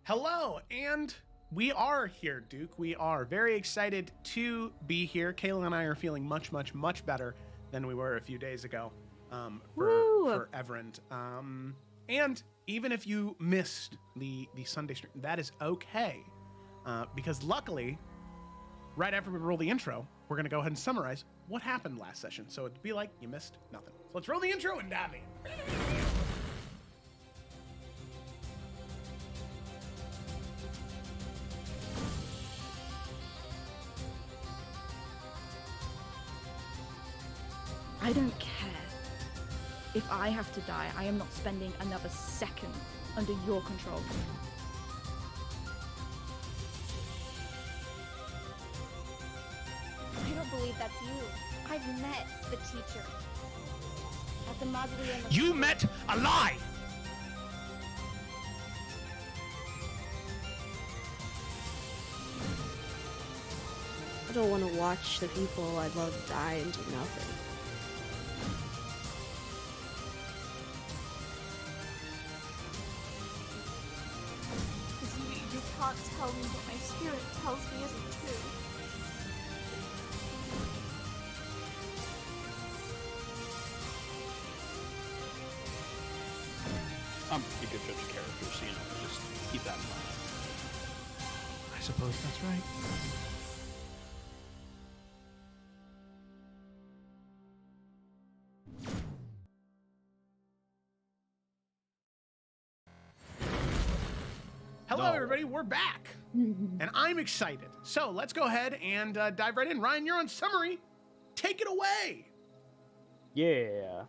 Hello, and we are here, Duke. We are very excited to be here. Kayla and I are feeling much, much, much better than we were a few days ago for Everend. And even if you missed the Sunday stream, that is okay. Because luckily, right after we roll the intro, we're going to go ahead and summarize what happened last session. So it'd be like you missed nothing. So let's roll the intro and dive in. I don't care. If I have to die, I am not spending another second under your control. I don't believe that's you. I've met the teacher. At the mausoleum. You met a lie! I don't want to watch the people I love die and do nothing. You can't tell me what my spirit tells me isn't true. I'm a pretty good judge of characters, so just keep that in mind. I suppose that's right. Hello, everybody. We're back, and I'm excited. So let's go ahead and dive right in. Ryan, you're on summary. Take it away. Yeah.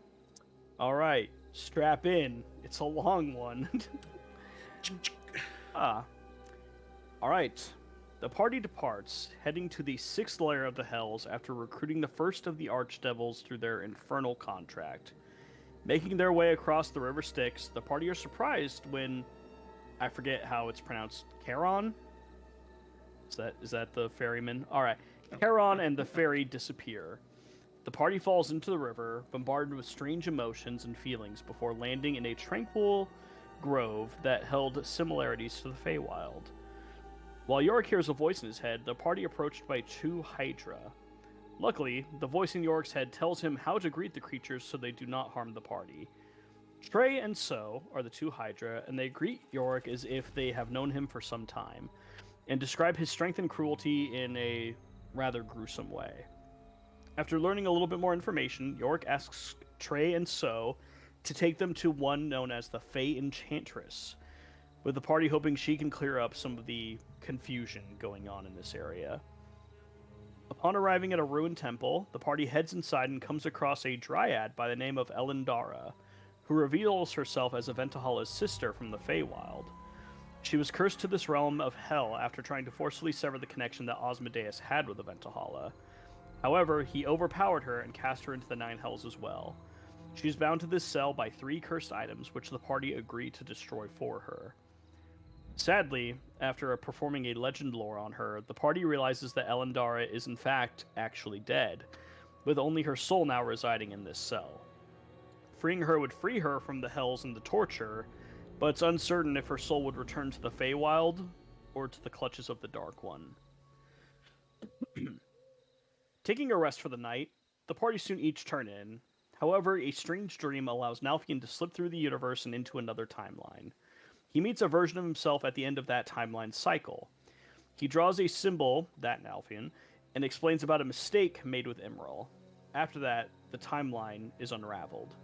All right. Strap in. It's a long one. All right. The party departs, heading to the 6th layer of the Hells after recruiting the first of the Archdevils through their infernal contract. Making their way across the River Styx, the party are surprised when, I forget how it's pronounced, Charon? Is that the ferryman? All right. Charon and the ferry disappear. The party falls into the river, bombarded with strange emotions and feelings before landing in a tranquil grove that held similarities to the Feywild. While Yorick hears a voice in his head, the party approached by 2 Hydra. Luckily, the voice in Yorick's head tells him how to greet the creatures so they do not harm the party. Trey and So are the 2 Hydra, and they greet Yorick as if they have known him for some time, and describe his strength and cruelty in a rather gruesome way. After learning a little bit more information, Yorick asks Trey and So to take them to one known as the Fey Enchantress, with the party hoping she can clear up some of the confusion going on in this area. Upon arriving at a ruined temple, the party heads inside and comes across a dryad by the name of Elendara, who reveals herself as Aventahalla's sister from the Feywild. She was cursed to this realm of hell after trying to forcefully sever the connection that Osmodeus had with Aventahalla. However, he overpowered her and cast her into the 9 hells as well. She is bound to this cell by 3 cursed items, which the party agreed to destroy for her. Sadly, after performing a legend lore on her, the party realizes that Elendara is in fact actually dead, with only her soul now residing in this cell. Freeing her would free her from the hells and the torture, but it's uncertain if her soul would return to the Feywild or to the clutches of the Dark One. Taking a rest for the night, the party soon each turn in. However, a strange dream allows Nalfian to slip through the universe and into another timeline. He meets a version of himself at the end of that timeline cycle. He draws a symbol, that Nalfian, and explains about a mistake made with Imral. After that, the timeline is unraveled.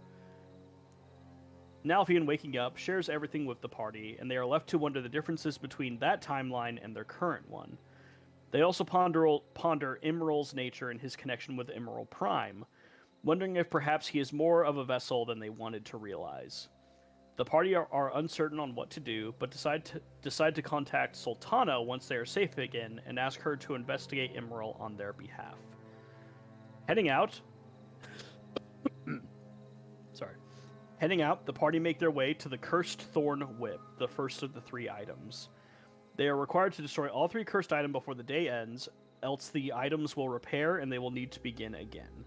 Nalfian, waking up, shares everything with the party, and they are left to wonder the differences between that timeline and their current one. They also ponder Imral's nature and his connection with Imral Prime, wondering if perhaps he is more of a vessel than they wanted to realize. The party are uncertain on what to do, but decide to contact Sultana once they are safe again and ask her to investigate Imral on their behalf. Heading out, the party make their way to the Cursed Thorn Whip, the first of the 3 items. They are required to destroy all 3 cursed items before the day ends, else the items will repair and they will need to begin again.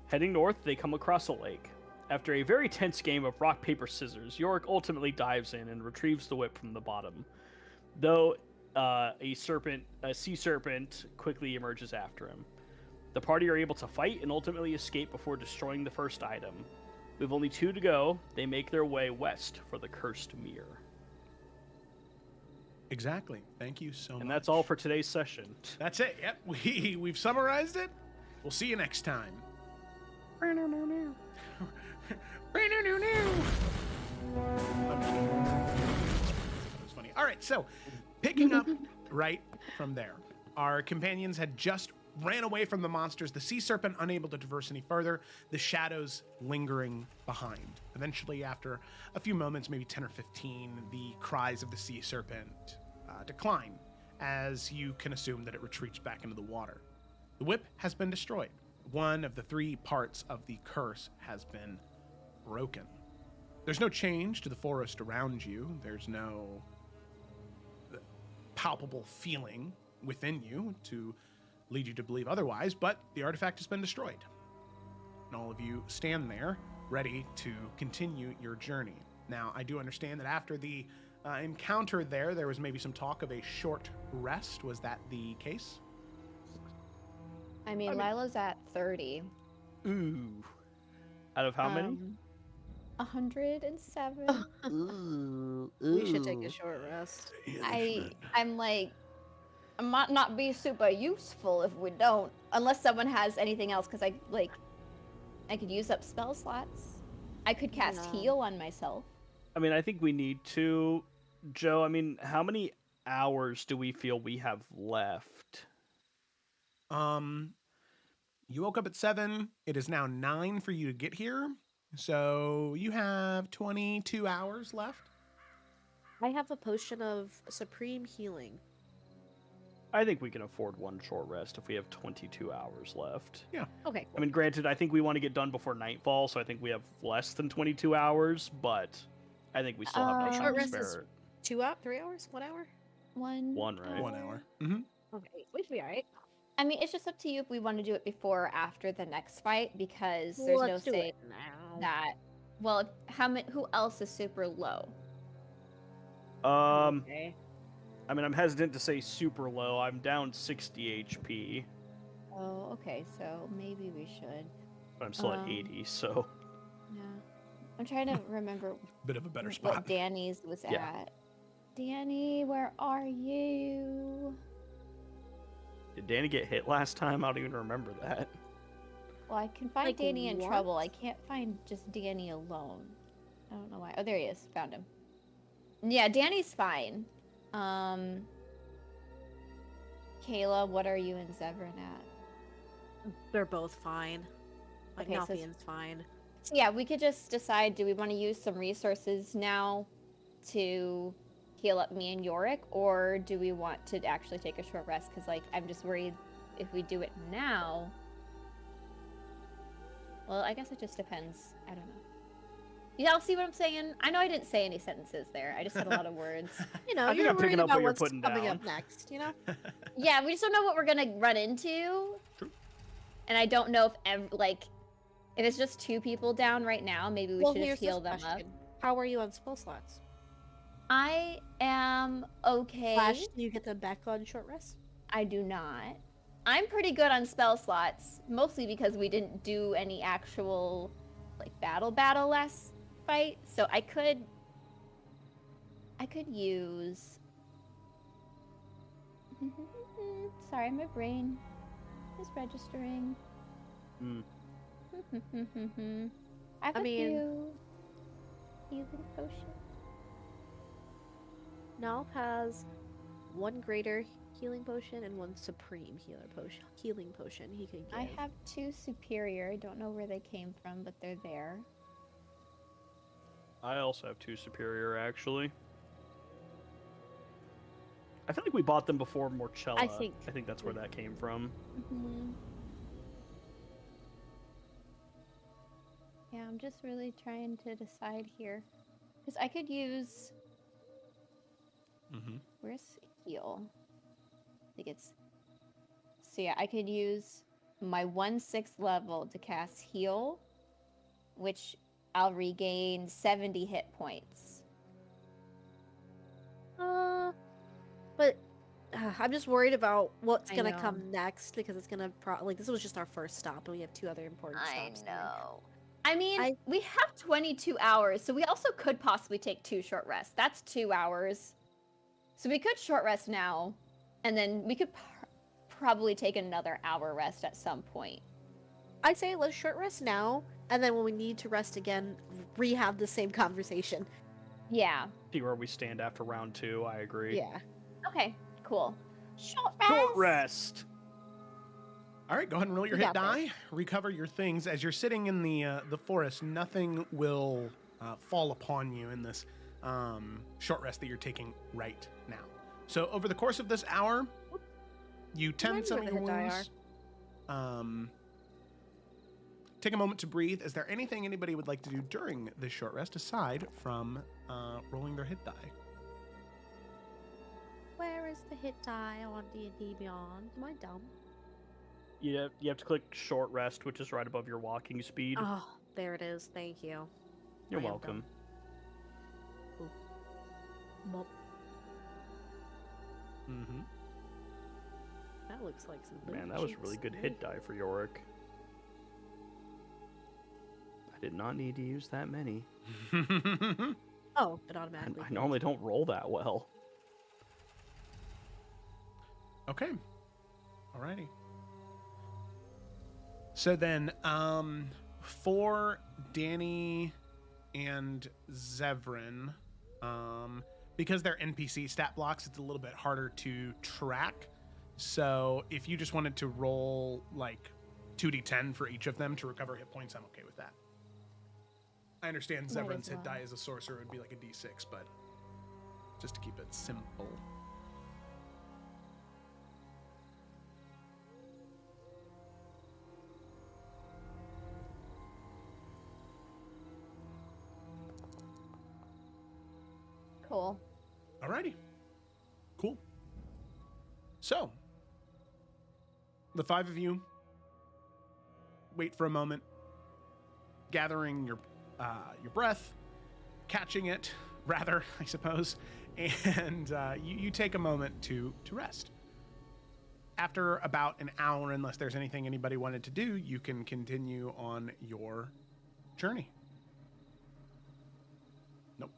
Heading north, they come across a lake. After a very tense game of rock, paper, scissors, Yorick ultimately dives in and retrieves the whip from the bottom. though a sea serpent, quickly emerges after him. The party are able to fight and ultimately escape before destroying the first item. With only 2 to go, they make their way west for the Cursed Mirror. Exactly. Thank you so much. And that's all for today's session. That's it. Yep. We've summarized it. We'll see you next time. That's funny. All right, so picking up right from there, our companions had just ran away from the monsters, the sea serpent unable to traverse any further, the shadows lingering behind. Eventually, after a few moments, maybe 10 or 15, the cries of the sea serpent decline, as you can assume that it retreats back into the water. The whip has been destroyed. One of the 3 parts of the curse has been broken. There's no change to the forest around you. There's no palpable feeling within you to lead you to believe otherwise, but the artifact has been destroyed. And all of you stand there, ready to continue your journey. Now, I do understand that after the encounter there was maybe some talk of a short rest. Was that the case? I mean, Lila's at 30. Ooh. Out of how many? 107. Ooh. We should take a short rest. I'm like, I might not be super useful if we don't, unless someone has anything else, because I could use up spell slots. I could cast heal on myself. I mean, I think we need to. Joe, I mean, how many hours do we feel we have left? You woke up at 7. It is now 9 for you to get here. So you have 22 hours left. I have a potion of supreme healing. I think we can afford one short rest if we have 22 hours left. Yeah. Okay. I mean, granted, I think we want to get done before nightfall, so I think we have less than 22 hours, but I think we still have enough short time to rest is spare. 2 hours, 3 hours, 1 hour. One, right? 1 hour. Mm-hmm. Okay, we should be all right. I mean, it's just up to you if we want to do it before or after the next fight, because there's Let's no do saying it now. that. Well, who else is super low? Okay. I mean, I'm hesitant to say super low. I'm down 60 HP, Oh, okay, so maybe we should. but I'm still at 80, so. Yeah. I'm trying to remember Bit of a better what spot. Danny's was Yeah. at. Danny, where are you? Did Danny get hit last time? I don't even remember that. Well, I can find Like Danny in what? trouble. I can't find just Danny alone. I don't know why. Oh, there he is. Found him. Yeah, Danny's fine. Kayla, what are you and Zevran at? They're both fine. Like, Okay, so Nothian's fine. So yeah, we could just decide, do we want to use some resources now to heal up me and Yorick, or do we want to actually take a short rest? Because, like, I'm just worried if we do it now. Well, I guess it just depends. I don't know. Y'all see what I'm saying? I know I didn't say any sentences there. I just had a lot of words. You know, I think you're I'm picking worried up what about you're what's putting coming down. up next, you know? Yeah, we just don't know what we're going to run into. True. And I don't know if, if it's just 2 people down right now, maybe we should here's just heal this them up. question. How are you on spell slots? I am okay. Flash, do you get them back on short rest? I do not. I'm pretty good on spell slots, mostly because we didn't do any actual, like, battle last fight. So I could use. Sorry, my brain is registering. I could mean- do healing potion. Nalp has 1 greater healing potion and 1 supreme healing potion he can give. I have 2 superior. I don't know where they came from, but they're there. I also have 2 superior, actually. I feel like we bought them before Morchella. I think- I think that's where that came from. Yeah, I'm just really trying to decide here. Because I could use... Where's heal? I think it's... So yeah, I could use my 1/6 level to cast heal, which I'll regain 70 hit points. But I'm just worried about what's I gonna know. come next because it's gonna like this was just our first stop and we have 2 other important stops. I mean, I- we have 22 hours, so we also could possibly take 2 short rests. That's 2 hours. So we could short rest now, and then we could probably take another hour rest at some point. I say let's short rest now, and then when we need to rest again, rehab the same conversation. Yeah. See where we stand after round 2. I agree. Yeah. Okay, cool. Short Short rest. All right, go ahead and roll your We hit got this. die. Recover your things. As you're sitting in the forest, nothing will fall upon you in this short rest that you're taking right now. So over the course of this hour, you tend Remind me some where of the your hit die wounds. Take a moment to breathe. Is there anything anybody would like to do during this short rest aside from rolling their hit die? Where is the hit die on D&D Beyond? Am I dumb? You have to click short rest, which is right above your walking speed. Oh, there it is. Thank you. You're I am welcome. Mop. Mm-hmm. That looks like some Man, booty that was cheeks really good to hit me. die for Yorick. I did not need to use that many. Oh, it automatically. I normally don't roll that well. Okay. Alrighty. So then, for Danny and Zevran, because they're NPC stat blocks, it's a little bit harder to track. So if you just wanted to roll like 2d10 for each of them to recover hit points, I'm okay with that. I understand Might Zevran's as hit well. die as a sorcerer would be like a d6, but just to keep it simple. Cool. Alrighty. Cool. So, the 5 of you wait for a moment, gathering your breath, catching it, rather, I suppose, and you take a moment to rest. After about an hour, unless there's anything anybody wanted to do, you can continue on your journey. Nope.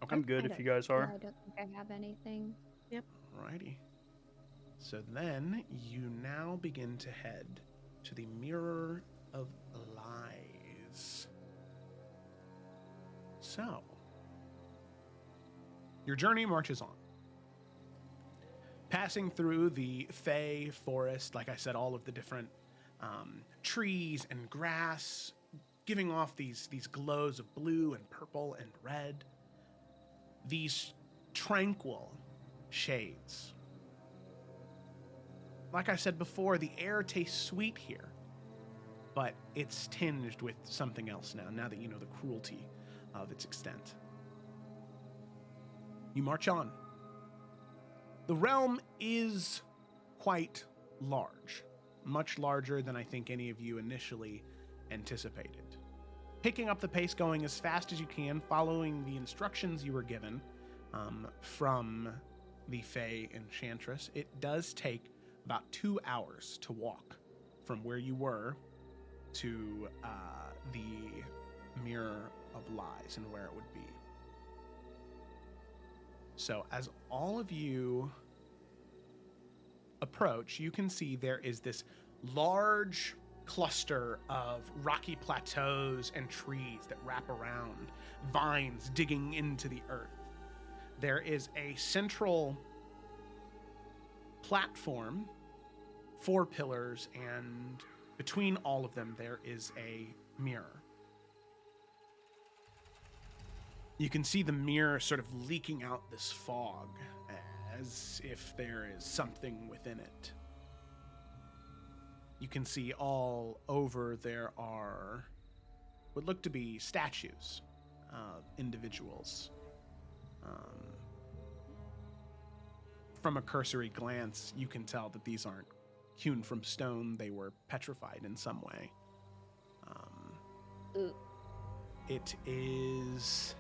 Okay. I'm good I if you don't- guys yeah, are. I don't think I have anything. Alrighty. So then you now begin to head to the Mirror of Lies. So, your journey marches on. Passing through the Fey forest, like I said, all of the different trees and grass, giving off these glows of blue and purple and red. These tranquil shades. Like I said before, the air tastes sweet here, but it's tinged with something else now that you know the cruelty of its extent. You march on. The realm is quite large, much larger than I think any of you initially anticipated. Picking up the pace, going as fast as you can, following the instructions you were given from the Fey Enchantress, it does take about 2 hours to walk from where you were to the Mirror of Lies and where it would be. So as all of you approach, you can see there is this large cluster of rocky plateaus and trees that wrap around, vines digging into the earth. There is a central platform, 4 pillars, and between all of them there is a mirror. You can see the mirror sort of leaking out this fog as if there is something within it. You can see all over there are what look to be statues of individuals. From a cursory glance, you can tell that these aren't hewn from stone. They were petrified in some way. It is...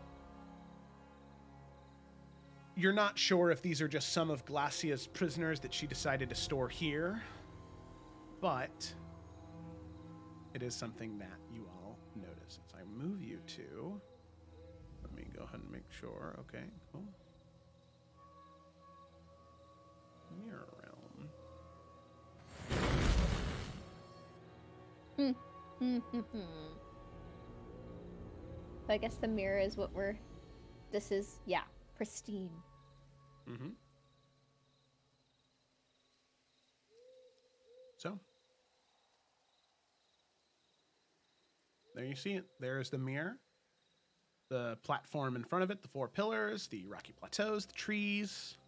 You're not sure if these are just some of Glacia's prisoners that she decided to store here, but it is something that you all notice. As I move you to, let me go ahead and make sure. Okay, cool. Mirror realm. I guess the mirror is what this is, yeah, pristine. Mm-hmm. So, there you see it. There's the mirror, the platform in front of it, the 4 pillars, the rocky plateaus, the trees.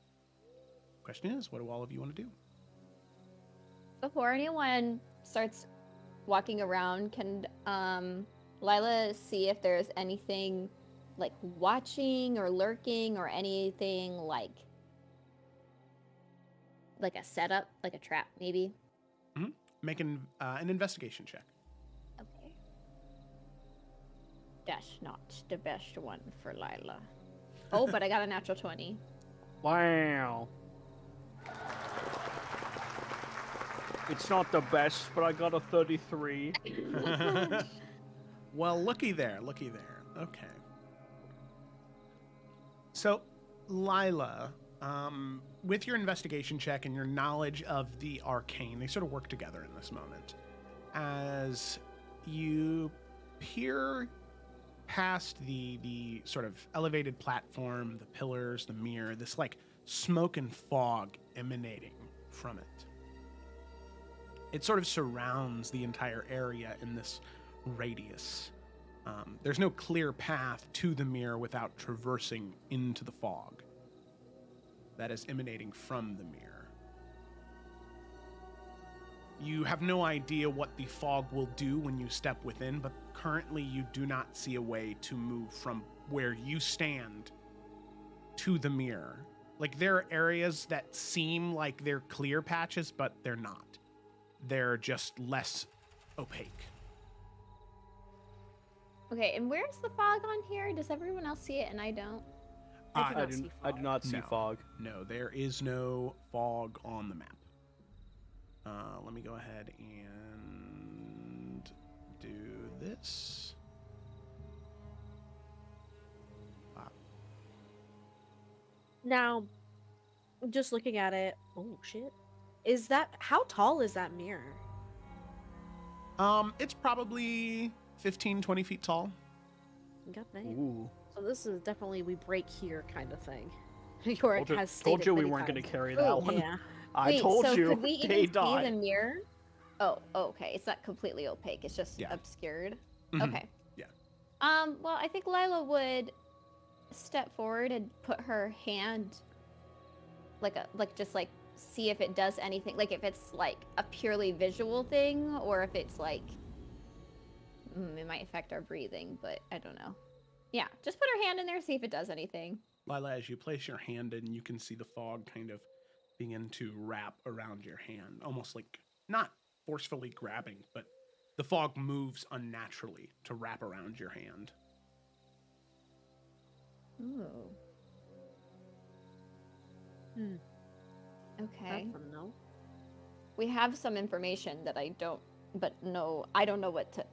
Question is, what do all of you want to do? Before anyone starts walking around, can Lila see if there's anything like watching or lurking or anything like a setup, like a trap, maybe? Mm-hmm. Make an investigation check. Okay. That's not the best one for Lila. Oh, but I got a natural 20. Wow. It's not the best, but I got a 33. Well, looky there, looky there. Okay. So, Lila, with your investigation check and your knowledge of the arcane, they sort of work together in this moment. As you peer past the sort of elevated platform, the pillars, the mirror, this like smoke and fog emanating from it. It sort of surrounds the entire area in this radius. There's no clear path to the mirror without traversing into the fog that is emanating from the mirror. You have no idea what the fog will do when you step within, but currently you do not see a way to move from where you stand to the mirror. Like, there are areas that seem like they're clear patches, but they're not. They're just less opaque. Okay, and where's the fog on here? Does everyone else see it and I don't? I do not see No. fog. No, there is no fog on the map. Let me go ahead and do this. Now, just looking at it. Oh shit! How tall is that mirror? It's probably 15, 20 feet tall. God damn. Ooh. So this is definitely we break here kind of thing. Yorick has stated Told you we many weren't going to times. carry that one. Yeah. I Wait, told so you. could we They even see died. the mirror? Oh, okay. It's not completely opaque. It's just Yeah. obscured. Mhm. Okay. Yeah. Well, I think Lila would step forward and put her hand just see if it does anything. Like if it's like a purely visual thing or if it's like it might affect our breathing, but I don't know. Yeah, just put her hand in there, see if it does anything. Lila, as you place your hand in, you can see the fog kind of begin to wrap around your hand, almost like not forcefully grabbing, but the fog moves unnaturally to wrap around your hand. Ooh. Okay. That's fun, no? We have some information that I don't know what to.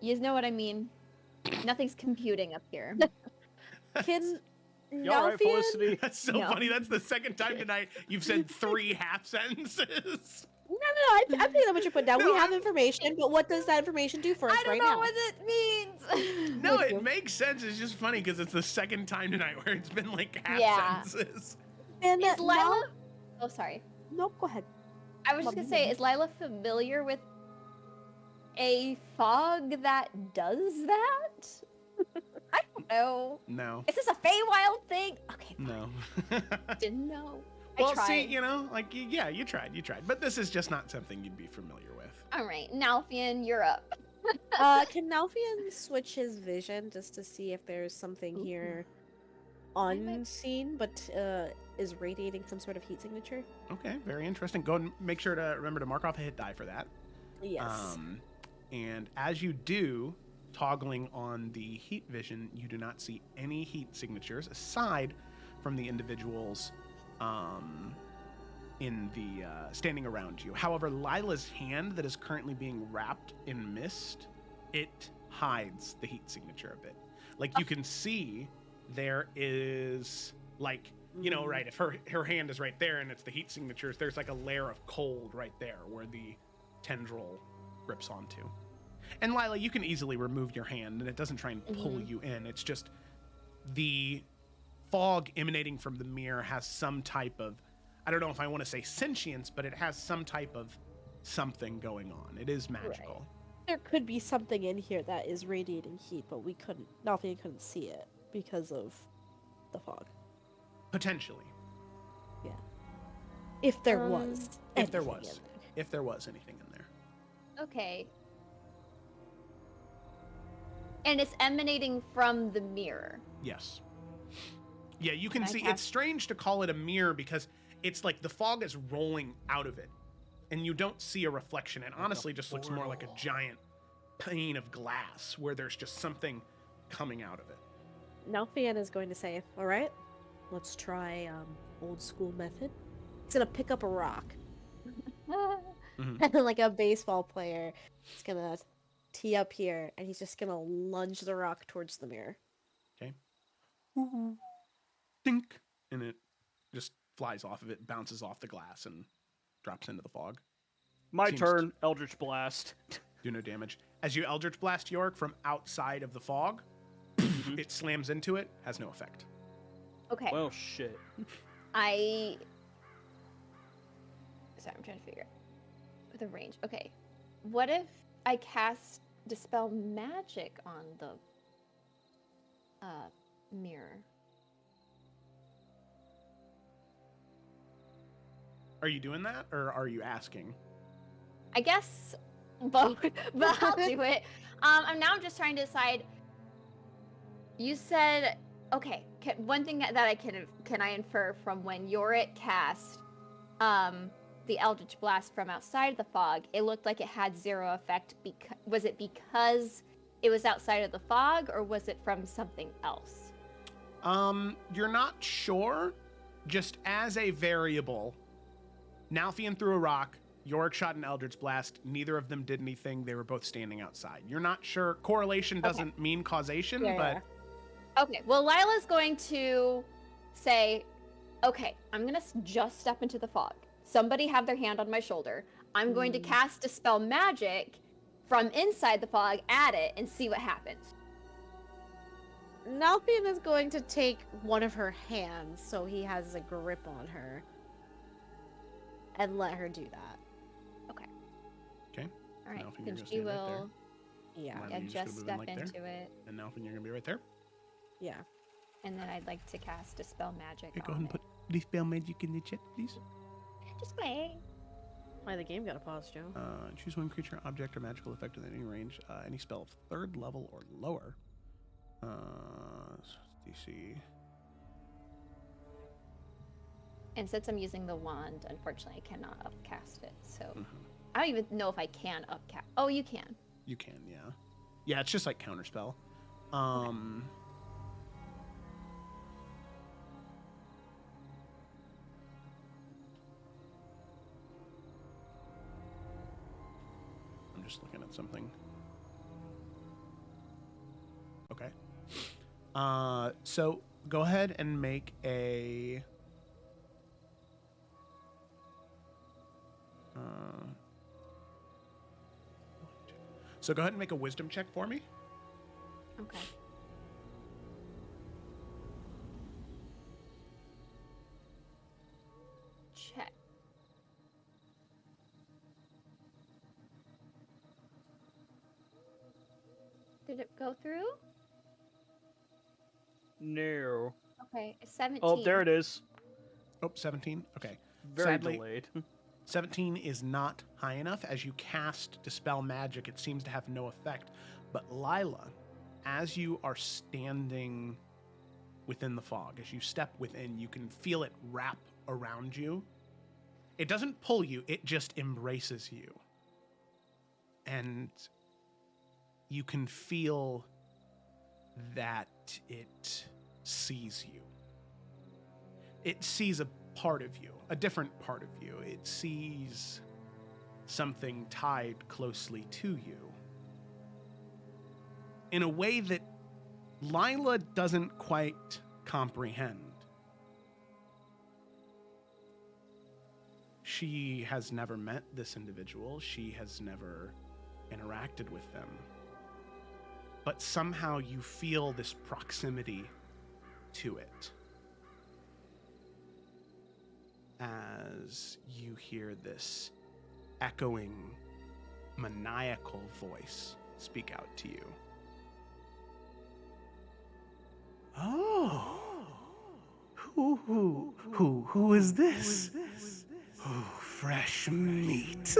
You know what I mean? Nothing's computing up here. Can You all right, Nalfian- Felicity? That's so No. funny. That's the second time tonight you've said 3 half sentences. No, I'm picking up what you put down. No, We have information, but what does that information do for us I don't right know now? what it means. No, With it you. makes sense. It's just funny because it's the second time tonight where it's been like half Yeah. sentences. And Is Lila? Oh, sorry. Nope, go ahead. I was just gonna say, is Lila familiar with a fog that does that? I don't know. No. Is this a Feywild thing? Okay, No. didn't know. Well, I tried. see, you know, like, yeah, you tried. But this is just not something you'd be familiar with. All right, Nalfian, you're up. Can Nalfian switch his vision just to see if there's something here unseen, but is radiating some sort of heat signature? Okay, very interesting. Go and make sure to remember to mark off a hit die for that. Yes. And as you do, toggling on the heat vision, you do not see any heat signatures aside from the individuals in the standing around you. However, Lila's hand that is currently being wrapped in mist, it hides the heat signature a bit. Like you can see there is like, you know, right, if her hand is right there and it's the heat signatures, there's like a layer of cold right there where the tendril grips onto. And Lila, you can easily remove your hand and it doesn't try and pull you in. It's just the fog emanating from the mirror has some type of, I don't know if I want to say sentience, but it has some type of something going on. It is magical. Right. There could be something in here that is radiating heat, but Nalfian couldn't see it because of the fog. Potentially. Yeah. If there was. If there was. If there was anything in there. Okay. And it's emanating from the mirror. Yes. Yeah, you can see. It's strange to call it a mirror because it's like the fog is rolling out of it and you don't see a reflection. It honestly just looks more like a giant pane of glass where there's just something coming out of it. Nalfian is going to say, all right, let's try old school method. He's going to pick up a rock. And like a baseball player, he's going to tee up here and he's just going to lunge the rock towards the mirror. Okay. Dink. And it just flies off of it, bounces off the glass, and drops into the fog. My turn, Eldritch Blast. Do no damage. As you Eldritch Blast York from outside of the fog, it slams into it, has no effect. Okay. Well, shit. Sorry, I'm trying to figure out the range. Okay. What if I cast Dispel Magic on the mirror? Are you doing that, or are you asking? I guess both, but I'll do it. I'm just trying to decide. You said, okay, one thing that I can I infer from when Yorick cast the Eldritch Blast from outside the fog, it looked like it had zero effect. Was it because it was outside of the fog, or was it from something else? You're not sure. Just as a variable, Nalfian threw a rock, Yorick shot an Eldritch Blast. Neither of them did anything. They were both standing outside. You're not sure. Correlation doesn't mean causation, but... Okay, well, Lila's going to say, okay, I'm going to just step into the fog. Somebody have their hand on my shoulder. I'm going to cast Dispel Magic from inside the fog at it and see what happens. Nalfian is going to take one of her hands so he has a grip on her and let her do that. Okay. Okay. All right, Nalfian, you're then gonna she stand right will Yeah. Lila, you just gonna move step in like into it. And Nalfian, you're going to be right there. Yeah. And then I'd like to cast Dispel Magic Okay, go on ahead and it. put Dispel Magic in the chat, please. Just wait. Why the game got a pause, Joe? Choose one creature, object, or magical effect within any range. Any spell of 3rd level or lower. DC. And since I'm using the wand, unfortunately, I cannot upcast it. So I don't even know if I can upcast. Oh, you can. You can, yeah. Yeah, it's just like counterspell. I'm just looking at something. Okay. So go ahead and make a... So go ahead and make a wisdom check for me. Okay. Check. Did it go through? No. Okay, it's 17. Oh, there it is. Oh, 17. Okay. Very Sadly, delayed. 17 is not high enough. As you cast Dispel Magic, it seems to have no effect. But Lila, as you are standing within the fog, as you step within, you can feel it wrap around you. It doesn't pull you, it just embraces you. And you can feel that it sees you. it sees a part of you, a different part of you. It sees something tied closely to you in a way that Lila doesn't quite comprehend. She has never met this individual. She has never interacted with them. But somehow you feel this proximity to it as you hear this echoing, maniacal voice speak out to you. Oh, who is this? Oh, fresh meat.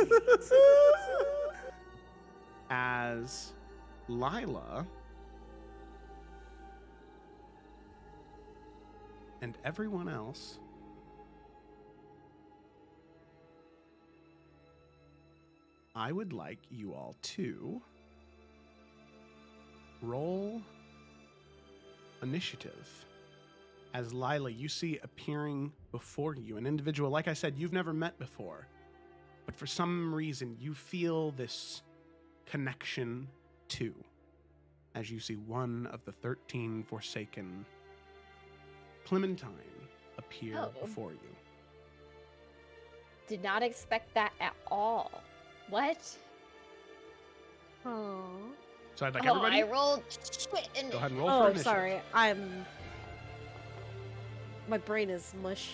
As Lila and everyone else I would like you all to roll initiative. As Lila, you see appearing before you an individual, like I said, you've never met before, but for some reason you feel this connection to, as you see one of the 13 Forsaken, Clementine, appear before you. Did not expect that at all. What? Oh. So I'd like everybody. I rolled shit and Go ahead and roll for Oh, initiative. sorry. My brain is mush.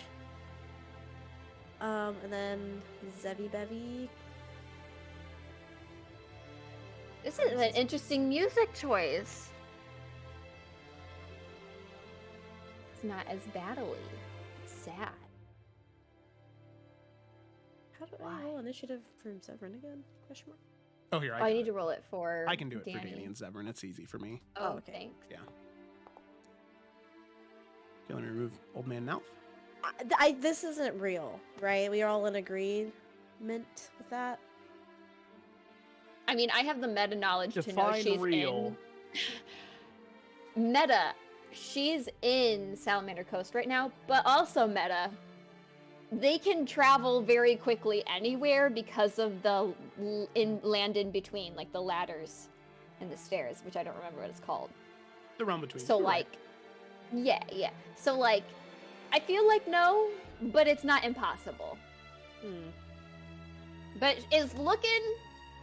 And then Zevi Bevy. This is an interesting music choice. It's not as battly. It's sad. How do Why? I roll initiative for Zevran again? Question mark. Oh, here, I need to roll it for I can do it Danny. for Danny and Zevran. It's easy for me. Oh, okay. thanks. Yeah. Okay, let me remove Old Man Mouth. This isn't real, right? We are all in agreement with that. I mean, I have the meta knowledge to know Define she's real. in. Meta. She's in Salamander Coast right now, but also meta. They can travel very quickly anywhere because of the land in between, like the ladders and the stairs, which I don't remember what it's called. The realm between. So You're like, right. yeah. So like, I feel like no, but it's not impossible. But is looking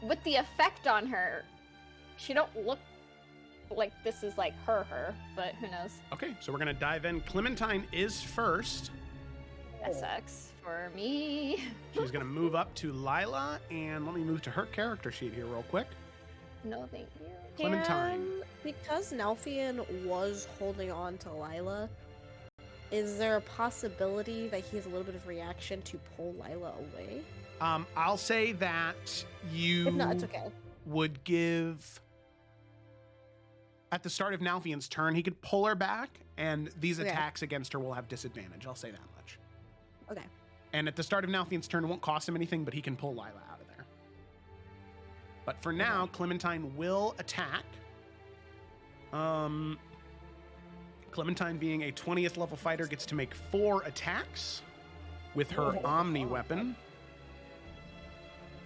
with the effect on her. She don't look like this is like her, but who knows? Okay, so we're gonna dive in. Clementine is first. That sucks for me. She's gonna move up to Lila, and let me move to her character sheet here real quick. No, thank you. Clementine. Because Nalfian was holding on to Lila, is there a possibility that he has a little bit of reaction to pull Lila away? I'll say that you If not, it's okay. would give at the start of Nalfian's turn, he could pull her back, and these Okay. attacks against her will have disadvantage. I'll say that much. Okay. And at the start of Nalfian's turn, it won't cost him anything, but he can pull Lila out of there. But for now, Clementine will attack. Clementine, being a 20th level fighter, gets to make 4 attacks with her Omni weapon.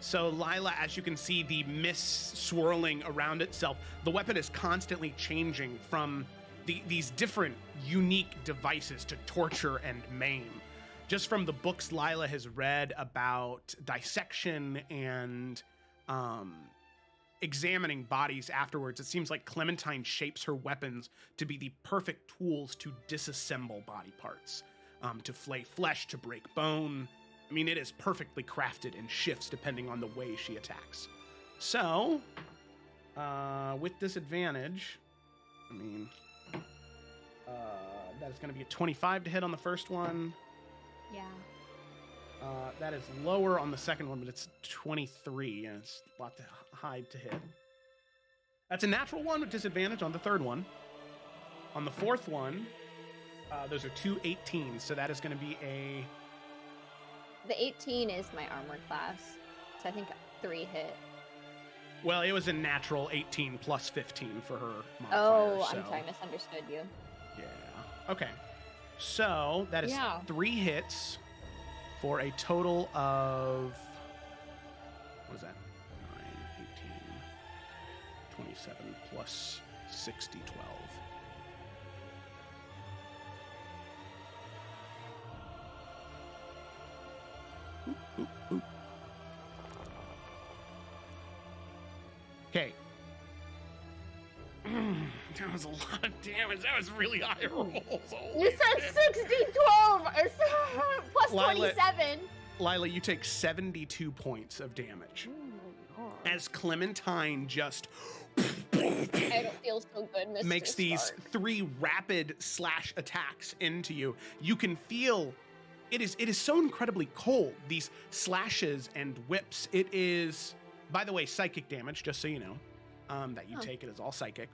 So Lila, as you can see, the mist swirling around itself, the weapon is constantly changing from these different unique devices to torture and maim. Just from the books Lila has read about dissection and examining bodies afterwards, it seems like Clementine shapes her weapons to be the perfect tools to disassemble body parts, to flay flesh, to break bone. I mean, it is perfectly crafted and shifts depending on the way she attacks. So, with disadvantage, I mean, that is going to be a 25 to hit on the first one. Yeah. That is lower on the second one, but it's 23, and it's a lot to hide to hit. That's a natural one with disadvantage on the third one. On the fourth one, those are 2 18s, so that is going to be a... The 18 is my armor class, so I think 3 hit. Well, it was a natural 18 plus 15 for her modifier. Oh, so... I'm sorry, I misunderstood you. Yeah. Okay. So that is Yeah. 3 hits for a total of, what is that? 9, 18, 27 plus 60, 12. Okay. That was a lot of damage. That was really high rolls. You said 60, 12, plus Lila- 27. Lila, you take 72 points of damage as Clementine just I don't feel so good, Mr. makes these Stark. 3 rapid slash attacks into you. You can feel it is so incredibly cold. These slashes and whips. It is, by the way, psychic damage, just so you know, that you take. It is all psychic.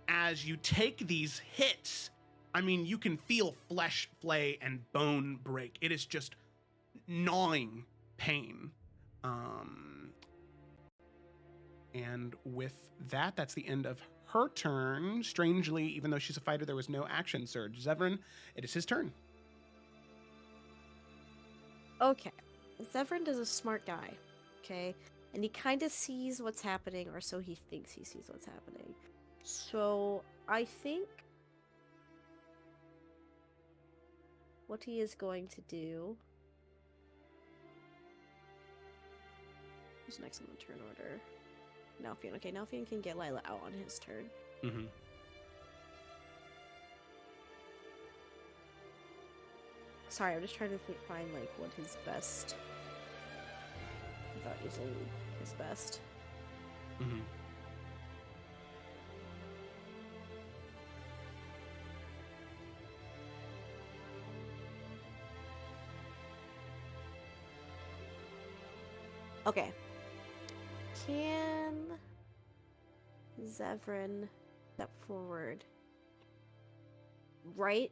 As you take these hits, I mean, you can feel flesh flay and bone break. It is just gnawing pain. And with that, that's the end of her turn. Strangely, even though she's a fighter, there was no action surge. Zevran, it is his turn. Okay. Zevran is a smart guy, okay? And he kind of sees what's happening, or so he thinks he sees what's happening. So, I think what he is going to do... Who's next on the turn order? Nalfian. Okay, Nalfian can get Lila out on his turn. Mm-hmm. Sorry, I'm just trying to find, like, what his best... Without using his best. Mm-hmm. Okay. Can Zevran step forward? Right?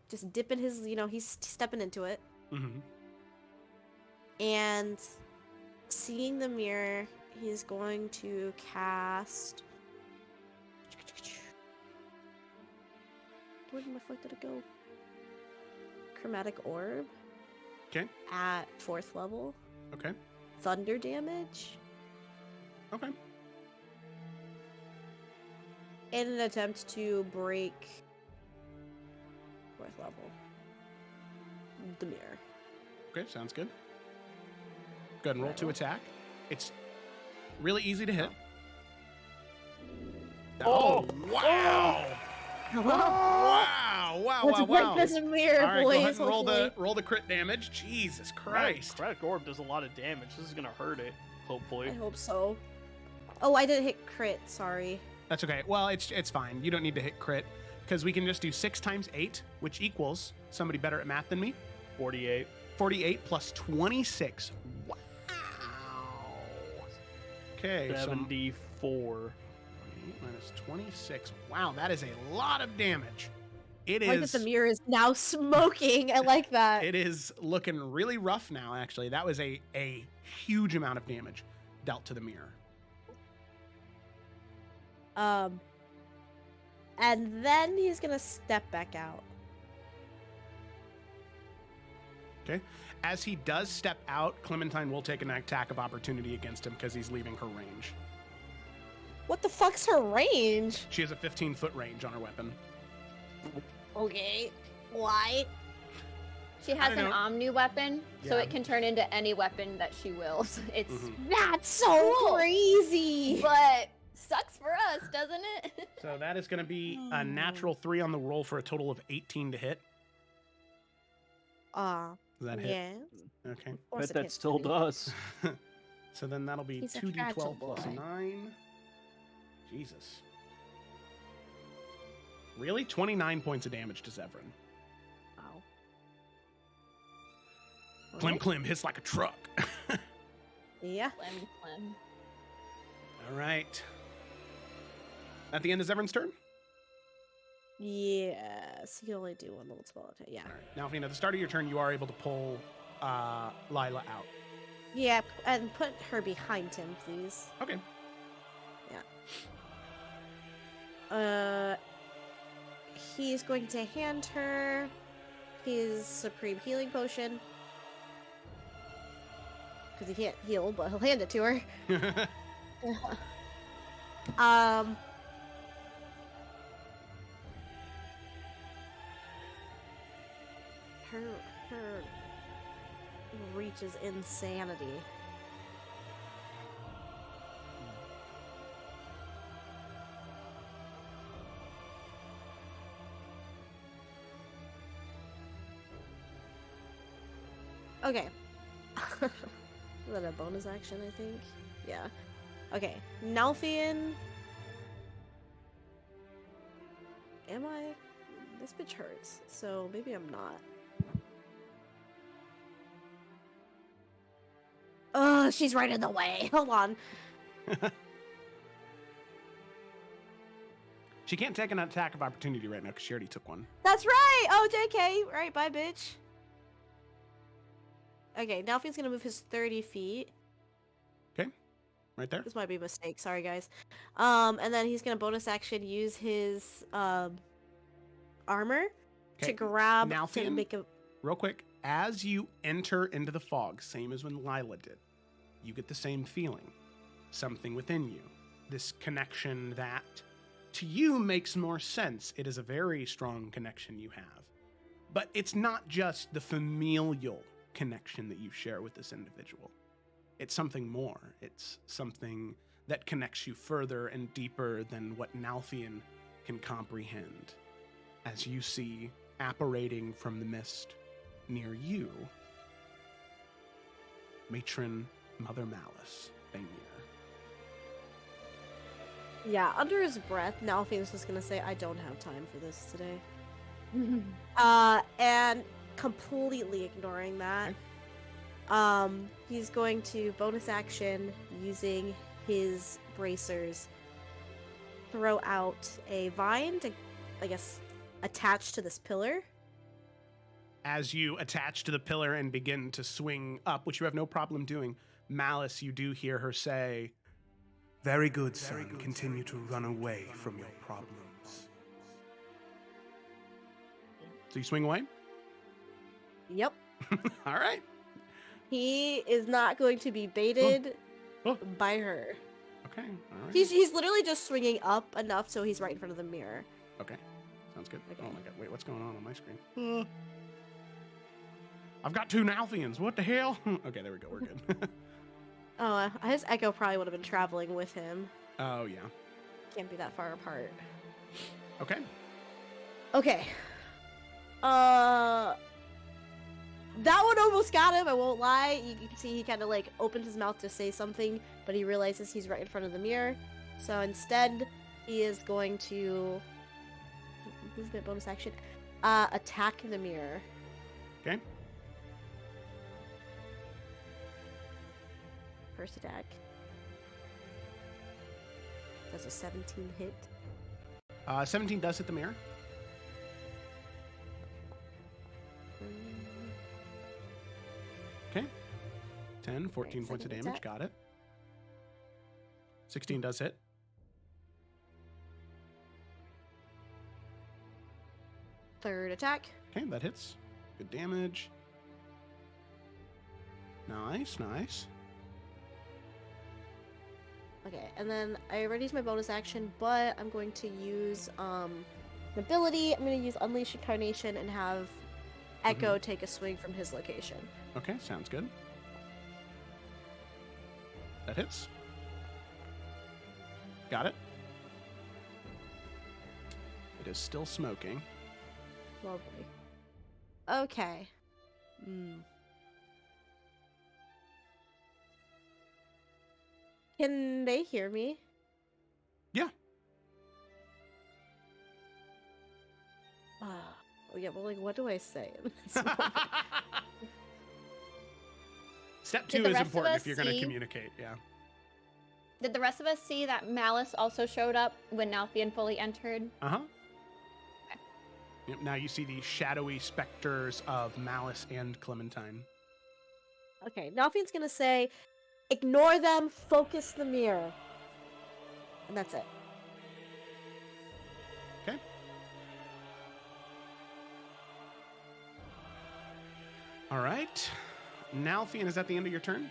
Just dipping his, he's stepping into it. Mm-hmm. And seeing the mirror, he's going to cast... Where the fuck did it go? Chromatic Orb. Okay. At 4th level. Okay. Thunder damage. Okay. In an attempt to break 4th level. The mirror. Okay, sounds good. Go ahead and roll to attack. It's really easy to hit. Oh, wow! Wow! Let's break this mirror, All right, boys. go ahead and hopefully. roll the crit damage. Jesus Christ! Chromatic Orb does a lot of damage. This is gonna hurt it, hopefully. I hope so. Oh, I didn't hit crit. Sorry. That's okay. Well, it's fine. You don't need to hit crit because we can just do 6 times 8, which equals somebody better at math than me. 48. 48 plus 26. Wow. Okay. 74. 8 minus 26. Wow, that is a lot of damage. It I like is. that the mirror is now smoking. I like that. It is looking really rough now. Actually, that was a huge amount of damage dealt to the mirror. And then he's gonna step back out. Okay. As he does step out, Clementine will take an attack of opportunity against him because he's leaving her range. What the fuck's her range? She has a 15-foot range on her weapon. Okay. Why? She I has don't an know. omni weapon, so Yeah. it can turn into any weapon that she wills. It's That's so Cool. crazy. but sucks for us, doesn't it? So that is going to be a natural 3 on the roll for a total of 18 to hit. Does Does that hit? yeah. Okay. Of course Bet it that hits, still buddy. does. So then that'll be He's a 2d12 fragile plus boy. 9. Jesus. Really? 29 points of damage to Zevran. Wow. Clem Clem hits like a truck. Yeah. Clem. All right. At the end of Zevran's turn? Yes. You can only do one little spell attack. Yeah. All right. Now, Fina, at the start of your turn, you are able to pull Lila out. Yeah, and put her behind him, please. Okay. he's going to hand her his supreme healing potion. Because he can't heal, but he'll hand it to her. Her reach is insanity. Okay. Is that a bonus action, I think? Yeah. Okay. Nalfian. Am I? This bitch hurts, so maybe I'm not. Oh, she's right in the way. Hold on. She can't take an attack of opportunity right now because she already took one. That's right! Oh, JK. Right, bye, bitch. Okay, Nalfian's gonna move his 30 feet. Okay, right there. This might be a mistake. Sorry, guys. And then he's gonna bonus action use his armor to grab Nalfian, to make a. real quick, as you enter into the fog, same as when Lila did, you get the same feeling. Something within you. This connection that to you makes more sense. It is a very strong connection you have. But it's not just the familial connection that you share with this individual. It's something more. It's something that connects you further and deeper than what Nalfian can comprehend. As you see apparating from the mist near you, Matron Mother Malice Bangir. Yeah, under his breath, Nalfian's just gonna say, "I don't have time for this today." And completely ignoring that, he's going to bonus action using his bracers, throw out a vine to, I guess, attach to this pillar. As you attach to the pillar and begin to swing up, which you have no problem doing, Malice, you do hear her say, "Very good, son. Continue to run away from your problems." So you swing away? Yep. All right. He is not going to be baited Oh. by her. Okay. All right. He's literally just swinging up enough so he's right in front of the mirror. Okay. Sounds good. Okay. Oh my god. Wait, what's going on my screen? I've got two Nalfians. What the hell? Okay, there we go. We're good. Oh, his echo probably would have been traveling with him. Oh, yeah. Can't be that far apart. Okay. Okay. That one almost got him, I won't lie. You can see he kind of like opens his mouth to say something, but he realizes he's right in front of the mirror. So instead, he is going to use the bonus action, attack the mirror. Okay. First attack. Does a 17 hit? 17 does hit the mirror. Okay. 10, 14 Right, points of second damage. attack. Got it. 16 does hit. Third attack. Okay, that hits. Good damage. Nice, nice. Okay, and then I already used my bonus action, but I'm going to use an ability. I'm going to use Unleash Incarnation and have Echo take a swing from his location. Okay, sounds good. That hits. Got it. It is still smoking. Lovely. Okay. Can they hear me? Yeah. Oh yeah, well, like, what do I say? Step Did 2 the is rest of important us if you're going to see- communicate, yeah. Did the rest of us see that Malice also showed up when Nalfian fully entered? Uh-huh. Yep, now you see the shadowy specters of Malice and Clementine. Okay, Nalfian's gonna say, ignore them, focus the mirror. And that's it. Okay. All right. Nalfian, is that the end of your turn?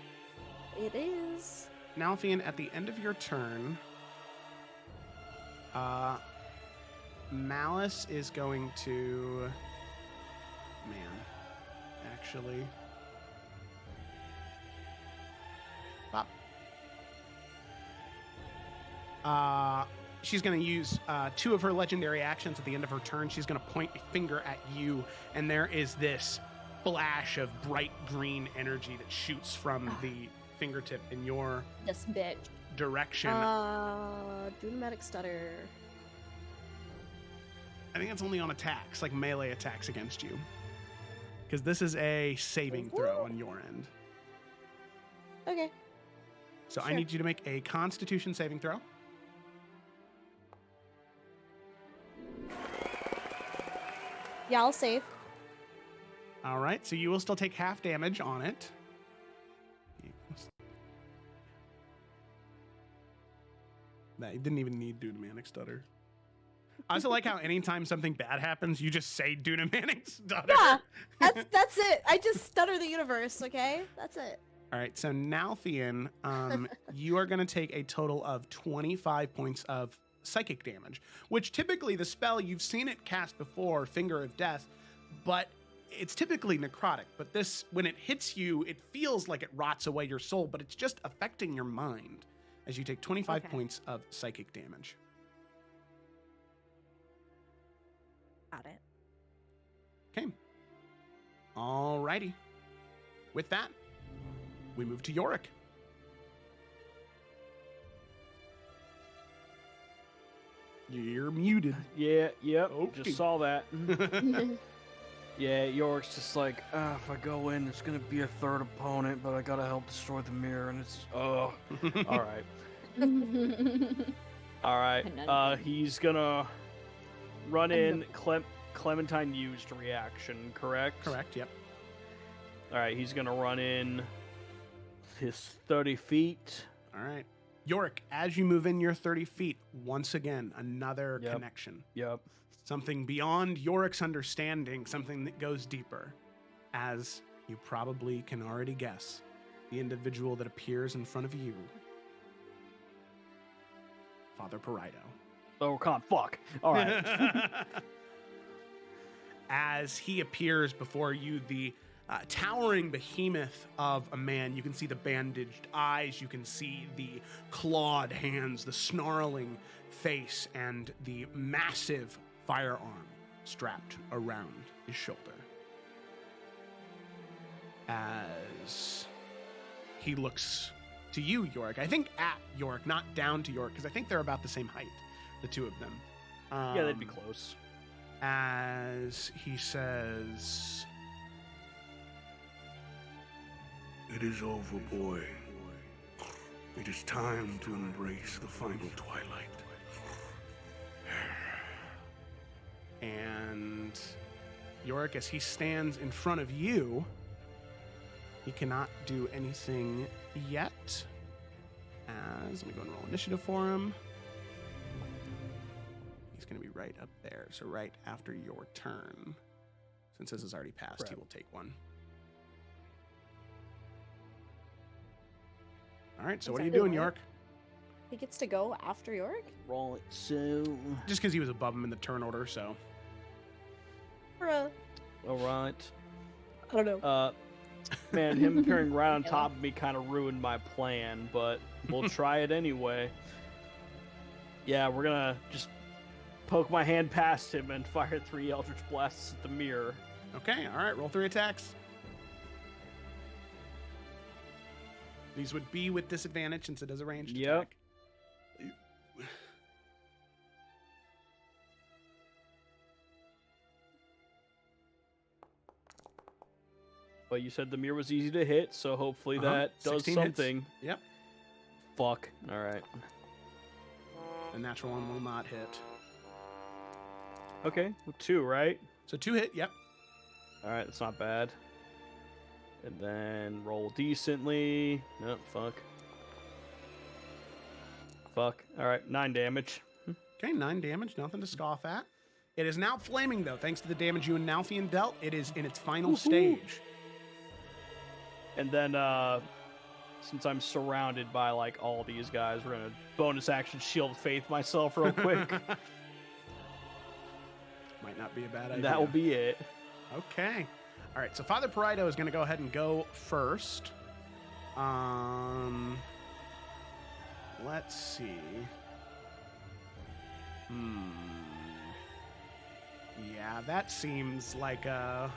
It is. Nalfian, at the end of your turn, Malice is going to... Man, actually... Pop. She's going to use 2 of her legendary actions at the end of her turn. She's going to point a finger at you, and there is this flash of bright green energy that shoots from the fingertip in your This bitch. direction. Dramatic stutter. I think it's only on attacks, like melee attacks against you. Because this is a saving throw on your end. Okay. So I Sure. need you to make a Constitution saving throw. Yeah, I'll save. All right, so you will still take half damage on it. That you didn't even need Dudamanic Stutter. I also like how anytime something bad happens, you just say Dudamanic Stutter. Yeah, that's it. I just stutter the universe, okay? That's it. All right, so Nalfian, you are going to take a total of 25 points of psychic damage, which typically the spell, you've seen it cast before, Finger of Death, but it's typically necrotic. But this, when it hits you, it feels like it rots away your soul, but it's just affecting your mind as you take 25 points of psychic damage. Got it. Okay. All righty. With that, we move to Yorick. You're muted. Yeah, yep. Okay. Just saw that. Yeah, York's just like, if I go in, there's gonna be a third opponent, but I gotta help destroy the mirror, and it's, all right. All right. He's gonna run in. Clementine used reaction, correct? Correct, yep. All right, he's gonna run in his 30 feet. All right. Yorick, as you move in your 30 feet, once again, another connection. Yep. Something beyond Yorick's understanding, something that goes deeper. As you probably can already guess, the individual that appears in front of you, Father Parido. Oh, come on, fuck. All right. As he appears before you, the towering behemoth of a man. You can see the bandaged eyes, you can see the clawed hands, the snarling face, and the massive firearm strapped around his shoulder. As he looks to you, Yorick. I think at Yorick, not down to Yorick, because I think they're about the same height, the two of them. Yeah, they'd be close. As he says, "It is over, boy. It is time to embrace the final twilight." And Yorick, as he stands in front of you, he cannot do anything yet. As, let me go and roll initiative for him. He's going to be right up there, so right after your turn. Since this has already passed, he will take one. All right, so what are you doing, Yorick? He gets to go after Yorick? Roll it, so... Just because he was above him in the turn order, so... Bruh. All right. I don't know. Man, him appearing right on top of me kind of ruined my plan, but we'll try it anyway. Yeah, we're gonna just poke my hand past him and fire 3 Eldritch Blasts at the mirror. Okay, all right, roll 3 attacks. These would be with disadvantage since it is a ranged attack. Well, you said the mirror was easy to hit, so hopefully that does 16 something. hits. Yep. Fuck. All right. The natural one will not hit. Okay, 2, right? So 2 hit, yep. All right, that's not bad. And then roll decently. No, fuck. Fuck. All right, 9 damage. Okay, 9 damage, nothing to scoff at. It is now flaming, though, thanks to the damage you and Nalfian dealt. It is in its final stage. And then, since I'm surrounded by like all these guys, we're gonna bonus action shield faith myself real quick. Might not be a bad idea. And that will be it. Okay. All right. So Father Paraido is going to go ahead and go first. Let's see. Yeah, that seems like a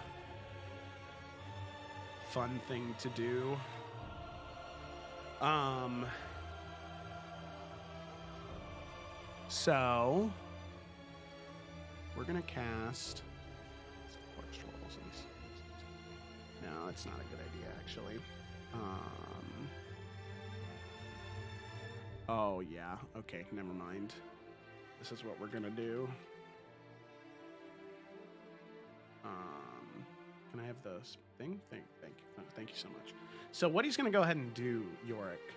fun thing to do. So we're gonna cast. No, it's not a good idea, actually. Oh yeah. Okay, never mind. This is what we're gonna do. Can I have the thing? Thank you so much. So what he's gonna go ahead and do, Yorick,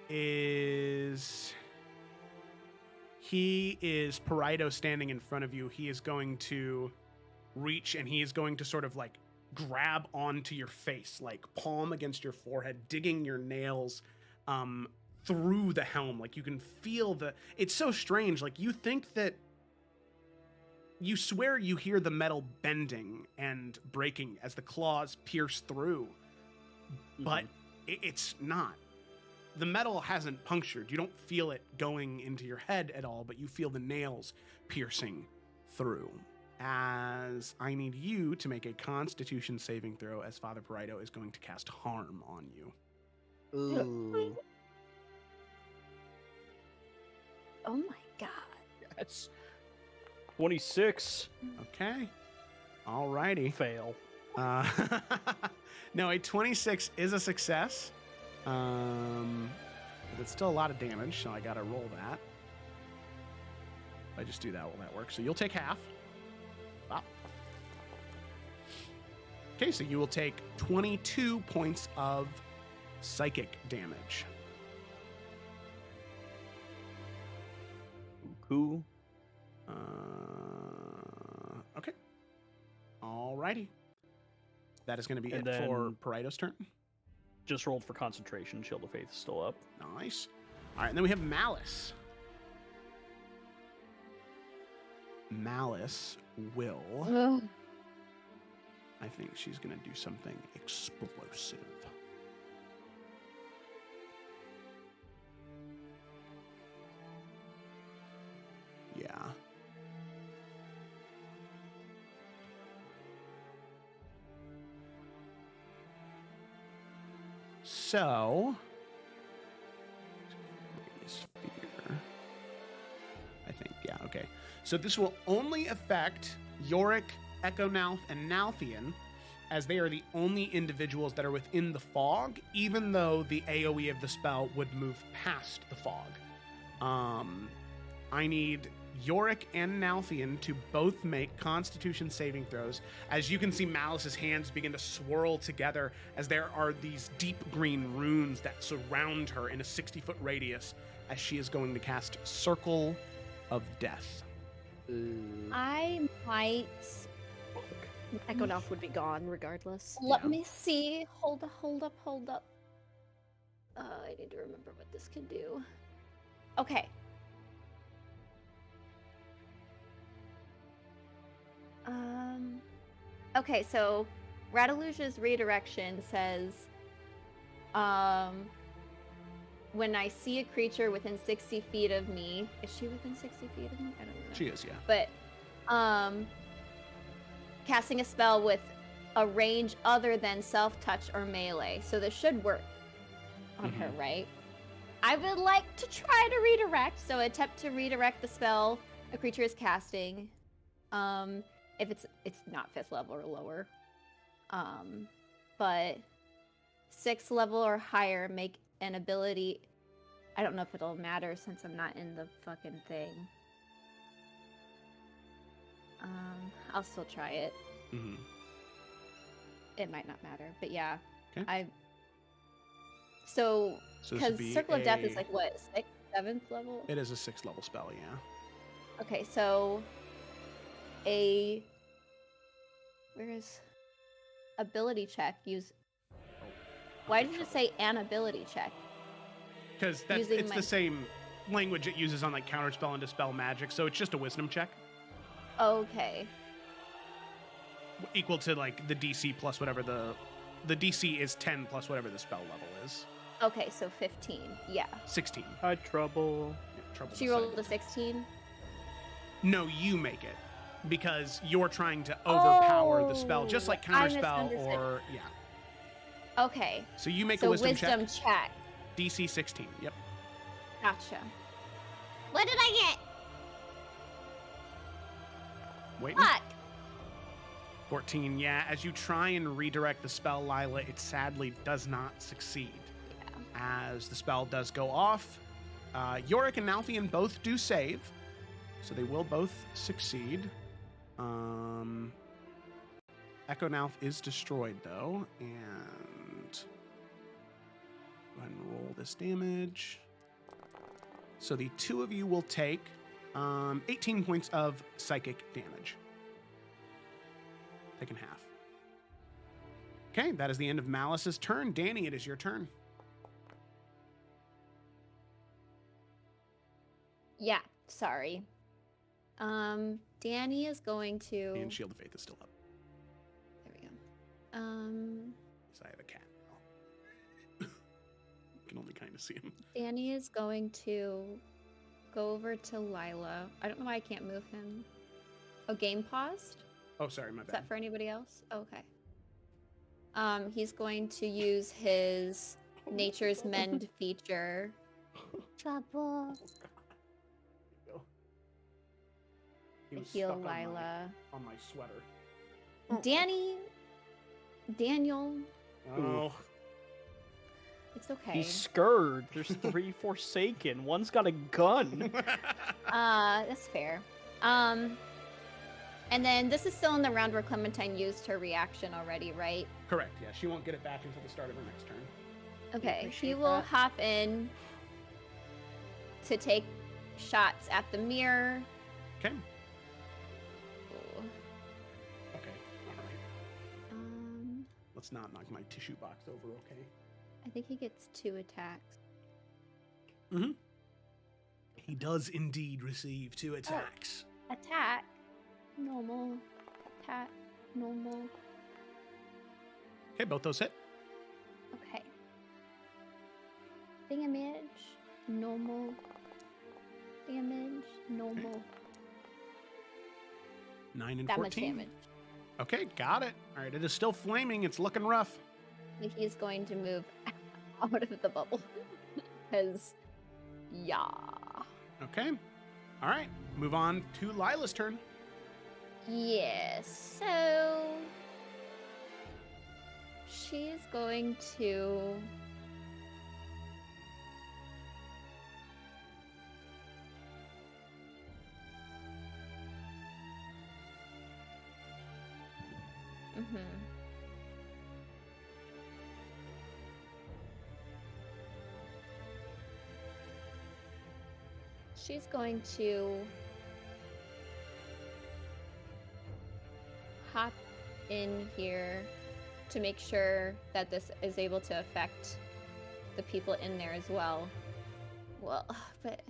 is he is Paraido standing in front of you. He is going to reach and he is going to sort of like grab onto your face, like palm against your forehead, digging your nails through the helm. Like you can feel it's so strange. Like you think that you swear you hear the metal bending and breaking as the claws pierce through, but it's not. The metal hasn't punctured. You don't feel it going into your head at all, but you feel the nails piercing through. As I need you to make a Constitution saving throw, as Father Paraido is going to cast harm on you. Ooh. Oh my god. That's 26. Okay. Alrighty. Fail. No, a 26 is a success. But it's still a lot of damage, so I gotta roll that. If I just do that, will that work? So you'll take half. Wow. Okay, so you will take 22 points of psychic damage. Cool. Okay. Alrighty. That is going to be And it for then- Paraido's turn. Just rolled for concentration. Shield of Faith is still up. Nice. All right, and then we have Malice. Malice will... Ugh. I think she's going to do something explosive. Yeah. So, sphere. I think, yeah, okay. So this will only affect Yorick, Econalf, and Nalthian, as they are the only individuals that are within the fog, even though the AoE of the spell would move past the fog. I need Yorick and Nalthian to both make Constitution saving throws. As you can see, Malice's hands begin to swirl together as there are these deep green runes that surround her in a 60-foot radius as she is going to cast Circle of Death. I might. Econalf would be gone regardless. Let Yeah. me see. Hold up. I need to remember what this can do. Okay. Okay, so Radaluja's redirection says, when I see a creature within 60 feet of me, is she within 60 feet of me? I don't know. She is, yeah. But, casting a spell with a range other than self-touch or melee. So this should work on her, right? I would like to try to redirect. So attempt to redirect the spell a creature is casting. If it's not 5th level or lower. But 6th level or higher, make an ability. I don't know if it'll matter since I'm not in the fucking thing. I'll still try it. Mm-hmm. It might not matter, but yeah. Okay. So So this would because be Circle of Death is like what, 6th, 7th level? It is a 6th level spell, yeah. Okay, so where is ability check? Use Why did it say an ability check? Because it's the same language it uses on like counterspell and dispel magic, so it's just a wisdom check. Okay. Equal to like the DC plus whatever the DC is 10 plus whatever the spell level is. Okay, so 15. Yeah. 16. Had trouble. Yeah, trouble. She rolled a 16. No, you make it because you're trying to overpower the spell, just like I counterspell misunderstood. or yeah. Okay. So you make So a wisdom check. DC 16. Yep. Gotcha. What did I get? Wait. Fuck. 14. Yeah. As you try and redirect the spell, Lila, it sadly does not succeed. As the spell does go off, Yorick and Nalthian both do save, so they will both succeed. Echo Nalth is destroyed though, and go ahead and roll this damage. So the two of you will take 18 points of psychic damage. Taken half. Okay, that is the end of Malice's turn. Danny, it is your turn. Yeah, sorry. Danny is going to. And Shield of Faith is still up. There we go. So I have a cat now. You can only kind of see him. Danny is going to go over to Lila. I don't know why I can't move him. Oh, game paused? Oh, sorry, my Is bad. that for anybody else? Okay. He's going to use his Nature's Mend feature. Trouble. He To was heal stuck on Lila. on my sweater. Daniel, Oh, it's okay. He's scared. There's 3 Forsaken. One's got a gun. That's fair. And then this is still in the round where Clementine used her reaction already, right? correct. Yeah, she won't get it back until the start of her next turn. Okay, he appreciate will that. hop in to take shots at the mirror. Okay. Ooh. Okay. All right. Let's not knock my tissue box over. Okay. I think he gets 2 attacks. Mm-hmm. He does indeed receive 2 attacks. Attack. Normal. Attack. Normal. Okay, both those hit. Okay. Damage. Normal. Damage. Normal. 9 and That 14. much damage. Okay, got it. All right, it is still flaming. It's looking rough. He's going to move out of the bubble. Because, yeah. Okay. All right, move on to Lila's turn. Yes, so she's going to she's going to hop in here to make sure that this is able to affect the people in there as well. Well, but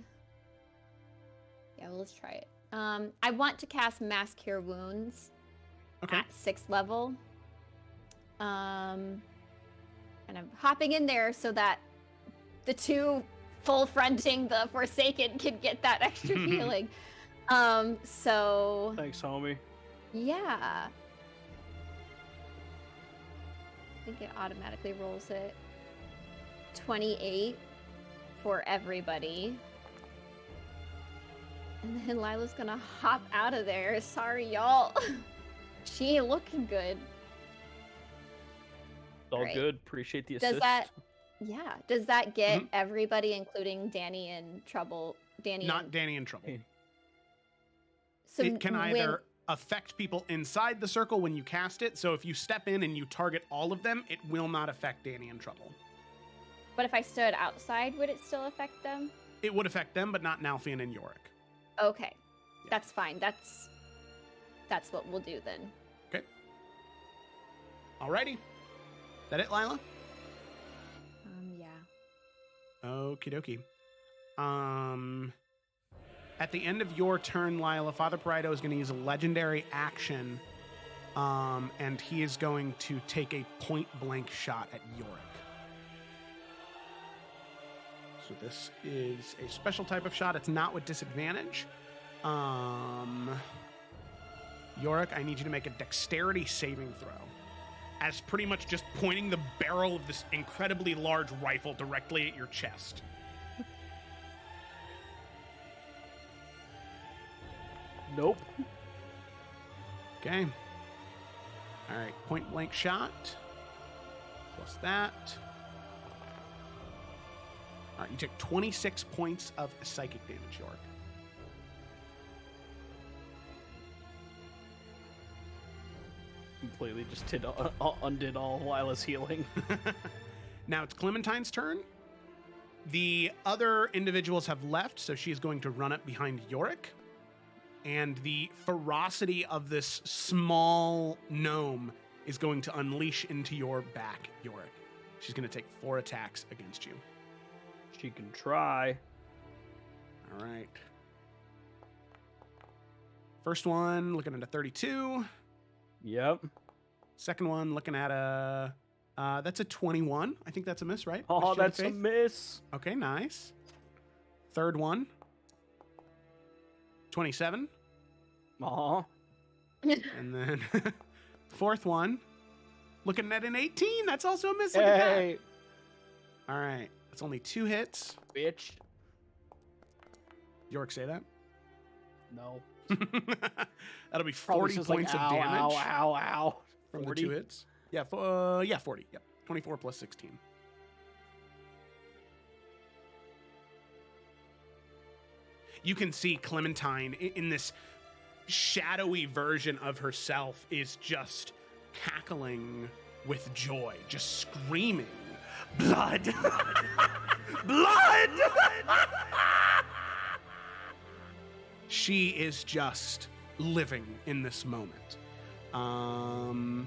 yeah, well, let's try it. I want to cast Mass Cure Wounds Okay. at 6th level. And I'm hopping in there so that the 2 full fronting the Forsaken can get that extra healing. So Thanks, homie. yeah. I think it automatically rolls it. 28 for everybody. And then Lila's gonna hop out of there. Sorry, y'all. She ain't looking good. It's all Alright. good. Appreciate the assist. Does that get Mhm. everybody, including Danny, in trouble? Not Danny in trouble. So It can when- either affect people inside the circle when you cast it. So if you step in and you target all of them, it will not affect Danny in trouble. But if I stood outside, would it still affect them? It would affect them, but not Nalthian and Yorick. Okay, Yeah. that's fine. That's what we'll do then. Alrighty. That it, Lila? Okie dokie. At the end of your turn, Lila, Father Parido is going to use a legendary action, and he is going to take a point-blank shot at Yorick. So this is a special type of shot. It's not with disadvantage. Yorick, I need you to make a dexterity saving throw. As pretty much just pointing the barrel of this incredibly large rifle directly at your chest. Nope. Okay. All right, point blank shot. Plus that. All right, you took 26 points of psychic damage, Yorick. Completely just undid all Lila's healing. Now it's Clementine's turn. The other individuals have left, so she is going to run up behind Yorick. And the ferocity of this small gnome is going to unleash into your back, Yorick. She's going to take 4 attacks against you. She can try. All right. First one, looking at a 32. Yep. Second one, looking at a... that's a 21. I think that's a miss, right? Oh, With Shield of that's a Faith? miss. Okay, nice. Third one. 27. Aw. And then fourth one. Looking at an 18. That's also a miss. Look at that. Hey, All right. That's only 2 hits. bitch. Yorick, say that? No. That'll be Probably 40 just points like, of damage Ow. from 40? the 2 hits. Yeah, 40. Yep. 24 plus 16. You can see Clementine in this shadowy version of herself is just cackling with joy, just screaming, "Blood! Blood!" She is just living in this moment. I'm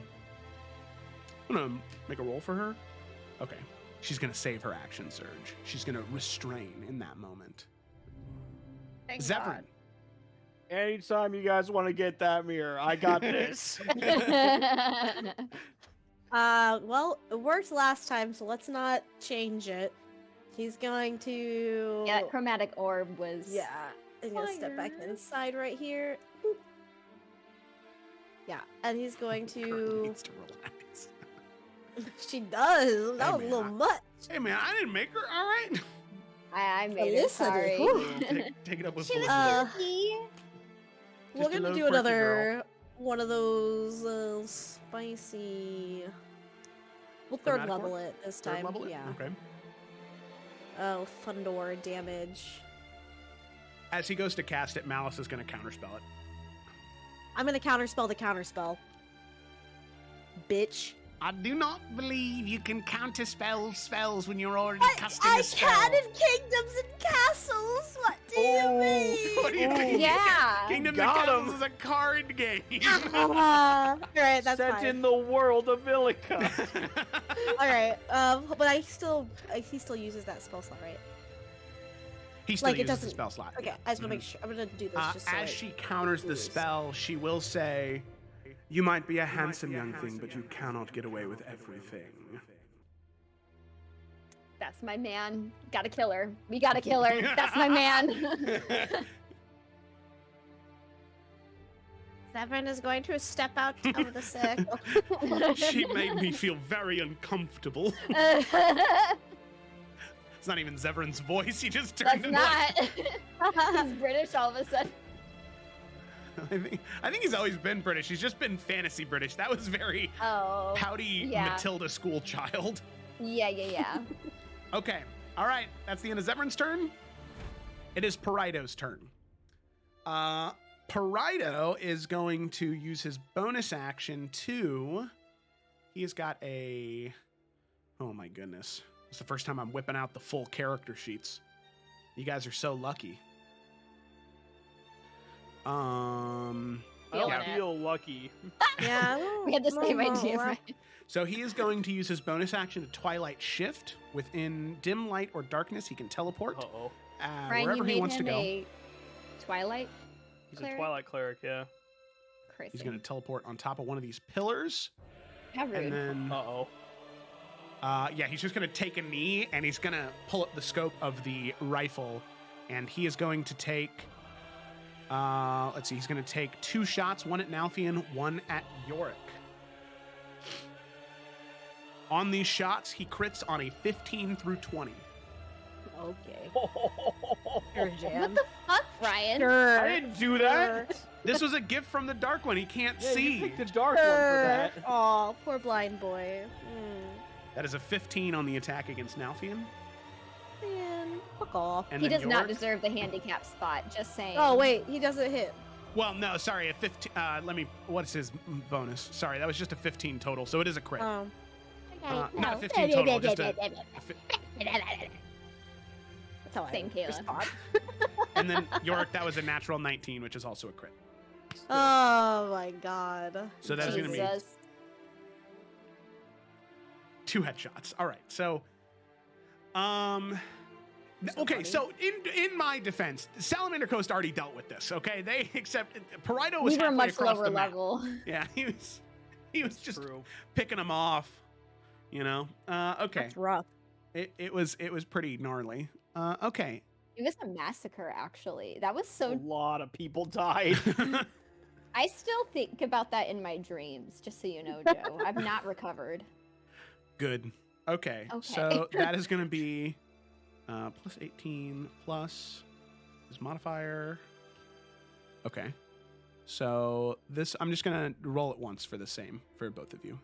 gonna make a roll for her. Okay. She's gonna save her action surge. She's gonna restrain in that moment. Thank Zevran. Anytime you guys want to get that mirror, I got this. Well, it worked last time, so let's not change it. He's going to... Yeah, that chromatic orb was. Yeah. He's gonna step back Fire. inside right here. Boop. Yeah, and he's going Kurt to... needs to relax. She does! That was a man, little much! Hey man, I didn't make her. All right. I made it. Felicity, Sorry. whew. Take it up with She was Felicity. quirky. We're Just a gonna little do quirky another one of those spicy... We'll third Chromatic level orb? it this Third time. level it? Yeah. Okay. Oh, Fundor damage. As he goes to cast it, Malice is going to counterspell it. I'm gonna counterspell the counterspell. Bitch. I do not believe you can counterspell spells when you're already I casting a spell. can in kingdoms and castles! What do you mean? What do you mean? Yeah. Kingdoms and Got Castles him. is a card game. Alright, that's Set fine. in the world of Illica. Alright, but he still uses that spell slot, right? He still Like, it uses the doesn't- spell slot. Okay, I just wanna make sure. I'm gonna do this just so As I- she counters the Please. spell, she will say, "You might be a handsome young thing, but you cannot get away with everything." That's my man. Gotta kill her. We gotta kill her. That's my man. Severin is going to step out of the circle. She made me feel very uncomfortable. It's not even Zevran's voice. He just turned That's into not. He's British all of a sudden. I think he's always been British. He's just been fantasy British. That was very Oh. pouty yeah. Matilda school child. Yeah. Okay. All right. That's the end of Zevran's turn. It is Parido's turn. Parido is going to use his bonus action to... He has got a... Oh my goodness. It's the first time I'm whipping out the full character sheets. You guys are so lucky. Feel Okay. Yeah. it. Feel lucky. Yeah, I don't We had the same know. idea, right? So he is going to use his bonus action to Twilight Shift. Within dim light or darkness, he can teleport Uh-oh. Ryan, you wherever he made wants to him go. a Twilight He's cleric? a Twilight Cleric, yeah. Crazy. He's going to teleport on top of one of these pillars. How rude. And then, Uh-oh. yeah, he's just going to take a knee and he's going to pull up the scope of the rifle. And he is going to take, let's see, he's going to take 2 shots, one at Nalfian, one at Yorick. On these shots, he crits on a 15 through 20. Okay. Sure, Jan. What the fuck, Ryan? Sure. I didn't do that. This was a gift from the Dark One. He can't Yeah, see. you picked the dark one for that. Oh, poor blind boy. That is a 15 on the attack against Nalfian. Man, fuck off. And He then does not Yorick- deserve the handicap spot. Just saying. Oh wait, he doesn't hit. Well, no, sorry, a 15. What's his bonus? Sorry, that was just a 15 total, so it is a crit. Oh, Not a 15 total, just a. that's how Same I Kayla. respond. And then Yorick, that was a natural 19, which is also a crit. Oh my god. So that is going to be Jesus. 2 headshots. All right, so, okay, so in my defense, Salamander Coast already dealt with this. Okay, they accept. Paraido was We were halfway much across lower the map. level. Yeah, he was That's just true. picking them off. You know. Okay, That's rough. it was pretty gnarly. Okay. It was a massacre, actually. That was A so. lot of people died. I still think about that in my dreams, just so you know, Joe. I've not recovered. Good. Okay. Okay. So that is going to be plus 18 plus his modifier. Okay. So this, I'm just going to roll it once for the same for both of you.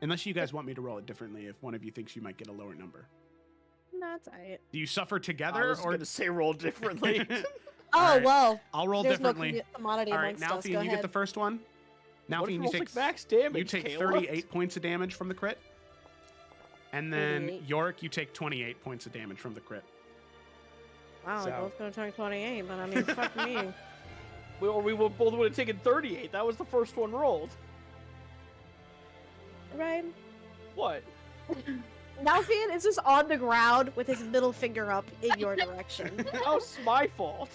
Unless you guys want me to roll it differently if one of you thinks you might get a lower number. No, it's alright. Do you suffer I together was or going to say roll differently. Oh Alright, well. I'll roll There's differently. no commodity All right, amongst us. Go Nalfian, you get the ahead. first one. What if Nalfian, it you rolls take like max damage? you take Kayla? 38 points of damage from the crit. And then 38. Yorick, you take 28 points of damage from the crit. Wow, So- we're both gonna turn 28, but I mean, fuck me. We both would have taken 38. That was the first one rolled. Ryan? What? Nalfian is just on the ground with his middle finger up in your direction. That was my fault.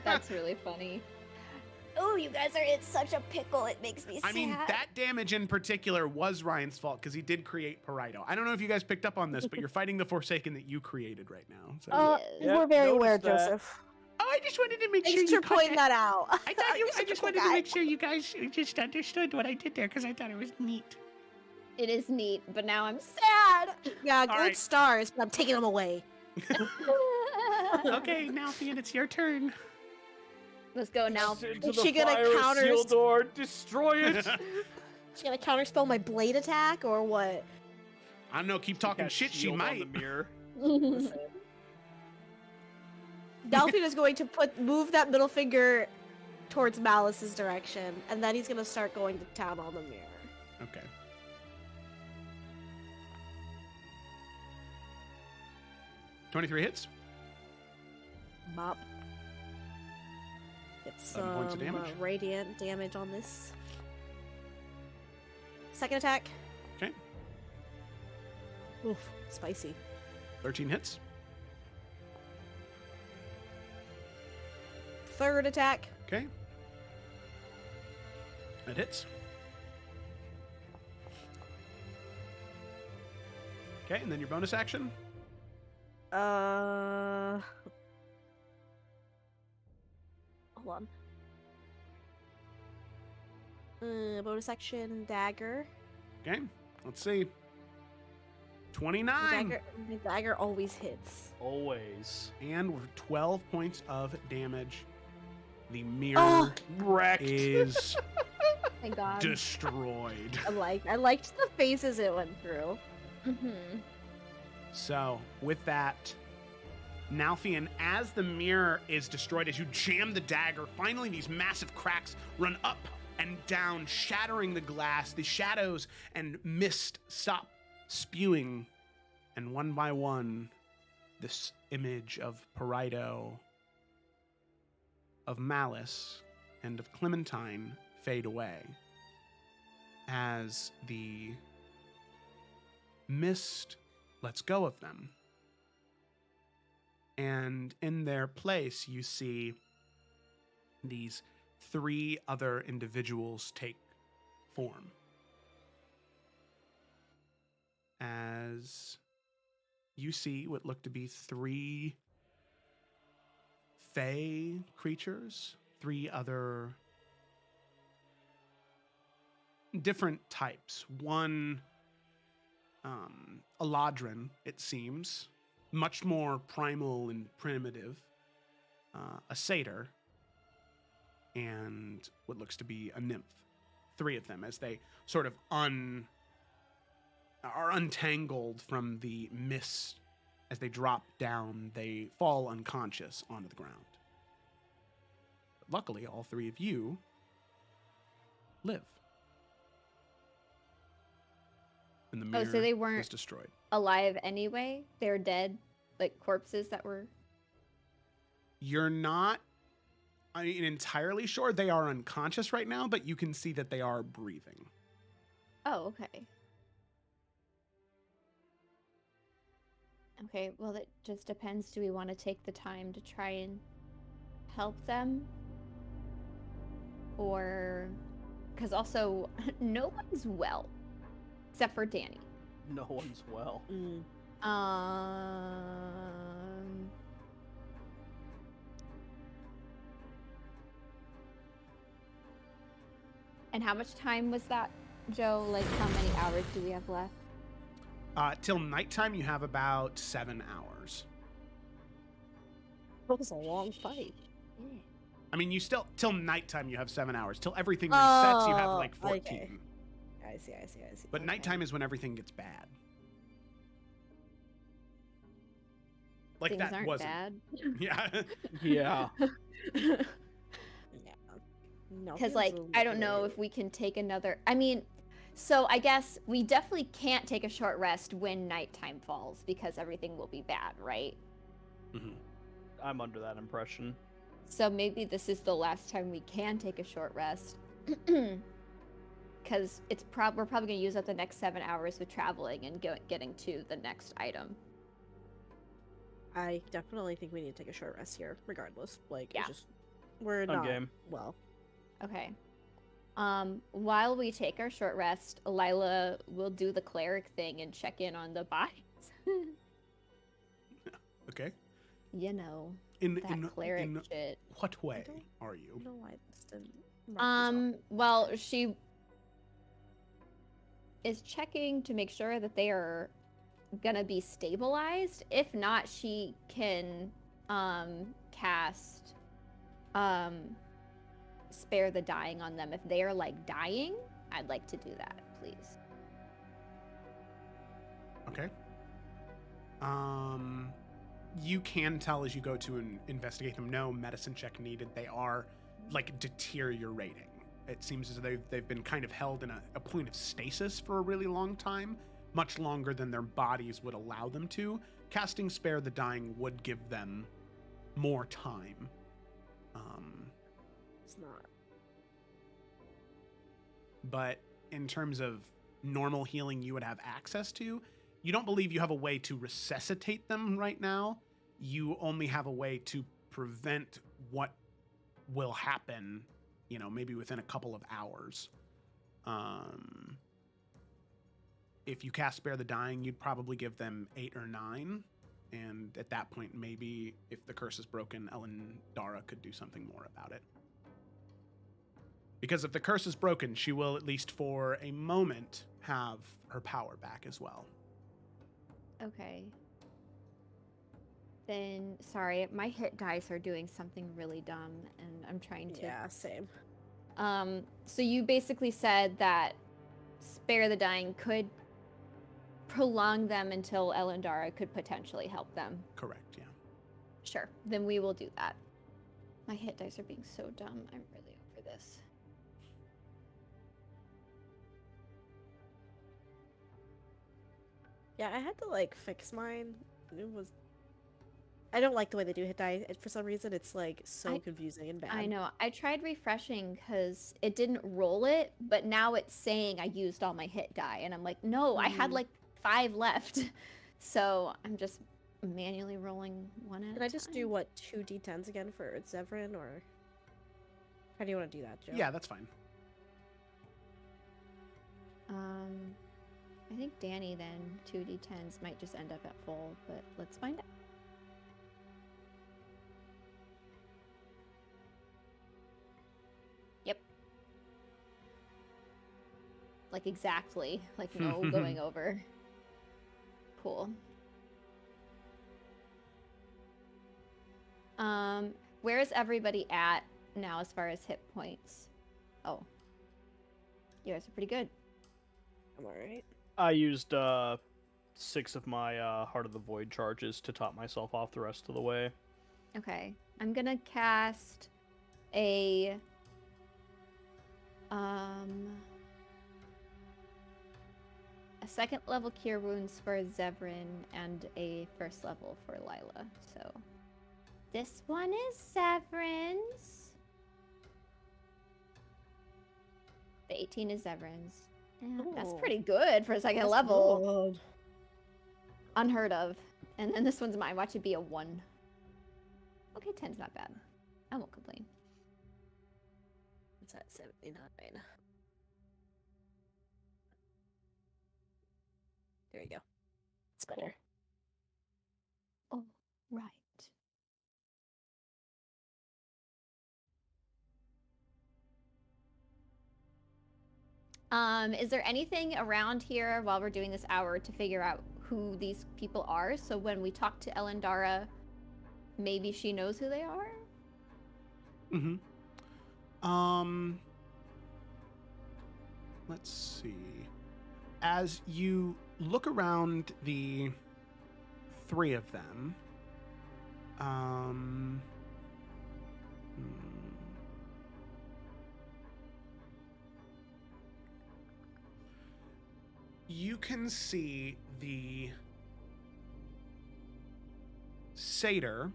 That's really funny. Oh, you guys are in such a pickle. It makes me sad. I mean, that damage in particular was Ryan's fault because he did create Paraido. I don't know if you guys picked up on this, but you're fighting the Forsaken that you created right now. So. Yeah, We're very noticed aware, that. Joseph. Oh, I just wanted to make sure Thanks you for pointing that out. I just wanted to make sure you guys just understood what I did there because I thought it was neat. It is neat, but now I'm sad. Yeah, good right. stars, but I'm taking them away. Okay, now Fian, it's your turn. Let's go now. Into Is the she gonna fire counter- seal door, destroy it. She's gonna counterspell my blade attack or what? I don't know. Keep talking Got shit. She shield might. on the mirror. Listen. Delphine is going to move that middle finger towards Malice's direction, and then he's gonna start going to town on the mirror. Okay. $23 hits. Mop. Get 11 points of some damage. radiant damage on this. Second attack. Okay. Oof, spicy. 13 hits. Third attack. Okay. That hits. Okay, and then your bonus action. Hold on. Bonus action, dagger. Okay, let's see. The 29. the dagger always hits. Always. And with 12 points of damage, the mirror Oh! Wrecked. is Thank God. destroyed. I liked the faces it went through. Mhm. So, with that, Nalfian, as the mirror is destroyed, as you jam the dagger, finally these massive cracks run up and down, shattering the glass. The shadows and mist stop spewing, and one by one, this image of Paraido, of Malice, and of Clementine fade away as the mist lets go of them. And in their place, you see these 3 other individuals take form. As you see what look to be 3 fey creatures, 3 other different types. One, Eladrin, it seems, much more primal and primitive, a satyr, and what looks to be a nymph. 3 of them, as they sort of are untangled from the mist. As they drop down, they fall unconscious onto the ground. But luckily, all 3 of you live. And the mirror so they weren't is destroyed. alive anyway? They're dead? Like corpses that were... You're not entirely sure. They are unconscious right now, but you can see that they are breathing. Oh, okay. Okay, well, it just depends. Do we want to take the time to try and help them? Or... Because also, no one's well. Except for Danny. No one's well. And how much time was that, Joe? Like, how many hours do we have left? Till nighttime, you have about 7 hours. That was a long fight. I mean, till nighttime, you have 7 hours. Till everything resets, you have like 14. Okay. I see. But Okay. nighttime is when everything gets bad. Like Things that aren't wasn't. bad. Yeah. Yeah. Yeah. No. Because, like, I don't know if we can take another... I mean, so I guess we definitely can't take a short rest when nighttime falls because everything will be bad, right? Mm-hmm. I'm under that impression. So maybe this is the last time we can take a short rest. Because we're probably going to use up the next 7 hours with traveling and getting to the next item. I definitely think we need to take a short rest here, regardless. Like, Yeah. it's just we're not game. well. Okay. While we take our short rest, Lila will do the cleric thing and check in on the bodies. Okay. You know, In that cleric shit. what way don't are you? I don't know why this didn't. mark these off. Well, she is checking to make sure that they are gonna be stabilized. If not, she can cast spare the dying on them. If they are like dying, I'd like to do that, please. Okay. You can tell as you go to investigate them. No medicine check needed. They are like deteriorating. It seems as though they've been kind of held in a point of stasis for a really long time, much longer than their bodies would allow them to. Casting Spare the Dying would give them more time. It's not. But in terms of normal healing you would have access to, you don't believe you have a way to resuscitate them right now. You only have a way to prevent what will happen, maybe within a couple of hours. If you cast Spare the Dying, you'd probably give them 8 or 9. And at that point, maybe if the curse is broken, Elendara could do something more about it. Because if the curse is broken, she will, at least for a moment, have her power back as well. Okay. Then, sorry, my hit dice are doing something really dumb, and I'm trying to... Yeah, same. So you basically said that Spare the Dying could prolong them until Elendara could potentially help them. Correct, yeah. Sure, then we will do that. My hit dice are being so dumb. I'm really over this. Yeah, I had to like fix mine. It was I don't like the way they do hit die. For some reason, it's like so I- confusing and bad. I know. I tried refreshing because it didn't roll it, but now it's saying I used all my hit die, and I'm like, no, I had Mhm. like 5 left. So I'm just manually rolling one at Can a I just do time. what 2d10s again for Zevran, or how do you want to do that, Joe? Yeah, that's fine. I think Danny then 2d10s might just end up at full, but let's find out. Yep. Like exactly, like no going over. Cool. Where is everybody at now as far as hit points? Oh. You guys are pretty good. I'm alright. I used 6 of my Heart of the Void charges to top myself off the rest of the way. Okay. I'm gonna cast a second level cure wounds for Zevran and a first level for Lila. So this one is Zevran's. The 18 is Zevran's. Yeah, that's Oh, pretty good for a second that's level. good. Unheard of. And then this one's mine. Watch it be a 1. Okay, 10's not bad. I won't complain. It's at 79. There you go. It's better. Oh, right. Is there anything around here while we're doing this hour to figure out who these people are? So when we talk to Elendara, maybe she knows who they are? Let's see. As you look around the 3 of them, you can see the satyr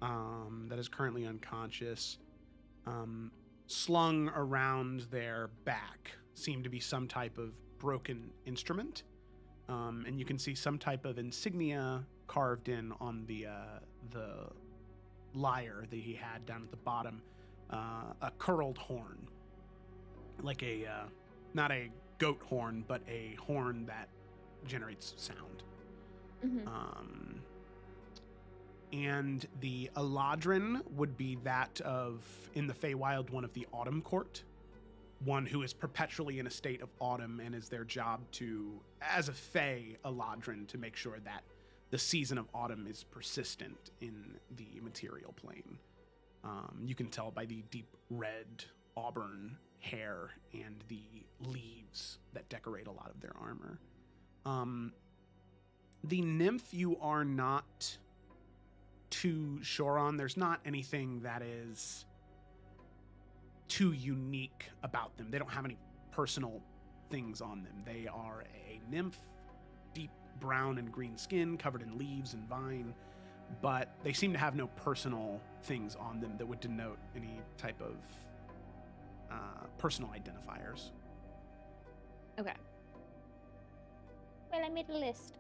that is currently unconscious, slung around their back seem to be some type of broken instrument, and you can see some type of insignia carved in on the lyre that he had down at the bottom, a curled horn, like a not a goat horn, but a horn that generates sound. Mm-hmm. And the Eladrin would be that of, in the Feywild, one of the Autumn Court, one who is perpetually in a state of autumn, and is their job to, as a Fey Eladrin, to make sure that the season of autumn is persistent in the material plane. You can tell by the deep red auburn hair and the leaves that decorate a lot of their armor. The nymph you are not too sure on. There's not anything that is too unique about them. They don't have any personal things on them. They are a nymph, deep brown and green skin, covered in leaves and vine, but they seem to have no personal things on them that would denote any type of personal identifiers. Okay. Well, I made a list.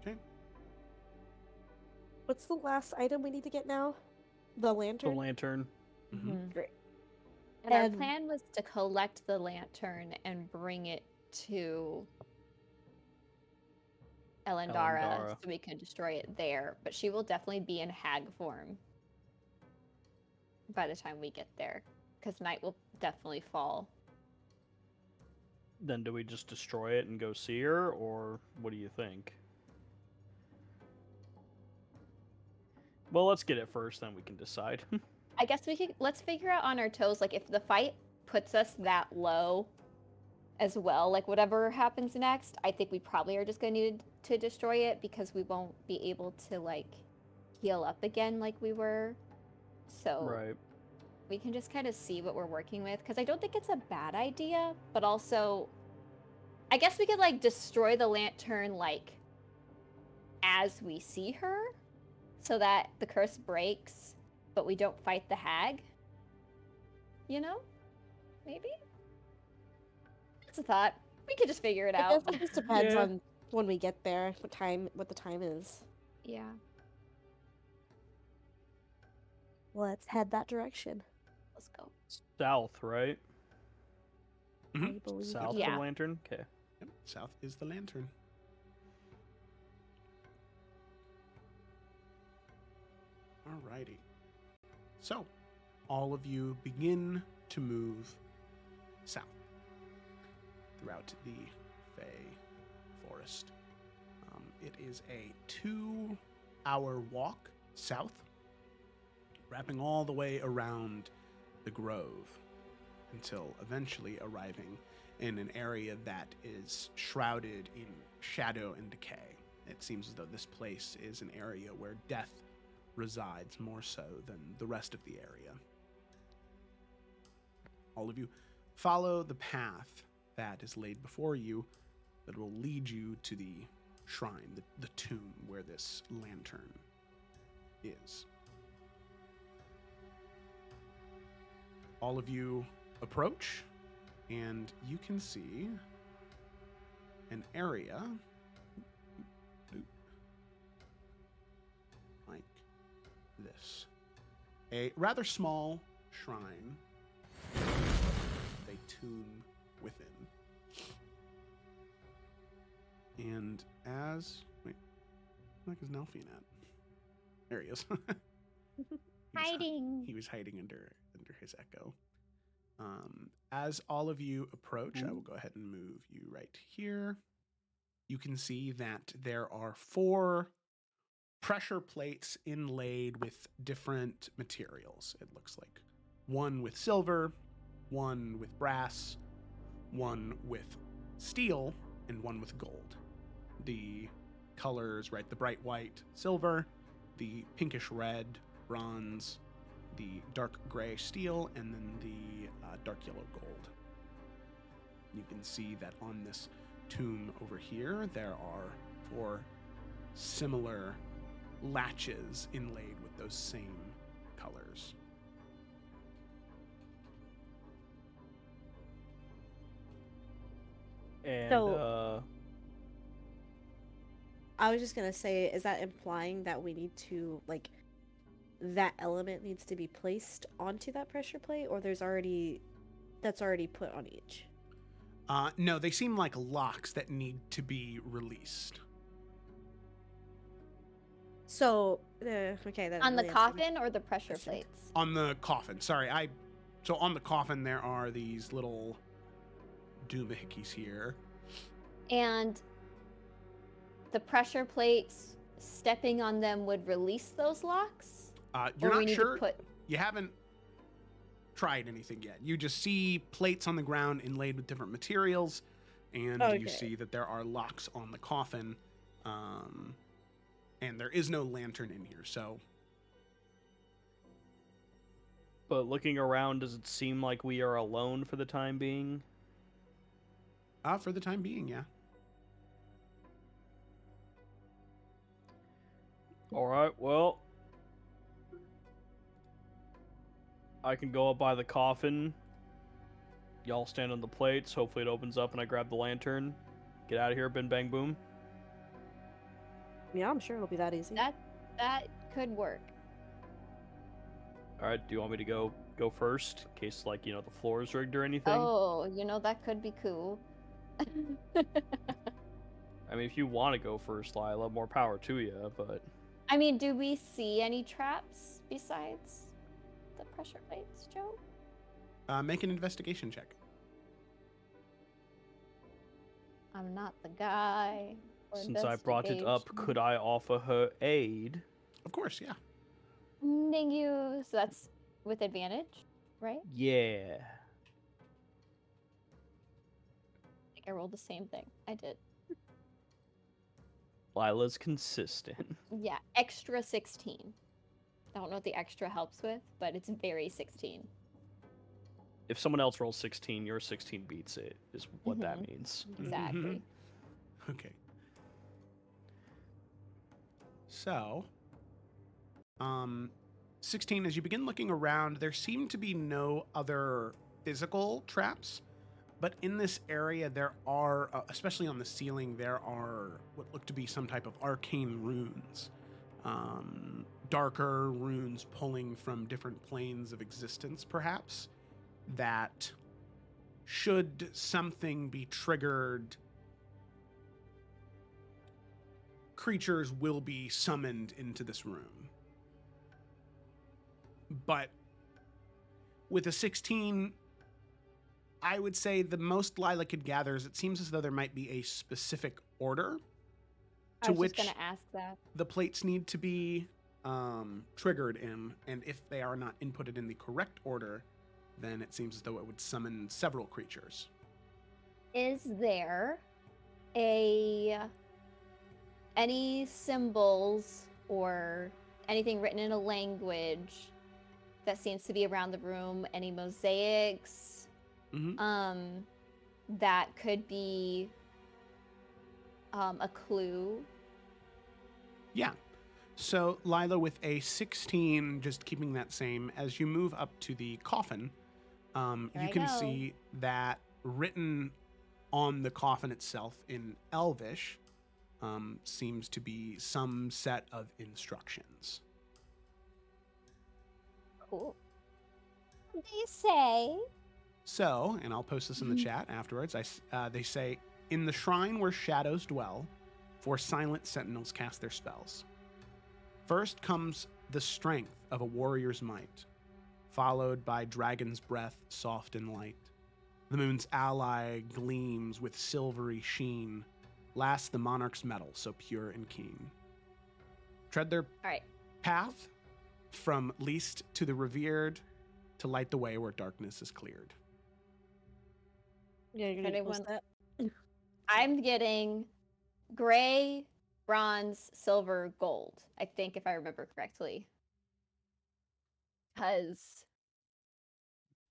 Okay. What's the last item we need to get now? The The lantern? lantern. Mm-hmm. Great. And our And- plan was to collect the lantern and bring it to Elendara Elendara. so we could destroy it there. But she will definitely be in hag form by the time we get there, because night will definitely fall. Then do we just destroy it and go see her, or what do you think? Well, let's get it first, then we can decide. I guess let's figure out on our toes, like if the fight puts us that low as well, like whatever happens next, I think we probably are just gonna need to destroy it, because we won't be able to like heal up again like we were. So Right. we can just kind of see what we're working with, because I don't think it's a bad idea, but also, I guess we could like destroy the lantern like as we see her, so that the curse breaks, but we don't fight the hag. You know? Maybe? It's a thought. We could just figure it I out. guess it just depends Yeah. on when we get there, what the time is. Yeah. Let's head that direction. Let's go. South, right? Mhm. I believe South it. of Yeah. the lantern? Okay. Yep, south is the lantern. Alrighty. So, all of you begin to move south throughout the Fey Forest. It is a 2-hour walk south, wrapping all the way around the grove until eventually arriving in an area that is shrouded in shadow and decay. It seems as though this place is an area where death resides more so than the rest of the area. All of you follow the path that is laid before you that will lead you to the shrine, the tomb where this lantern is. All of you approach, and you can see an area like this. A rather small shrine, a tomb within. And wait, where is Nelphine at? There he is. Hiding. He was hiding under his echo. As all of you approach, I will go ahead and move you right here. You can see that there are 4 pressure plates inlaid with different materials. It looks like one with silver, one with brass, one with steel, and one with gold. The colors, right, the bright white, silver, the pinkish red, bronze, the dark gray steel, and then the dark yellow gold. You can see that on this tomb over here, there are 4 similar latches inlaid with those same colors. And So- I was just gonna say, is that implying that we need to, like, that element needs to be placed onto that pressure plate, or that's already put on each? No, they seem like locks that need to be released. So, okay, that On the really answers my coffin or the pressure question. plates? On the coffin, sorry, so on the coffin there are these little doohickeys here. And the pressure plates, stepping on them would release those locks? You're Or we not need sure. to put... You haven't tried anything yet. You just see plates on the ground inlaid with different materials, and you Okay. see that there are locks on the coffin, and there is no lantern in here. So, but looking around, does it seem like we are alone for the time being? for the time being, yeah. All right, well, I can go up by the coffin. Y'all stand on the plates. Hopefully it opens up and I grab the lantern. Get out of here, bin bang boom. Yeah, I'm sure it'll be that easy. That could work. All right, do you want me to go first in case, like, the floor is rigged or anything? Oh, that could be cool. I mean, if you want to go first, Lila, more power to you, but... I mean, do we see any traps besides the pressure plates, Joe? Make an investigation check. I'm not the guy. for Since I brought it up, investigation. could I offer her aid? Of course, yeah. Thank you. So that's with advantage, right? Yeah. I think I rolled the same thing. I did. Lila's consistent. Yeah, extra 16. I don't know what the extra helps with, but it's very 16. If someone else rolls 16, your 16 beats it, is what that Mhm. means. Exactly. Okay. So, 16, as you begin looking around, there seem to be no other physical traps, but in this area, there are, especially on the ceiling, there are what look to be some type of arcane runes. Darker runes pulling from different planes of existence, perhaps, that should something be triggered, creatures will be summoned into this room. But with a 16, I would say the most Lila could gather is it seems as though there might be a specific order I to was just which gonna ask that. the plates need to be triggered in, and if they are not inputted in the correct order, then it seems as though it would summon several creatures. Is there any symbols or anything written in a language that seems to be around the room? Any mosaics? Mhm. That could be a clue. Yeah. So, Lila, with a 16, just keeping that same, as you move up to the coffin, Here you I can go. see that written on the coffin itself in Elvish seems to be some set of instructions. Cool. What do you say? So, and I'll post this in the chat afterwards, they say, in the shrine where shadows dwell, 4 silent sentinels cast their spells. First comes the strength of a warrior's might, followed by dragon's breath, soft and light. The moon's ally gleams with silvery sheen. Last, the monarch's metal, so pure and keen. Tread their All right. path from least to the revered to light the way where darkness is cleared. Yeah, you're gonna post that. I'm getting gray, bronze, silver, gold. I think if I remember correctly. Because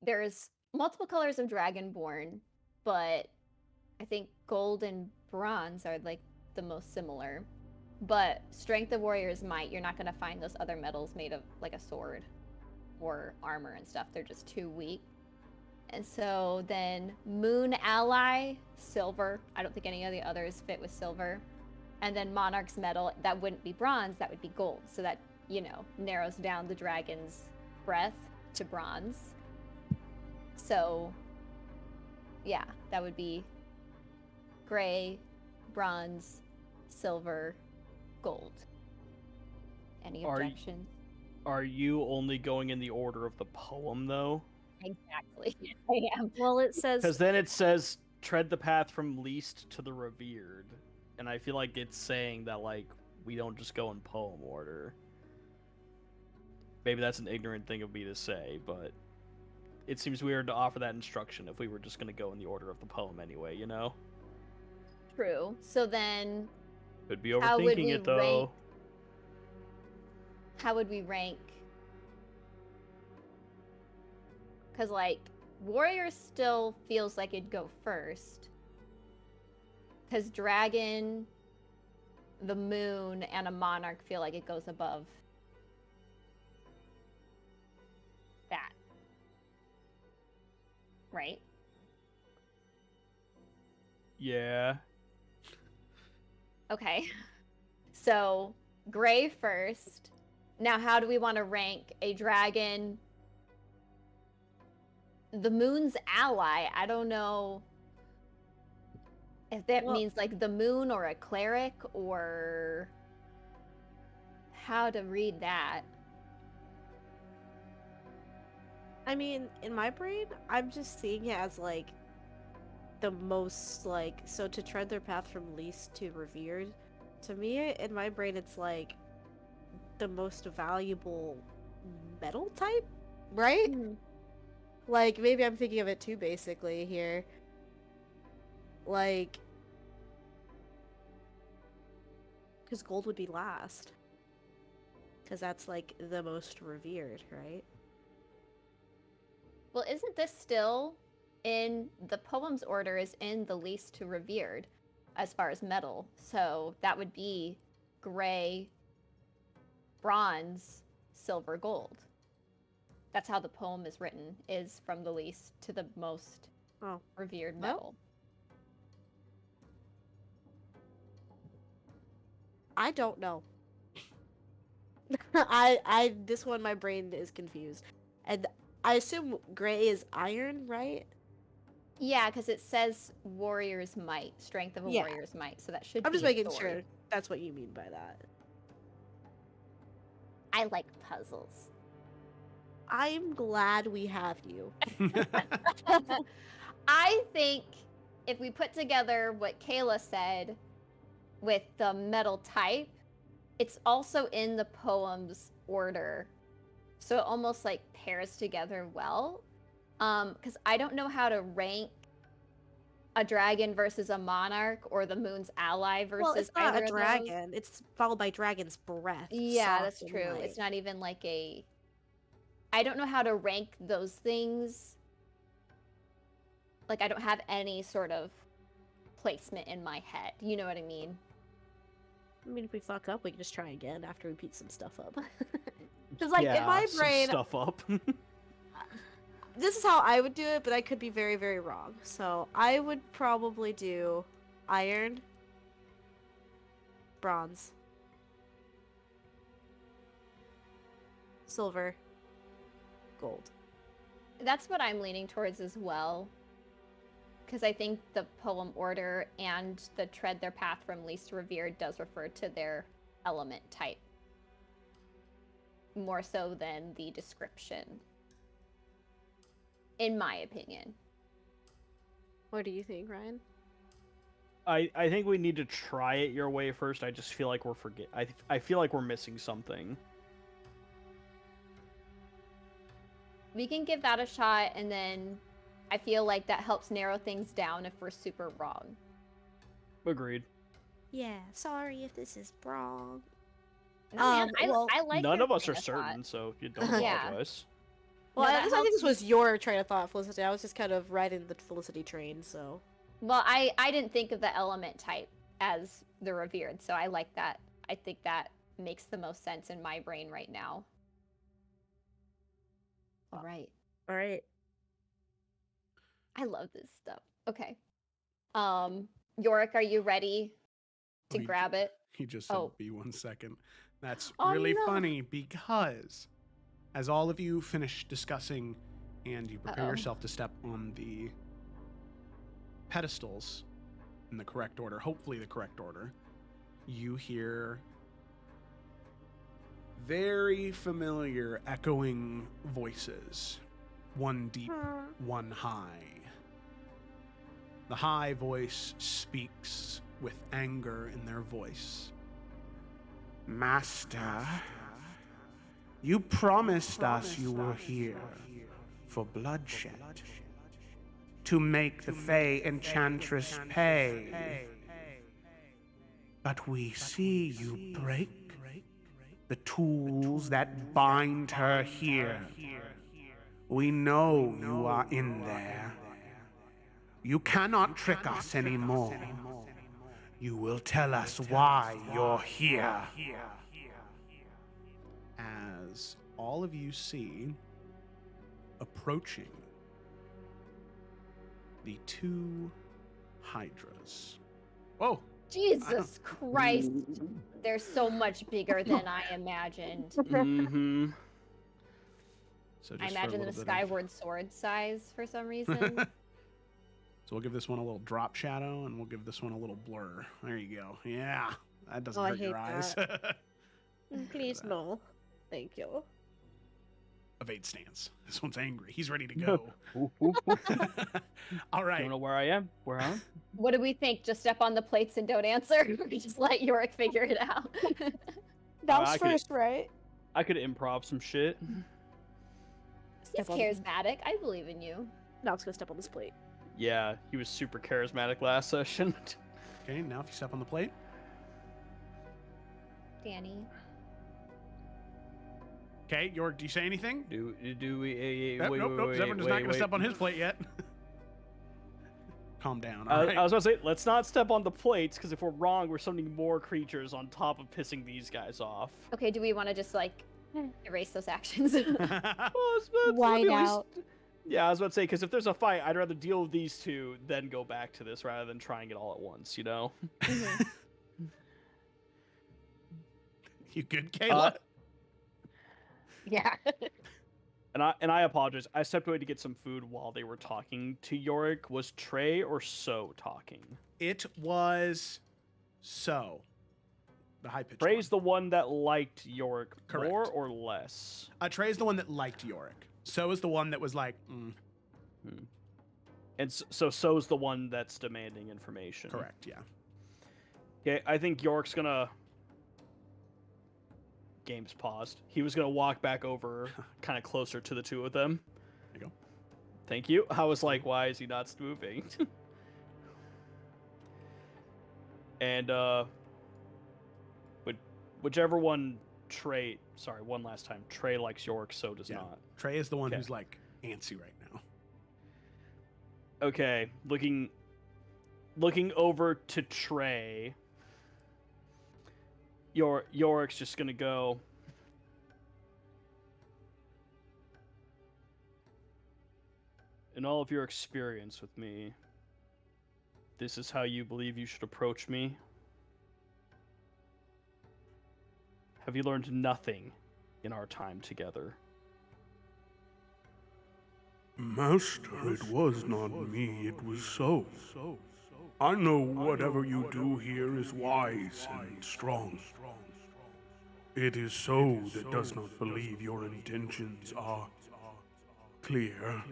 there's multiple colors of Dragonborn, but I think gold and bronze are like the most similar. But Strength of Warrior's Might, you're not going to find those other metals made of like a sword or armor and stuff. They're just too weak. And so then Moon Ally, silver. I don't think any of the others fit with silver. And then Monarch's Metal, that wouldn't be bronze, that would be gold. So that, narrows down the dragon's breath to bronze. So, yeah, that would be gray, bronze, silver, gold. Any objections? Are you only going in the order of the poem, though? Exactly. I am. Well, it says... Because then it says, tread the path from least to the revered. And I feel like it's saying that, like, we don't just go in poem order. Maybe that's an ignorant thing of me to say, but it seems weird to offer that instruction if we were just going to go in the order of the poem anyway, you know? True. So then... Could be overthinking it, though. How would we rank? Because, like, warrior still feels like it'd go first. Because dragon, the moon, and a monarch feel like it goes above that. Right? Yeah. Okay. So, gray first. Now, how do we want to rank a dragon? The moon's ally. I don't know if that means like the moon or a cleric or how to read that. I mean, in my brain, I'm just seeing it as like the most like, so to tread their path from least to revered. To me, in my brain, it's like the most valuable metal type, right? Mm-hmm. Like, maybe I'm thinking of it too basically here. Like, because gold would be last. Because that's like the most revered, right? Well, isn't this still in the poem's order is in the least to revered as far as metal? So that would be gray, bronze, silver, gold. That's how the poem is written, is from the least to the most revered metal. I don't know. I this one my brain is confused. And I assume gray is iron, right? Yeah, because it says warrior's might, strength of a Yeah. warrior's might. So that should I'm be just making authority. sure that's what you mean by that. I like puzzles. I'm glad we have you. I think if we put together what Kayla said with the metal type, it's also in the poem's order. So it almost like pairs together well. Because I don't know how to rank a dragon versus a monarch or the moon's ally versus Well, it's not either a of those. dragon. It's followed by dragon's breath. Yeah, soft that's and true. light. It's not even like a. I don't know how to rank those things. Like, I don't have any sort of placement in my head. You know what I mean? I mean, if we fuck up, we can just try again after we beat some stuff up. Because, like, in Yeah, my some brain, stuff up. this is how I would do it, but I could be very, very wrong. So I would probably do iron, bronze, silver, gold. That's what I'm leaning towards as well. Because I think the poem order and the tread their path from least to revered does refer to their element type. More so than the description. In my opinion. What do you think, Ryan? I think we need to try it your way first. I just feel like I feel like we're missing something. We can give that a shot, and then I feel like that helps narrow things down if we're super wrong. Agreed. Yeah, sorry if this is wrong. No, man, well, I like None your of us train are of thought. certain, so you don't Yeah. apologize. Well, No, I that think helps this was your train of thought, Felicity. I was just kind of riding the Felicity train, so. Well, I didn't think of the element type as the revered, so I like that. I think that makes the most sense in my brain right now. All right. All right. I love this stuff. Okay. Yorick, are you ready to grab it? He just said, Oh. be 1 second. That's Oh, really no. funny because as all of you finish discussing and you prepare Uh-oh. yourself to step on the pedestals in the correct order, hopefully the correct order, you hear very familiar echoing voices, one deep, one high. The high voice speaks with anger in their voice. Master, you promised us you were here for bloodshed, to make the Fey Enchantress pay. But we see you break the tools that bind her here. We know you are in there. You cannot trick us anymore. You will tell us why you're here. As all of you see approaching the two hydras. Whoa! Jesus Christ. They're so much bigger than I imagined. Mm-hmm. So I just for a imagine them a little bit of- skyward sword size for some reason. So we'll give this one a little drop shadow, and we'll give this one a little blur. There you go. Yeah, that doesn't Oh, I hurt your hate eyes. Please, no. Thank you. Evade stance. This one's angry. He's ready to go. All right. Don't know where I am. Where I am? What do we think? Just step on the plates and don't answer? Or just let Yorick figure it out? That I could- first, right? I could improv some shit. He's Step on- charismatic. I believe in you. Now I'm just gonna step on this plate. Yeah, he was super charismatic last session. Okay, now if you step on the plate, Danny. Okay, York, do you say anything? Do we? Nope, Wait, nope, nope. wait, Zevran is wait, not going to wait. step on his plate yet. Calm down. All right. I was about to say, let's not step on the plates, because if we're wrong, we're summoning more creatures on top of pissing these guys off. Okay, do we want to just like erase those actions? White at least- out. Yeah, I was about to say, because if there's a fight, I'd rather deal with these two than go back to this rather than trying it all at once, you know? Mhm. You good, Kayla? Yeah. And I apologize. I stepped away to get some food while they were talking to Yorick. Was Trey or So talking? It was So. The high pitched Trey's the one that liked Yorick Correct. more or less? Trey's the one that liked Yorick. So is the one that was like, And So's the one that's demanding information. correct, yeah. Okay, I think Yorick's gonna... Game's paused. He was gonna walk back over, kind of closer to the two of them. There you go. Thank you. I was like, why is he not moving? And whichever one Trey, sorry, one last time. Trey likes Yorick, So does Yeah. not. Trey is the one Okay. who's like antsy right now. Okay, looking over to Trey. Yorick's just gonna go. In all of your experience with me, this is how you believe you should approach me? Have you learned nothing in our time together? Master, it was not me, it was So. I know whatever you do here is wise and strong. It is So that does not believe your intentions are clear.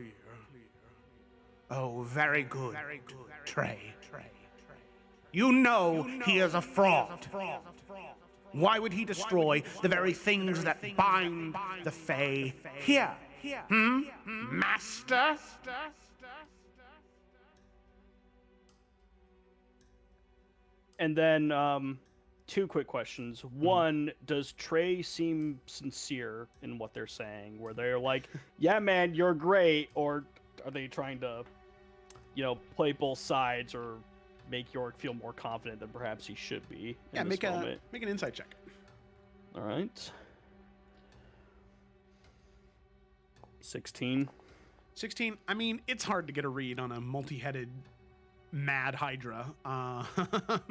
Oh, very good, Trey. You know he is a fraud. Why would he destroy the very things that bind the Fae here? Master? And then, two quick questions. One, does Trey seem sincere in what they're saying? Where they're like, yeah, man, you're great? Or are they trying to, play both sides or make Yorick feel more confident than perhaps he should be in this moment? Make an insight check. All right. 16. 16. I mean, it's hard to get a read on a multi-headed mad Hydra. But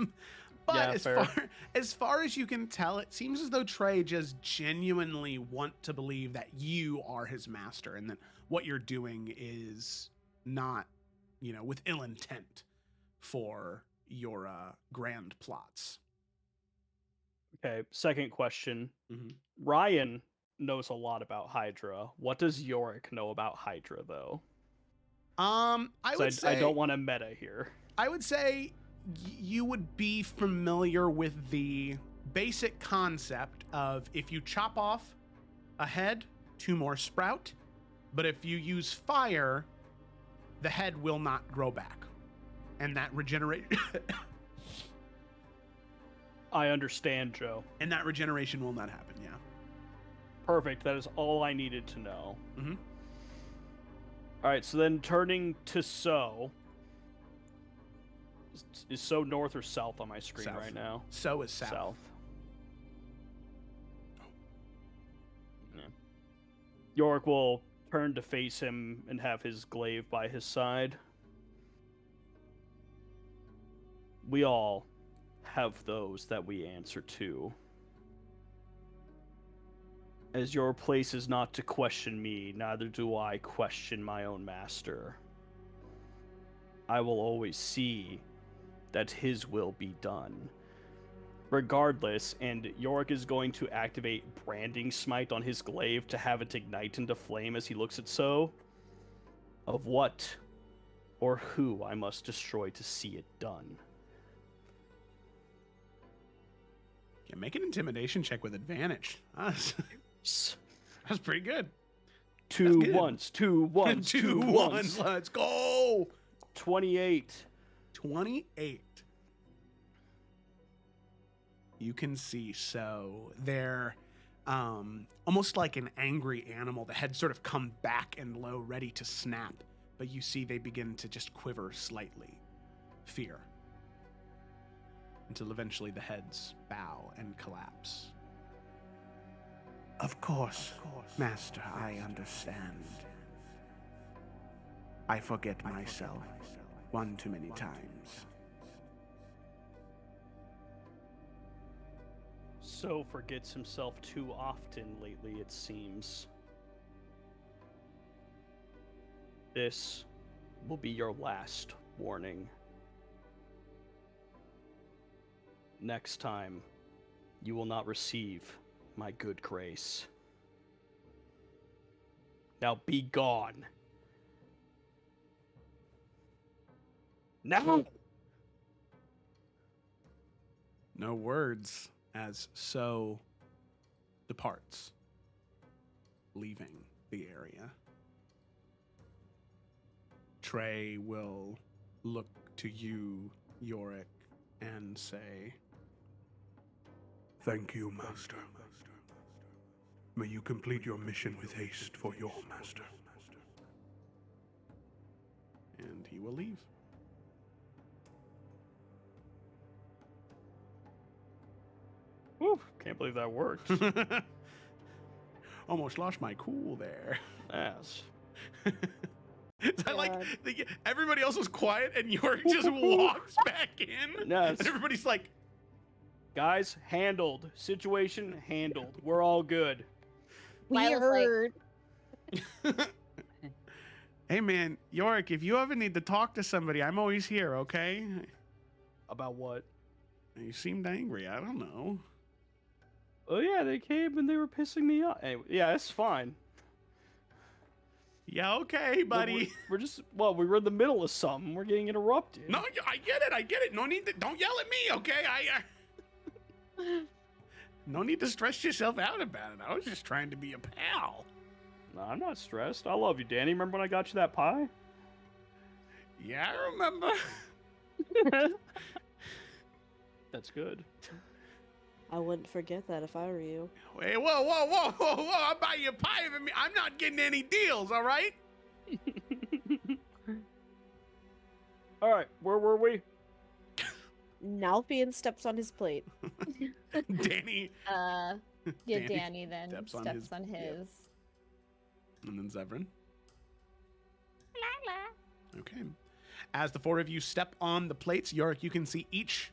Yeah, fair. as far as you can tell, it seems as though Trey just genuinely want to believe that you are his master and that what you're doing is not, with ill intent for your grand plots. Okay, second question. Mhm. Ryan knows a lot about Hydra. What does Yorick know about Hydra, though? I would say I don't want to meta here. I would say you would be familiar with the basic concept of if you chop off a head, 2 more sprout, but if you use fire, the head will not grow back. And that I understand, Joe. and that regeneration will not happen, yeah. Perfect. That is all I needed to know. Mhm. All right, so then turning to So. Is So north or south on my screen South. right now? So is south. Yeah. Yorick will turn to face him and have his glaive by his side. We all have those that we answer to. As your place is not to question me, neither do I question my own master. I will always see that his will be done. Regardless, and Yorick is going to activate Branding Smite on his glaive to have it ignite into flame as he looks at So. Of what or who I must destroy to see it done. Yeah, make an intimidation check with advantage. That's pretty good. Two good. ones, two ones, two ones. Let's go. 28. 28. You can see So they're almost like an angry animal. The head sort of come back and low, ready to snap, but you see they begin to just quiver slightly. Fear. Until eventually the heads bow and collapse. Of course, Master, I understand. I forget myself one too many times. So forgets himself too often lately, it seems. This will be your last warning. Next time, you will not receive my good grace. Now be gone. Now! No words as So departs, leaving the area. Trey will look to you, Yorick, and say, Thank you, Master. May you complete your mission with haste for your master. and he will leave. Whew, can't believe that worked. Almost lost my cool there. Yes. I like everybody else was quiet and York just walks back in. Yes. And everybody's like, Guys, handled. Situation handled. We're all good. Lila's like- hey man, Yorick, if you ever need to talk to somebody, I'm always here, okay? About what? You seemed angry. I don't know. Oh yeah, they came and they were pissing me off. Anyway, yeah, it's fine. Yeah, okay, buddy. We're just, well, we were in the middle of something. We're getting interrupted. No, I get it. No need to, don't yell at me, okay? No need to stress yourself out about it. I was just trying to be a pal. No, I'm not stressed. I love you, Danny. Remember when I got you that pie? Yeah, I remember. That's good. I wouldn't forget that if I were you. Wait, whoa. I'll buy you a pie of me. I'm not getting any deals, all right? All right, where were we? Nalfian steps on his plate. Danny. Yeah, Danny then steps steps on on his- his. And then Zevran. Okay. As the four of you step on the plates, Yorick, you can see each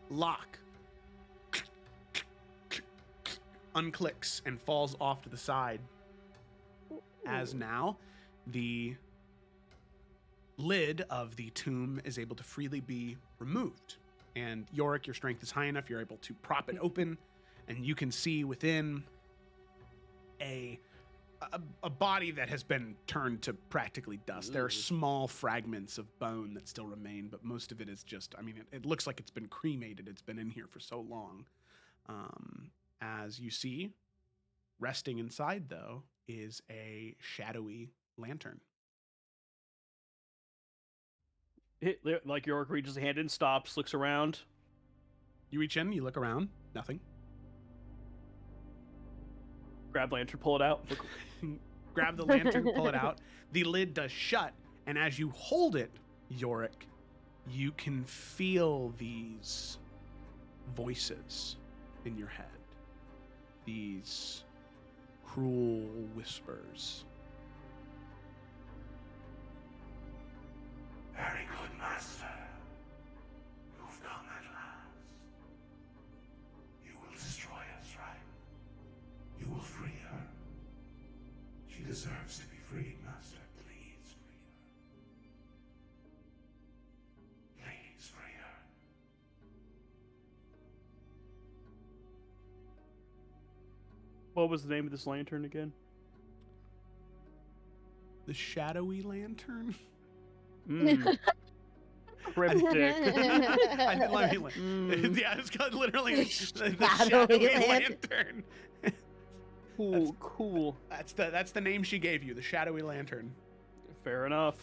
lock unclicks and falls off to the side. As now the lid of the tomb is able to freely be removed. And Yorick, your strength is high enough, you're able to prop it open, and you can see within a body that has been turned to practically dust. There are small fragments of bone that still remain, but most of it is just, I mean, it looks like it's been cremated. It's been in here for so long. As you see, resting inside, though, is a shadowy lantern. Like York reaches a hand in, stops, looks around. You reach in, you look around, nothing. Grab lantern, pull it out. Look. Grab the lantern, pull it out. The lid does shut, and as you hold it, Yorick, you can feel these voices in your head. These cruel whispers. Very good, Master. You've come at last. You will destroy us, right? You will free her. She deserves to be freed, Master. Please free her. Please free her. What was the name of this lantern again? The shadowy lantern? Cryptic. Yeah, it's got literally the Shadowy shadowy lantern. lantern. Cool. That's the name she gave you, the shadowy lantern. Fair enough.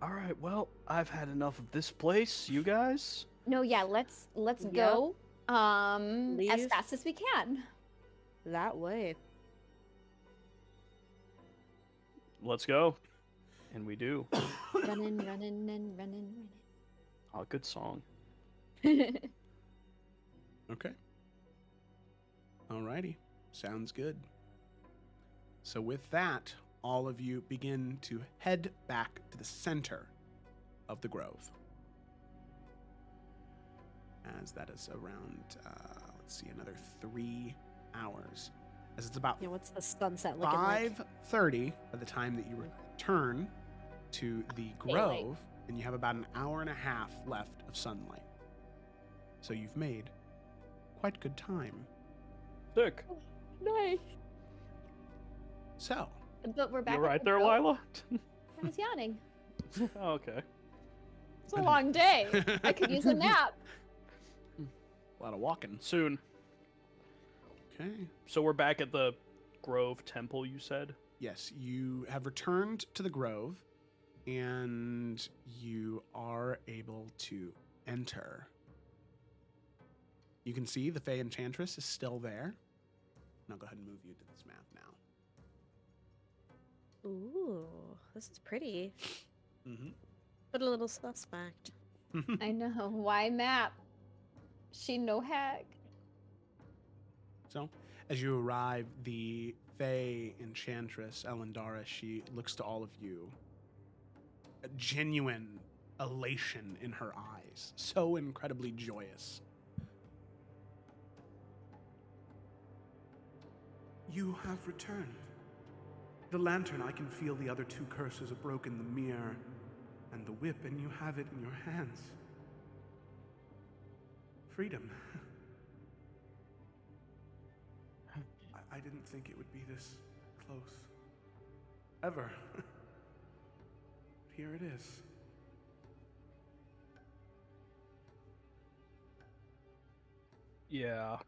All right, well, I've had enough of this place. You guys? No, yeah, let's Yep. go as Leave. fast as we can. That way. Let's go. And we do. Running, running, and running, Oh, good song. running. Okay. Alrighty. Sounds good. So with that, all of you begin to head back to the center of the grove. As that is around, let's see, another 3 hours. As it's about Yeah, what's the sunset looking like? 5:30 by the time that you return to the grove, and you have about an hour and a half left of sunlight. So you've made quite good time. Sick. Nice. So, But we're back. You at right the there, grove. Lila? I was yawning. Oh, okay. It's a long day. I could use a nap. a lot of walking. Soon. Okay. So we're back at the Grove Temple, you said? Yes, you have returned to the grove, and you are able to enter. You can see the Fey Enchantress is still there. And I'll go ahead and move you to this map now. Ooh, this is pretty. Mm-hmm. But a little suspect. I know. Why map? She no hack. So, as you arrive, the Fey Enchantress, Elendara, she looks to all of you. A genuine elation in her eyes. So incredibly joyous. You have returned. The lantern, I can feel the other two curses are broken, the mirror and the whip, and you have it in your hands. Freedom. I didn't think it would be this close. Ever. Here it is. Yeah.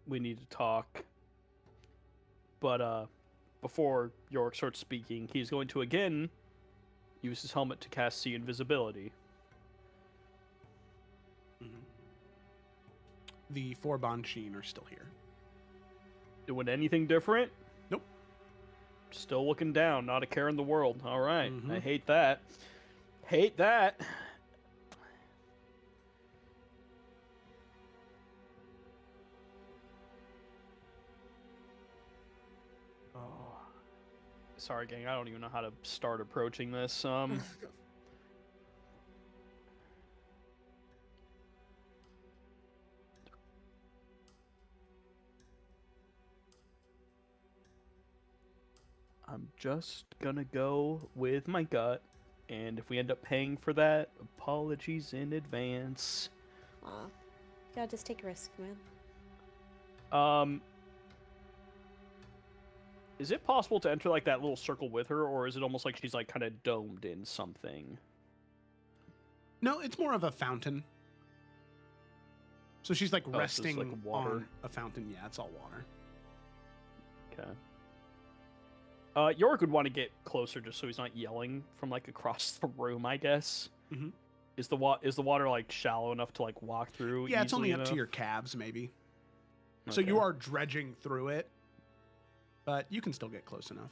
We need to talk. But before Yorick starts speaking, he's going to again use his helmet to cast see invisibility. Mm-hmm. The 4 Bansheen are still here. Doing anything different? Nope. Still looking down, not a care in the world. All right. Mhm. I hate that. Hate that. Oh. Sorry, gang. I don't even know how to start approaching this. I'm just gonna go with my gut, and if we end up paying for that, apologies in advance. Aw. Gotta just take a risk, man. Is it possible to enter like that little circle with her, or is it almost like she's like kind of domed in something? No, it's more of a fountain. So she's like Oh, so it's resting like water. on a fountain. Yeah, it's all water. Okay. Yorick would want to get closer just so he's not yelling from like across the room, I guess. Mhm. Is the water like shallow enough to like walk through? Yeah, it's only easily up to enough? your calves, maybe. So Okay. you are dredging through it, but you can still get close enough.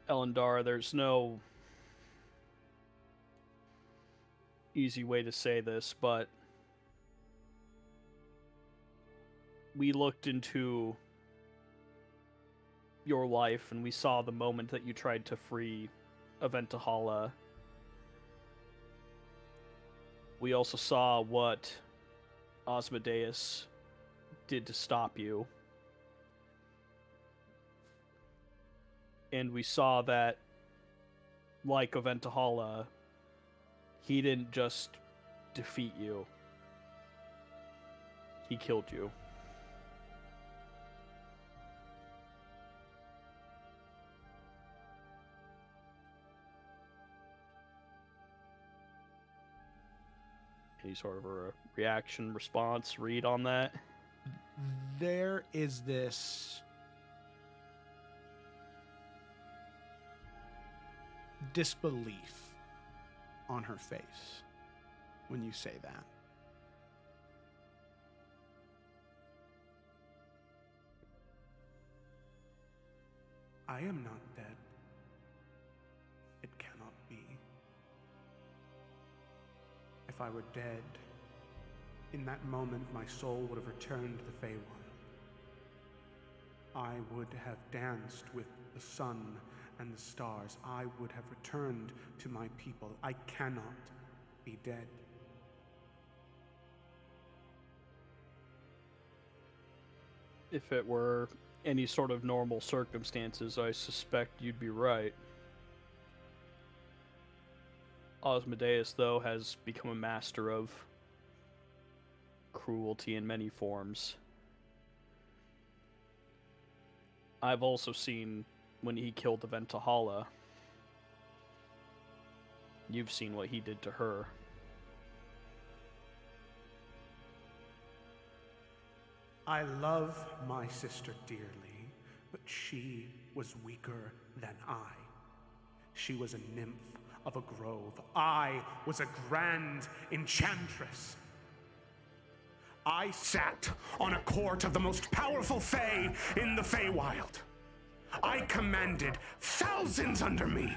Elendar, there's no easy way to say this, but we looked into your life and we saw the moment that you tried to free Aventahala. We also saw what Osmodeus did to stop you. And we saw that, like Aventahala, he didn't just defeat you. He killed you. Any sort of a reaction, response, read on that? There is this disbelief on her face when you say that. I am not dead. It cannot be. If I were dead, in that moment my soul would have returned to the Feywild. I would have danced with the sun and the stars. I would have returned to my people. I cannot be dead. If it were any sort of normal circumstances, I suspect you'd be right. Osmodeus, though, has become a master of cruelty in many forms. I've also seen when he killed the Ventahala. You've seen what he did to her. I love my sister dearly, but she was weaker than I. She was a nymph of a grove. I was a grand enchantress. I sat on a court of the most powerful Fae in the Feywild. I commanded thousands under me.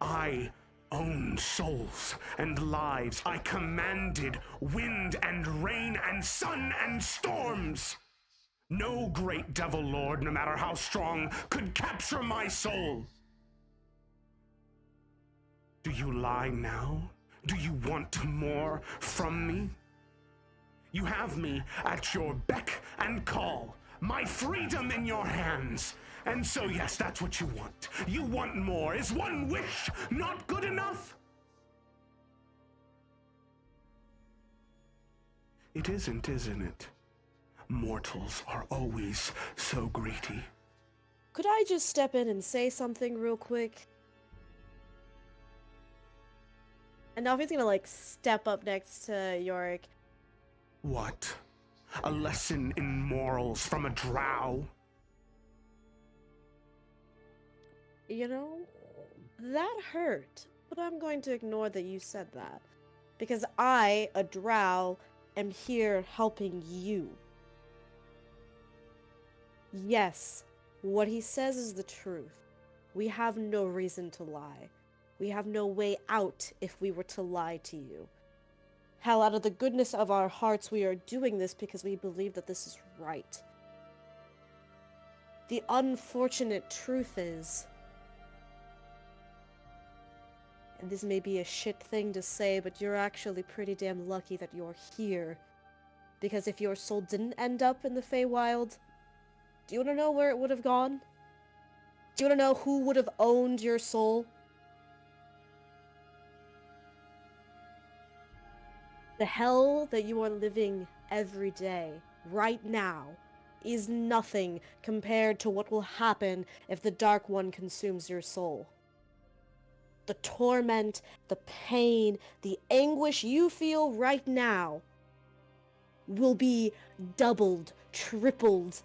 I owned souls and lives. I commanded wind and rain and sun and storms. No great devil lord, no matter how strong, could capture my soul. Do you lie now? Do you want more from me? You have me at your beck and call, my freedom in your hands. And so, yes, that's what you want. You want more. Is one wish not good enough? It isn't it? Mortals are always so greedy. Could I just step in and say something real quick? And now he's gonna, like, step up next to Yorick. What? A lesson in morals from a drow? You know, that hurt, but I'm going to ignore that you said that. Because I, a drow, am here helping you. Yes, what he says is the truth. We have no reason to lie. We have no way out if we were to lie to you. Hell, out of the goodness of our hearts, we are doing this because we believe that this is right. The unfortunate truth is, and this may be a shit thing to say, but you're actually pretty damn lucky that you're here. Because if your soul didn't end up in the Feywild, do you want to know where it would have gone? Do you want to know who would have owned your soul? The hell that you are living every day, right now, is nothing compared to what will happen if the Dark One consumes your soul. The torment, the pain, the anguish you feel right now will be doubled, tripled,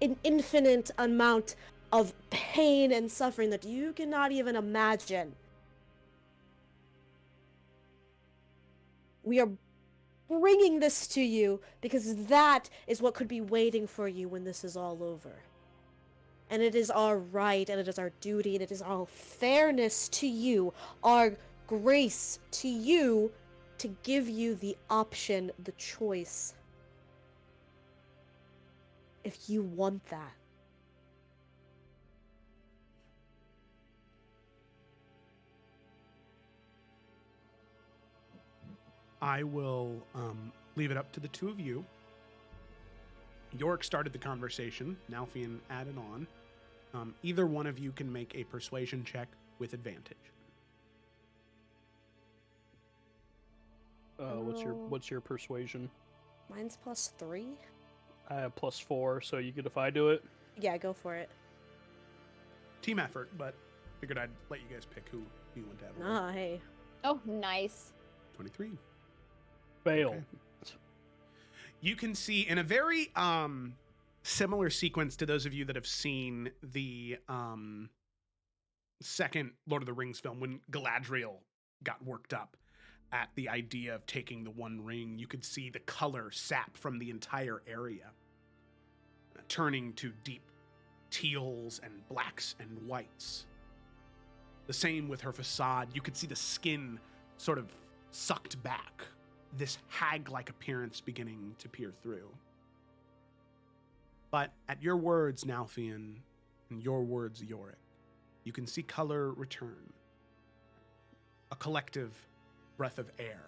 an infinite amount of pain and suffering that you cannot even imagine. We are bringing this to you because that is what could be waiting for you when this is all over. And it is our right, and it is our duty, and it is our fairness to you, our grace to you, to give you the option, the choice. If you want that. I will leave it up to the two of you. Yorick started the conversation. Nalfian added on. Either one of you can make a persuasion check with advantage. What's your persuasion? Mine's +3. I have +4, so you good if I do it? Yeah, go for it. Team effort, but figured I'd let you guys pick who you want to have. Ah, hey. Oh, nice. 23. Fail. Okay. You can see in a very similar sequence to those of you that have seen the second Lord of the Rings film, when Galadriel got worked up at the idea of taking the One Ring, you could see the color sap from the entire area, turning to deep teals and blacks and whites. The same with her facade. You could see the skin sort of sucked back, this hag-like appearance beginning to peer through. But at your words, Nalfian, and your words, Yorick, you can see color return. A collective breath of air.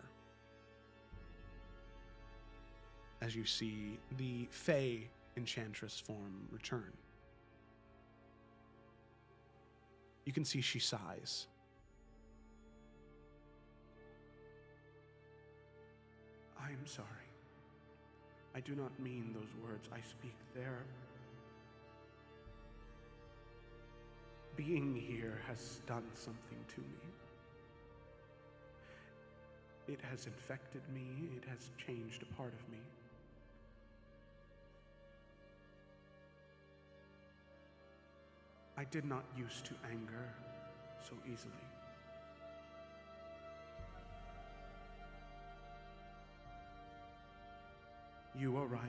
As you see the Fey Enchantress form return. You can see she sighs. I am sorry. I do not mean those words I speak there. Being here has done something to me. It has infected me. It has changed a part of me. I did not used to anger so easily. You are right.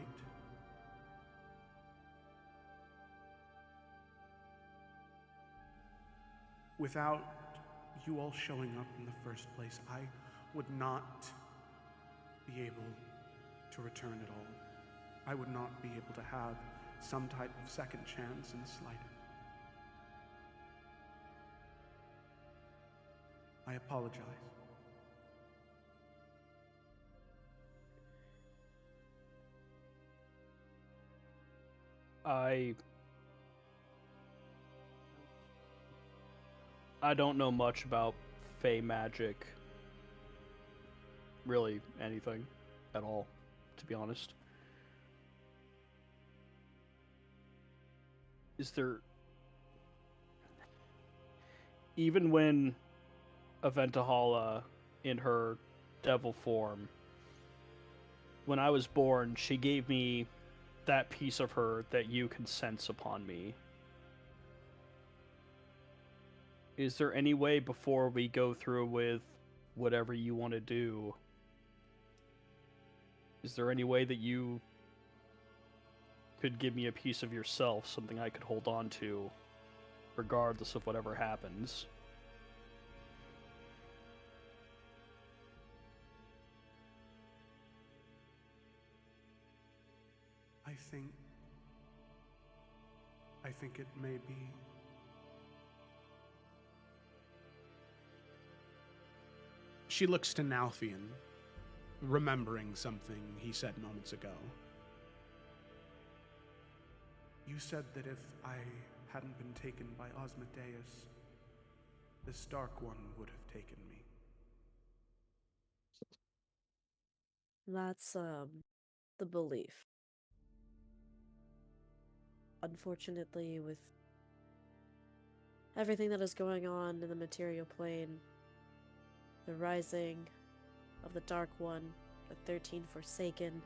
Without you all showing up in the first place, I would not be able to return at all. I would not be able to have some type of second chance in Slighted. I apologize. I don't know much about Fey magic. Really, anything at all, to be honest. Is there... Even when Aventahala, in her devil form, when I was born, she gave me that piece of her that you can sense upon me. Is there any way before we go through with whatever you want to do? Is there any way that you could give me a piece of yourself, something I could hold on to, regardless of whatever happens? I think it may be. She looks to Nalfian, remembering something he said moments ago. You said that if I hadn't been taken by Osmodeus, this Dark One would have taken me. That's, the belief. Unfortunately, with everything that is going on in the material plane, the rising of the Dark One, the 13 Forsaken,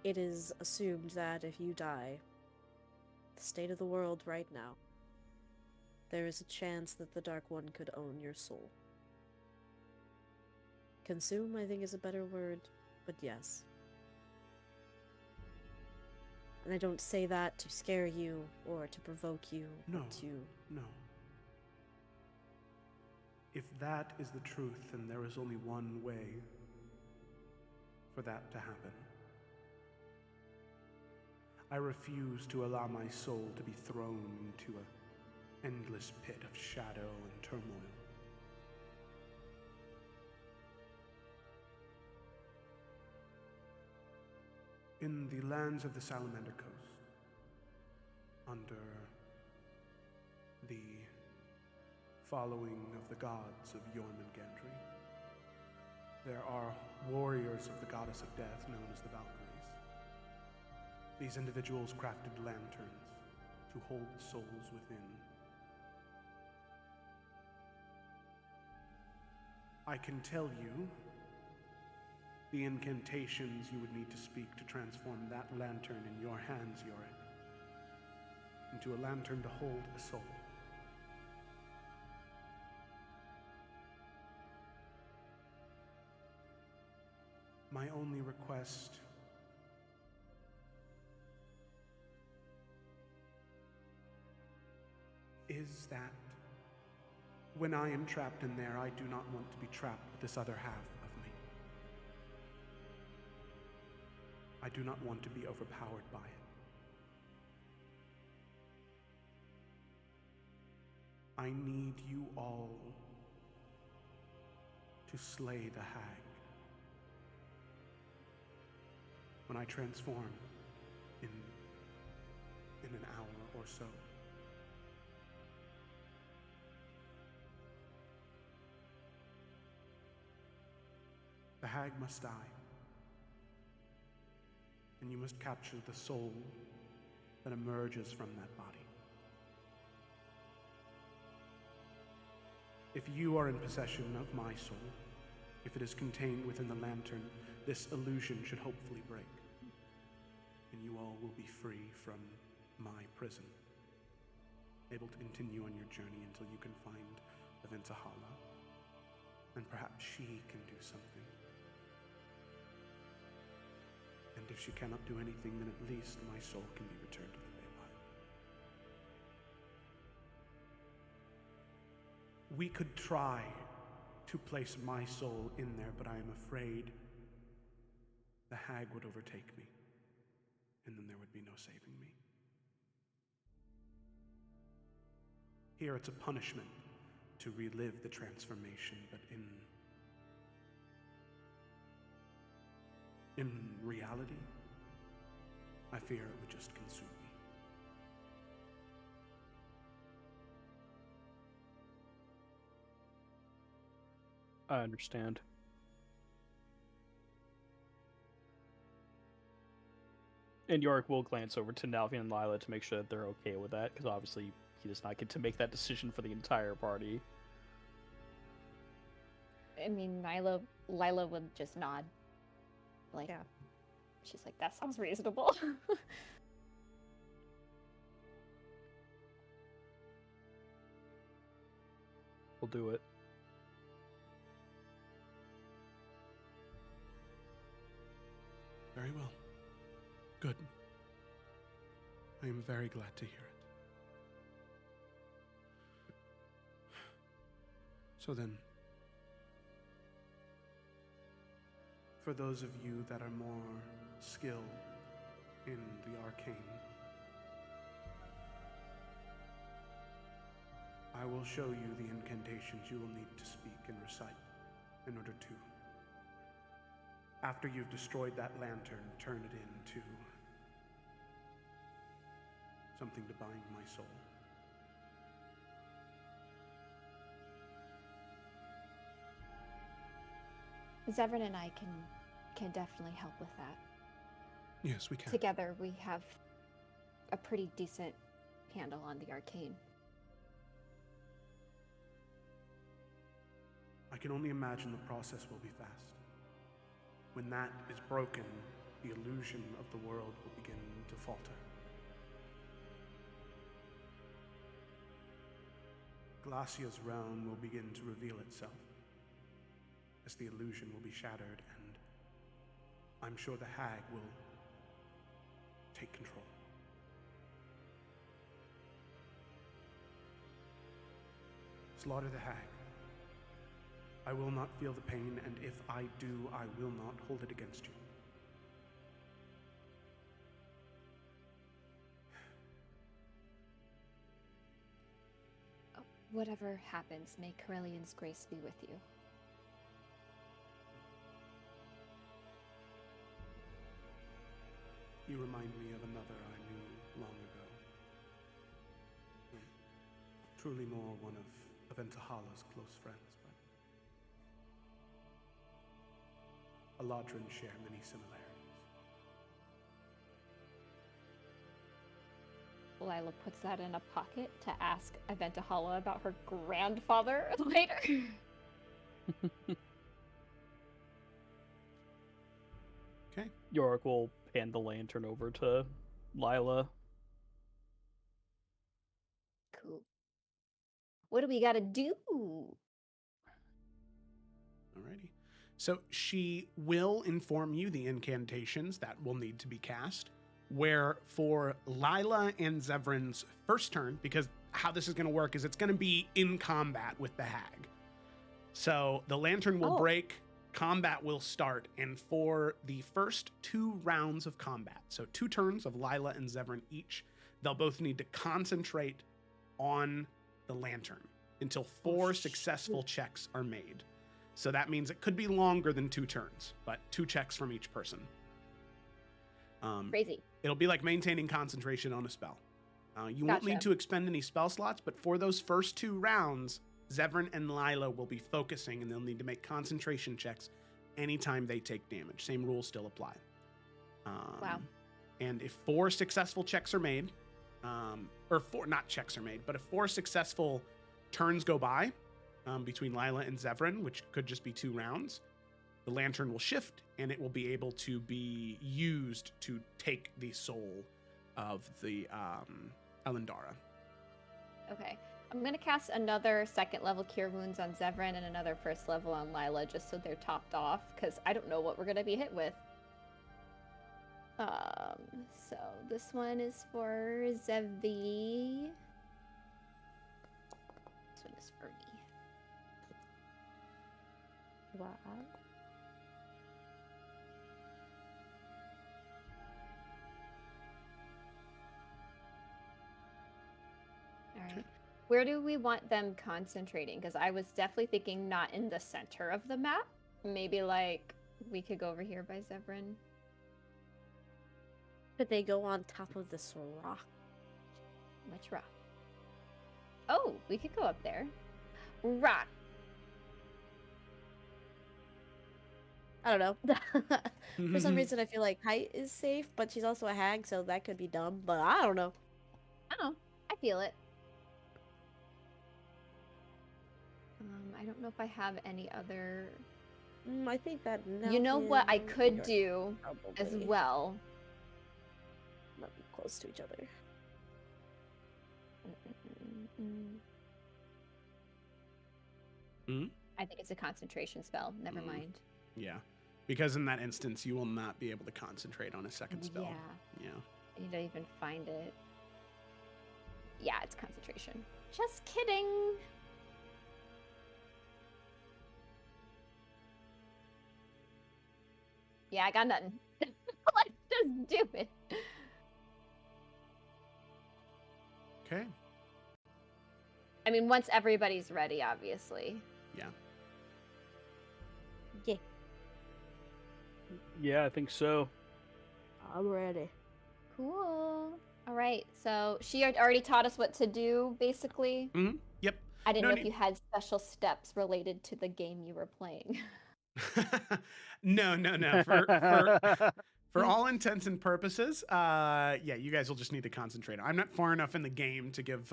it is assumed that if you die, the state of the world right now, there is a chance that the Dark One could own your soul. Consume, I think, is a better word, but yes. And I don't say that to scare you, or to provoke you, No. or to... No. If that is the truth, then there is only one way for that to happen. I refuse to allow my soul to be thrown into an endless pit of shadow and turmoil. In the lands of the Salamander Coast, under the following of the gods of Jormungandr, there are warriors of the goddess of death known as the Valkyries. These individuals crafted lanterns to hold souls within. I can tell you the incantations you would need to speak to transform that lantern in your hands, Yorick. into a lantern to hold a soul. My only request is that when I am trapped in there, I do not want to be trapped with this other half of me. I do not want to be overpowered by it. I need you all to slay the hag. When I transform in an hour or so. The hag must die, and you must capture the soul that emerges from that body. If you are in possession of my soul, if it is contained within the lantern, this illusion should hopefully break, and you all will be free from my prison, able to continue on your journey until you can find Aventahala, and perhaps she can do something. And if she cannot do anything, then at least my soul can be returned to the Feywild. We could try to place my soul in there, but I am afraid the hag would overtake me, and then there would be no saving me. Here it's a punishment to relive the transformation, but in reality, I fear it would just consume me. I understand. And Yorick will glance over to Nalvian and Lila to make sure that they're okay with that, because obviously he does not get to make that decision for the entire party. I mean, Lila would just nod. Like, Yeah. she's like, that sounds reasonable. We'll do it. Very well. Good. I am very glad to hear it. So then, for those of you that are more skilled in the arcane, I will show you the incantations you will need to speak and recite in order to, after you've destroyed that lantern, turn it into something to bind my soul. Zevran and I can definitely help with that. Yes, we can. Together, we have a pretty decent handle on the arcane. I can only imagine the process will be fast. When that is broken, the illusion of the world will begin to falter. Glacia's realm will begin to reveal itself, as the illusion will be shattered, and I'm sure the hag will take control. Slaughter the hag. I will not feel the pain, and if I do, I will not hold it against you. Whatever happens, may Corellian's grace be with you. You remind me of another I knew long ago. Truly more one of Aventahala's close friends, but Eladrin share many similarities. Lila puts that in a pocket to ask Aventahala about her grandfather later. Okay. Yorick will hand the lantern over to Lila. Cool. What do we gotta do? Alrighty. So she will inform you the incantations that will need to be cast. Where for Lila and Zevran's first turn, because how this is going to work is it's going to be in combat with the hag. So the lantern will break, combat will start, and for the first 2 rounds of combat, so 2 turns of Lila and Zevran each, they'll both need to concentrate on the lantern until 4 successful checks are made. So that means it could be longer than 2 turns, but 2 checks from each person. Crazy. It'll be like maintaining concentration on a spell. You won't need to expend any spell slots, but for those first 2 rounds, Zevran and Lila will be focusing, and they'll need to make concentration checks anytime they take damage. Same rules still apply. Wow. And if 4 successful checks are made, or 4, not checks are made, but if 4 successful turns go by between Lila and Zevran, which could just be 2 rounds, the lantern will shift, and it will be able to be used to take the soul of the Elendara. Okay. I'm going to cast another 2nd level Cure Wounds on Zevran and another 1st level on Lila, just so they're topped off, because I don't know what we're going to be hit with. So this one is for Zevi. This one is for me. Wow. Alright. Where do we want them concentrating? Because I was definitely thinking not in the center of the map. Maybe, like, we could go over here by Zevran. Could they go on top of this rock? Which rock? Oh, we could go up there. Rock. I don't know. For some reason, I feel like height is safe, but she's also a hag, so that could be dumb. But I don't know. I don't know. I feel it. I don't know if I have any other... I think that... You know what I could do as well? Not be close to each other. I think it's a concentration spell. Never mind. Yeah. Because in that instance, you will not be able to concentrate on a second spell. Yeah. Yeah. You don't even find it. Yeah, it's concentration. Just kidding. Yeah, I got nothing. Let's just do it. Okay. I mean, once everybody's ready, obviously. Yeah. Yeah. Yeah, I think so. I'm ready. Cool. All right. So she had already taught us what to do, basically. Mm-hmm. Yep. I didn't know if you had special steps related to the game you were playing. No. For all intents and purposes, yeah, you guys will just need to concentrate. I'm not far enough in the game to give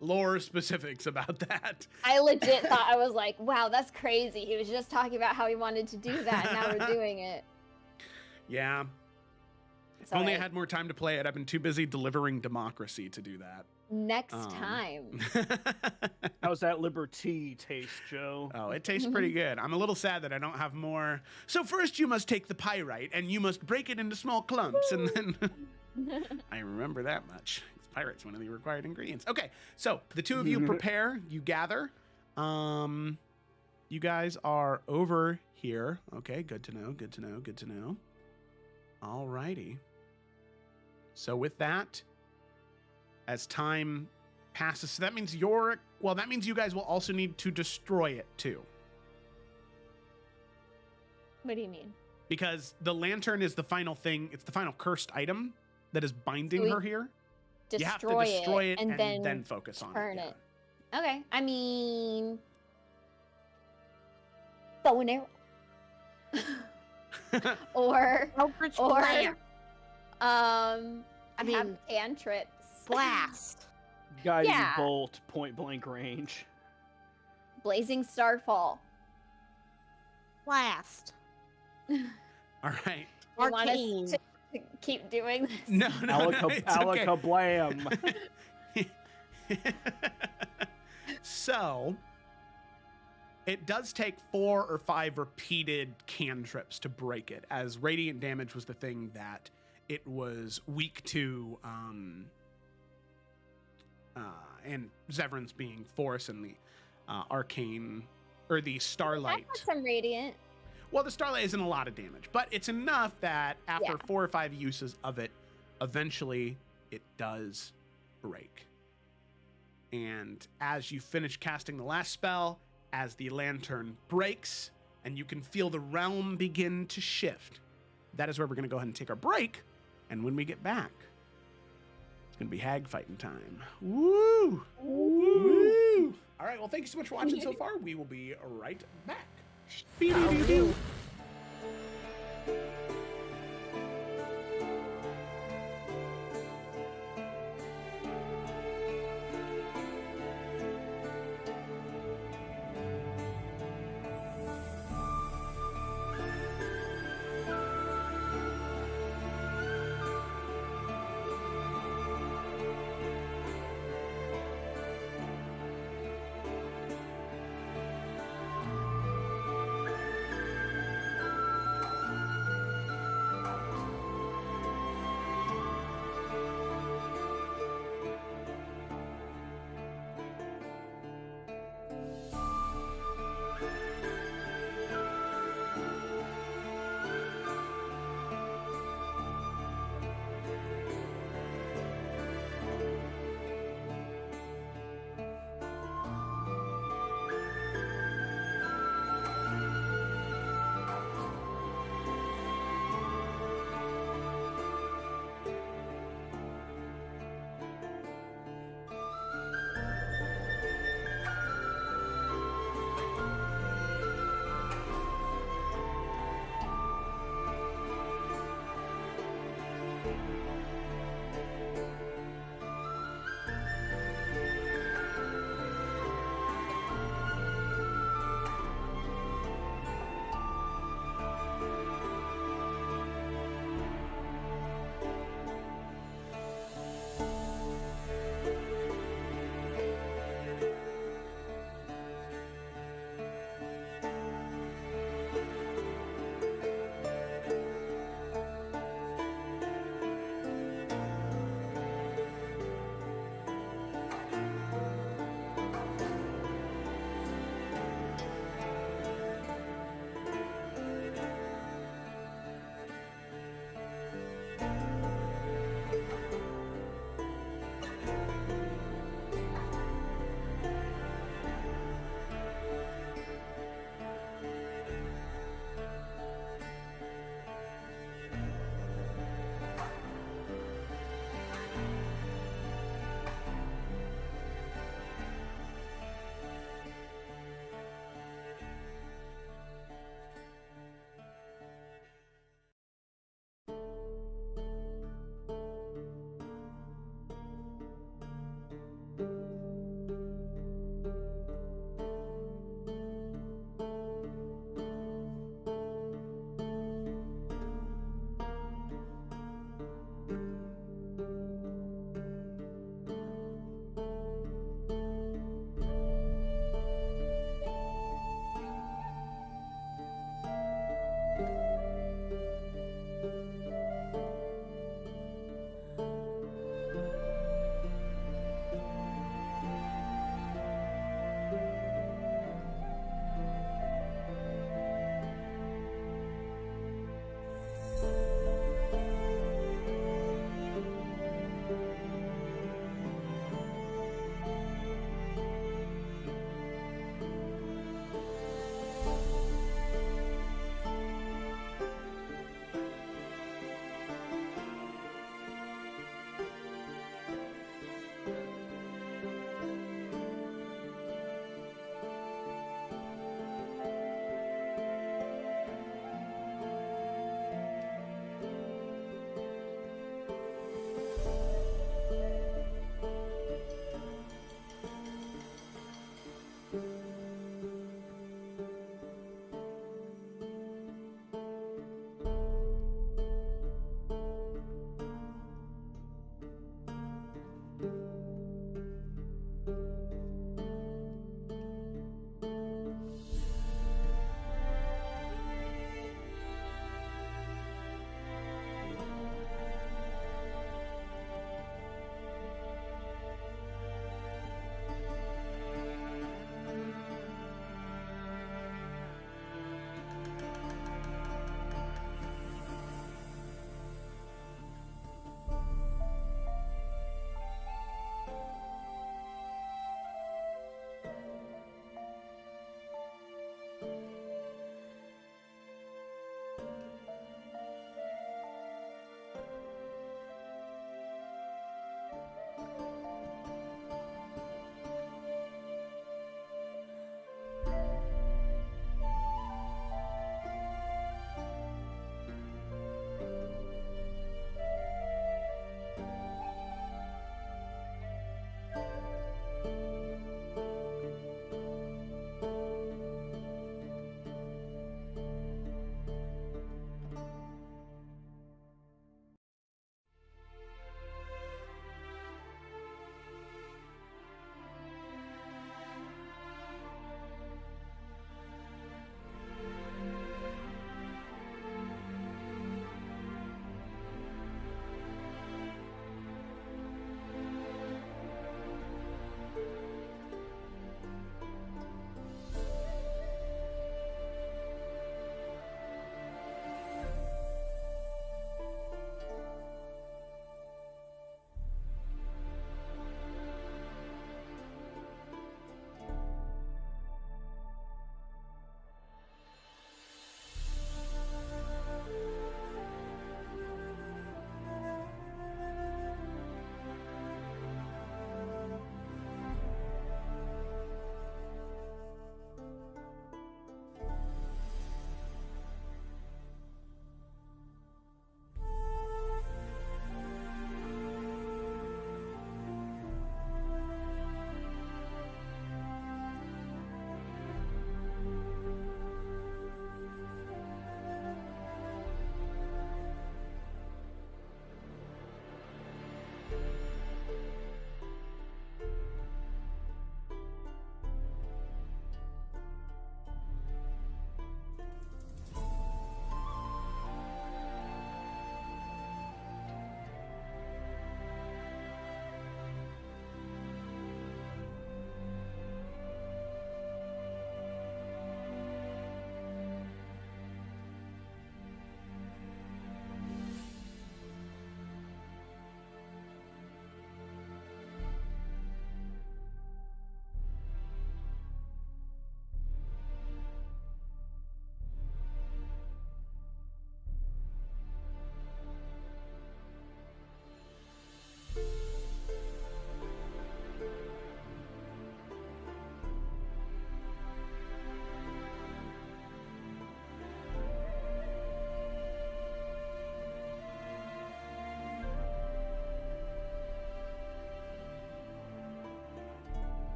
lore specifics about that. I legit thought, I was like, wow, that's crazy. He was just talking about how he wanted to do that, and now we're doing it. Yeah. If only I had more time to play it. I've been too busy delivering democracy to do that. Next time. How's that liberty taste, Joe? Oh, it tastes pretty good. I'm a little sad that I don't have more. So first you must take the pyrite and you must break it into small clumps and then... I remember that much. Pyrite's one of the required ingredients. Okay, so the two of you prepare, you gather. You guys are over here. Okay, good to know. Alrighty. So with that, as time passes, so that means that means you guys will also need to destroy it too. What do you mean? Because the lantern is the final thing, it's the final cursed item that is binding her here. You have to destroy it and then focus on it. Turn it. Okay. I mean, bow and arrow. or I mean cantrips. Blast. Guiding bolt, point blank range. Blazing starfall. Blast. All right. You want us to keep doing this? No, Alaka blam. So, it does take 4 or 5 repeated cantrips to break it, as radiant damage was the thing that it was weak to, and Zevran's being force and the arcane, or the starlight. I got some radiant. Well, the starlight isn't a lot of damage, but it's enough that after Yeah. 4 or 5 uses of it, eventually it does break. And as you finish casting the last spell, as the lantern breaks, and you can feel the realm begin to shift, that is where we're going to go ahead and take our break. And when we get back, it's going to be hag fighting time. Woo! Woo! All right, well, thank you so much for watching so far. We will be right back. Beep-doo-doo-doo.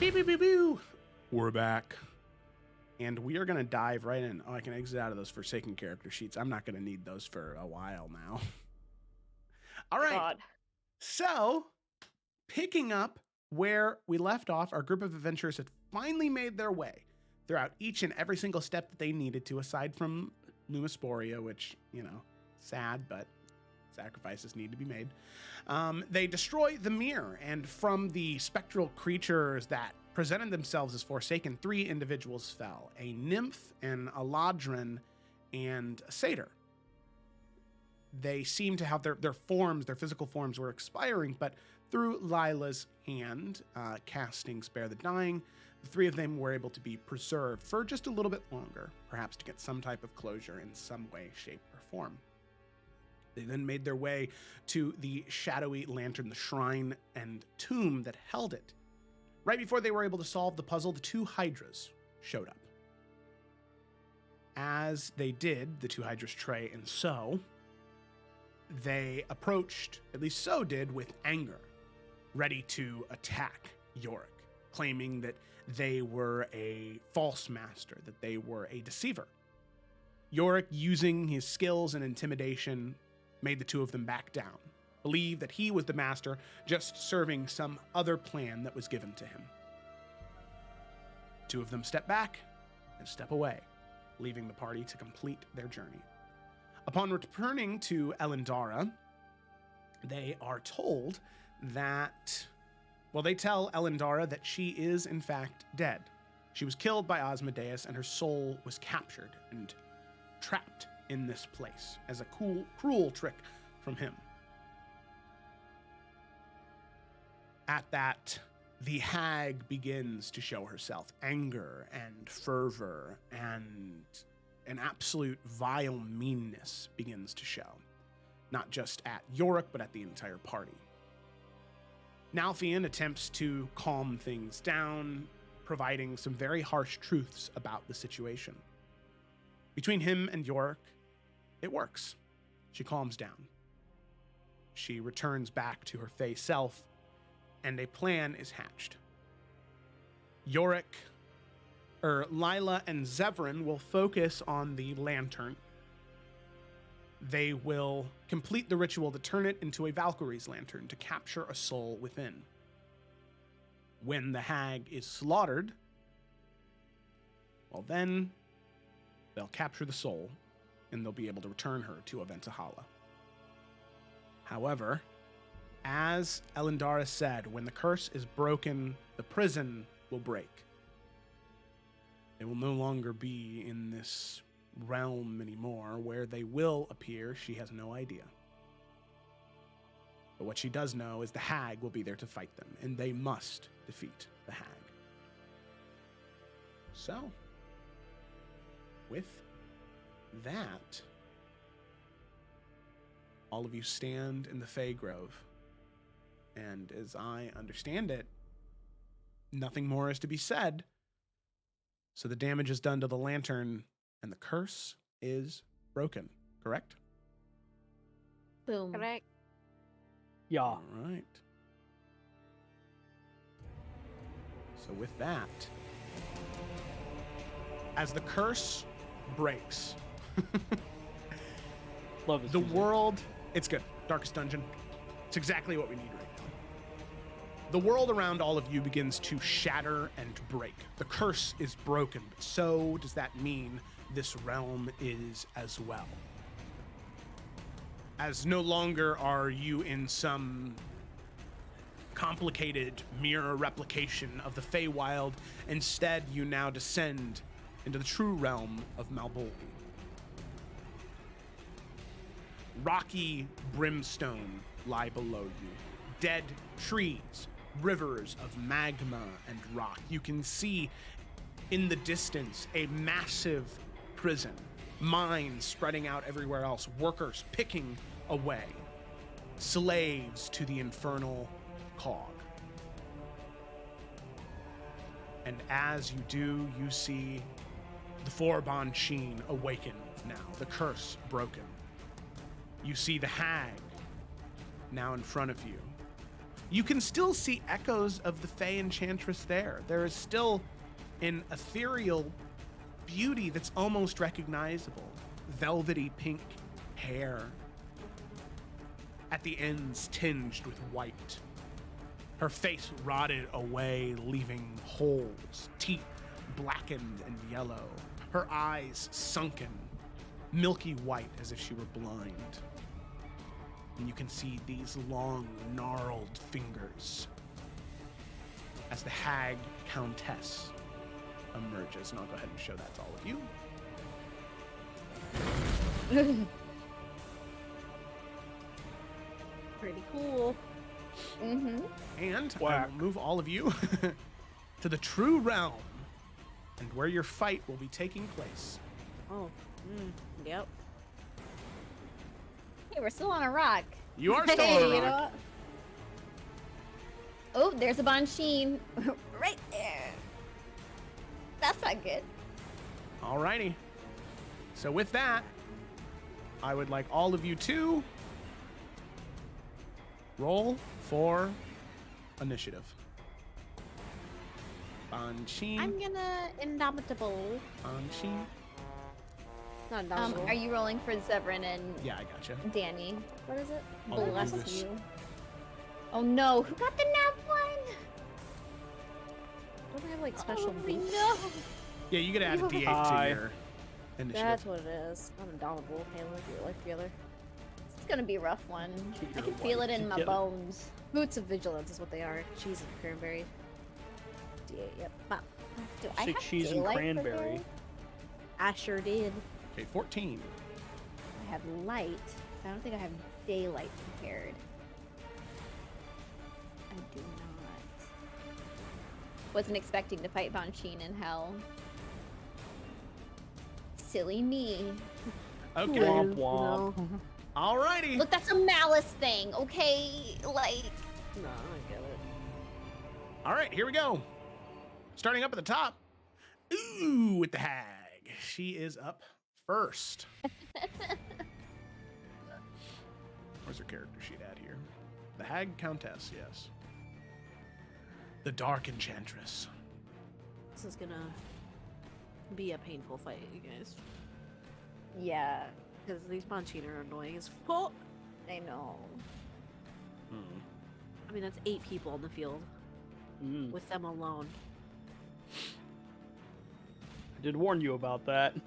Beep, beep, beep, beep. We're back. And we are going to dive right in. Oh, I can exit out of those Forsaken character sheets. I'm not going to need those for a while now. All right. God. So, picking up where we left off, our group of adventurers had finally made their way throughout each and every single step that they needed to, aside from Lumisporia, which, sad, but sacrifices need to be made. They destroy the mirror, and from the spectral creatures that presented themselves as Forsaken, 3 individuals fell: a nymph, an Eladrin, and a satyr. They seem to have their forms, their physical forms were expiring, but through Lila's hand, casting Spare the Dying, the 3 of them were able to be preserved for just a little bit longer, perhaps to get some type of closure in some way, shape, or form. They then made their way to the shadowy lantern, the shrine and tomb that held it. Right before they were able to solve the puzzle, the 2 hydras showed up. As they did, the 2 hydras, Trey and So, they approached, at least So did, with anger, ready to attack Yorick, claiming that they were a false master, that they were a deceiver. Yorick, using his skills and intimidation, made the 2 of them back down, believed that he was the master, just serving some other plan that was given to him. 2 of them step back and step away, leaving the party to complete their journey. Upon returning to Elendara, they are told that, they tell Elendara that she is in fact dead. She was killed by Asmodeus, and her soul was captured and trapped in this place as a cruel trick from him. At that, the hag begins to show herself. Anger and fervor and an absolute vile meanness begins to show, not just at Yorick, but at the entire party. Nalthian attempts to calm things down, providing some very harsh truths about the situation. Between him and Yorick, it works. She calms down. She returns back to her Fey self, and a plan is hatched. Lila and Zevran will focus on the lantern. They will complete the ritual to turn it into a Valkyrie's lantern to capture a soul within. When the hag is slaughtered, then they'll capture the soul, and they'll be able to return her to Aventahala. However, as Elendara said, when the curse is broken, the prison will break. They will no longer be in this realm anymore. Where they will appear, she has no idea. But what she does know is the hag will be there to fight them, and they must defeat the hag. So, with that, all of you stand in the Fey Grove, and as I understand it, nothing more is to be said. So the damage is done to the lantern, and the curse is broken, correct? Boom. Correct. Yeah. All right. So with that, as the curse breaks, Love this the music. world, it's good. Darkest Dungeon. It's exactly what we need right now. The world around all of you begins to shatter and break. The curse is broken, but so does that mean this realm is as well. As no longer are you in some complicated mirror replication of the Feywild, instead you now descend into the true realm of Malbolge. Rocky brimstone lie below you. Dead trees, rivers of magma and rock. You can see in the distance a massive prison, mines spreading out everywhere else, workers picking away, slaves to the infernal cog. And as you do, you see the Forbon Sheen awaken now, the curse broken. You see the hag now in front of you, You can still see echoes of the Fey Enchantress there. There is still an ethereal beauty that's almost recognizable. Velvety pink hair, at the ends tinged with white. Her face rotted away, leaving holes, teeth blackened and yellow. Her eyes sunken, milky white as if she were blind. And you can see these long, gnarled fingers as the hag countess emerges. And I'll go ahead and show that to all of you. Pretty cool. Mm-hmm. And I Whack. will move all of you to the true realm and where your fight will be taking place. Oh. Yep. Hey, we're still on a rock. You are still Hey, on a you know rock. what? Oh, there's a Banshee right there. That's not good. Alrighty. So with that, I would like all of you to roll for initiative. Banshee. I'm gonna indomitable. Banshee. Not indomitable. Are you rolling for Zevran and Yeah, I gotcha. Danny? What is it? I'll do Bless this. you. Oh no, who got the nap one? Don't they have like special Oh, boots? no. Yeah, you get to add a D8 Hi. to your initiative. That's what it is. I'm indomitable. Hey, let's get your life together. It's gonna be a rough one. Get I your can feel it life in my together. bones. Boots of vigilance is what they are. Cheese and cranberry. D8, yep. Bop. Do I Say have cheese and daylight cranberry. prepared? I sure did. Okay, 14. I have light. I don't think I have daylight prepared. I do not. Wasn't expecting to fight Von Sheen in hell. Silly me. Okay. Womp No. womp. Alrighty. Look, that's a malice thing, okay? Like, No, I get it. All right, here we go. Starting up at the top. Ooh, with the hag. She is up first. Where's her character sheet at here? The hag countess, yes. The dark enchantress. This is gonna be a painful fight, you guys. yeah, Because these Bonchine are annoying as fuck. I know. I mean, that's 8 people on the field Mm. with them alone. I did warn you about that. I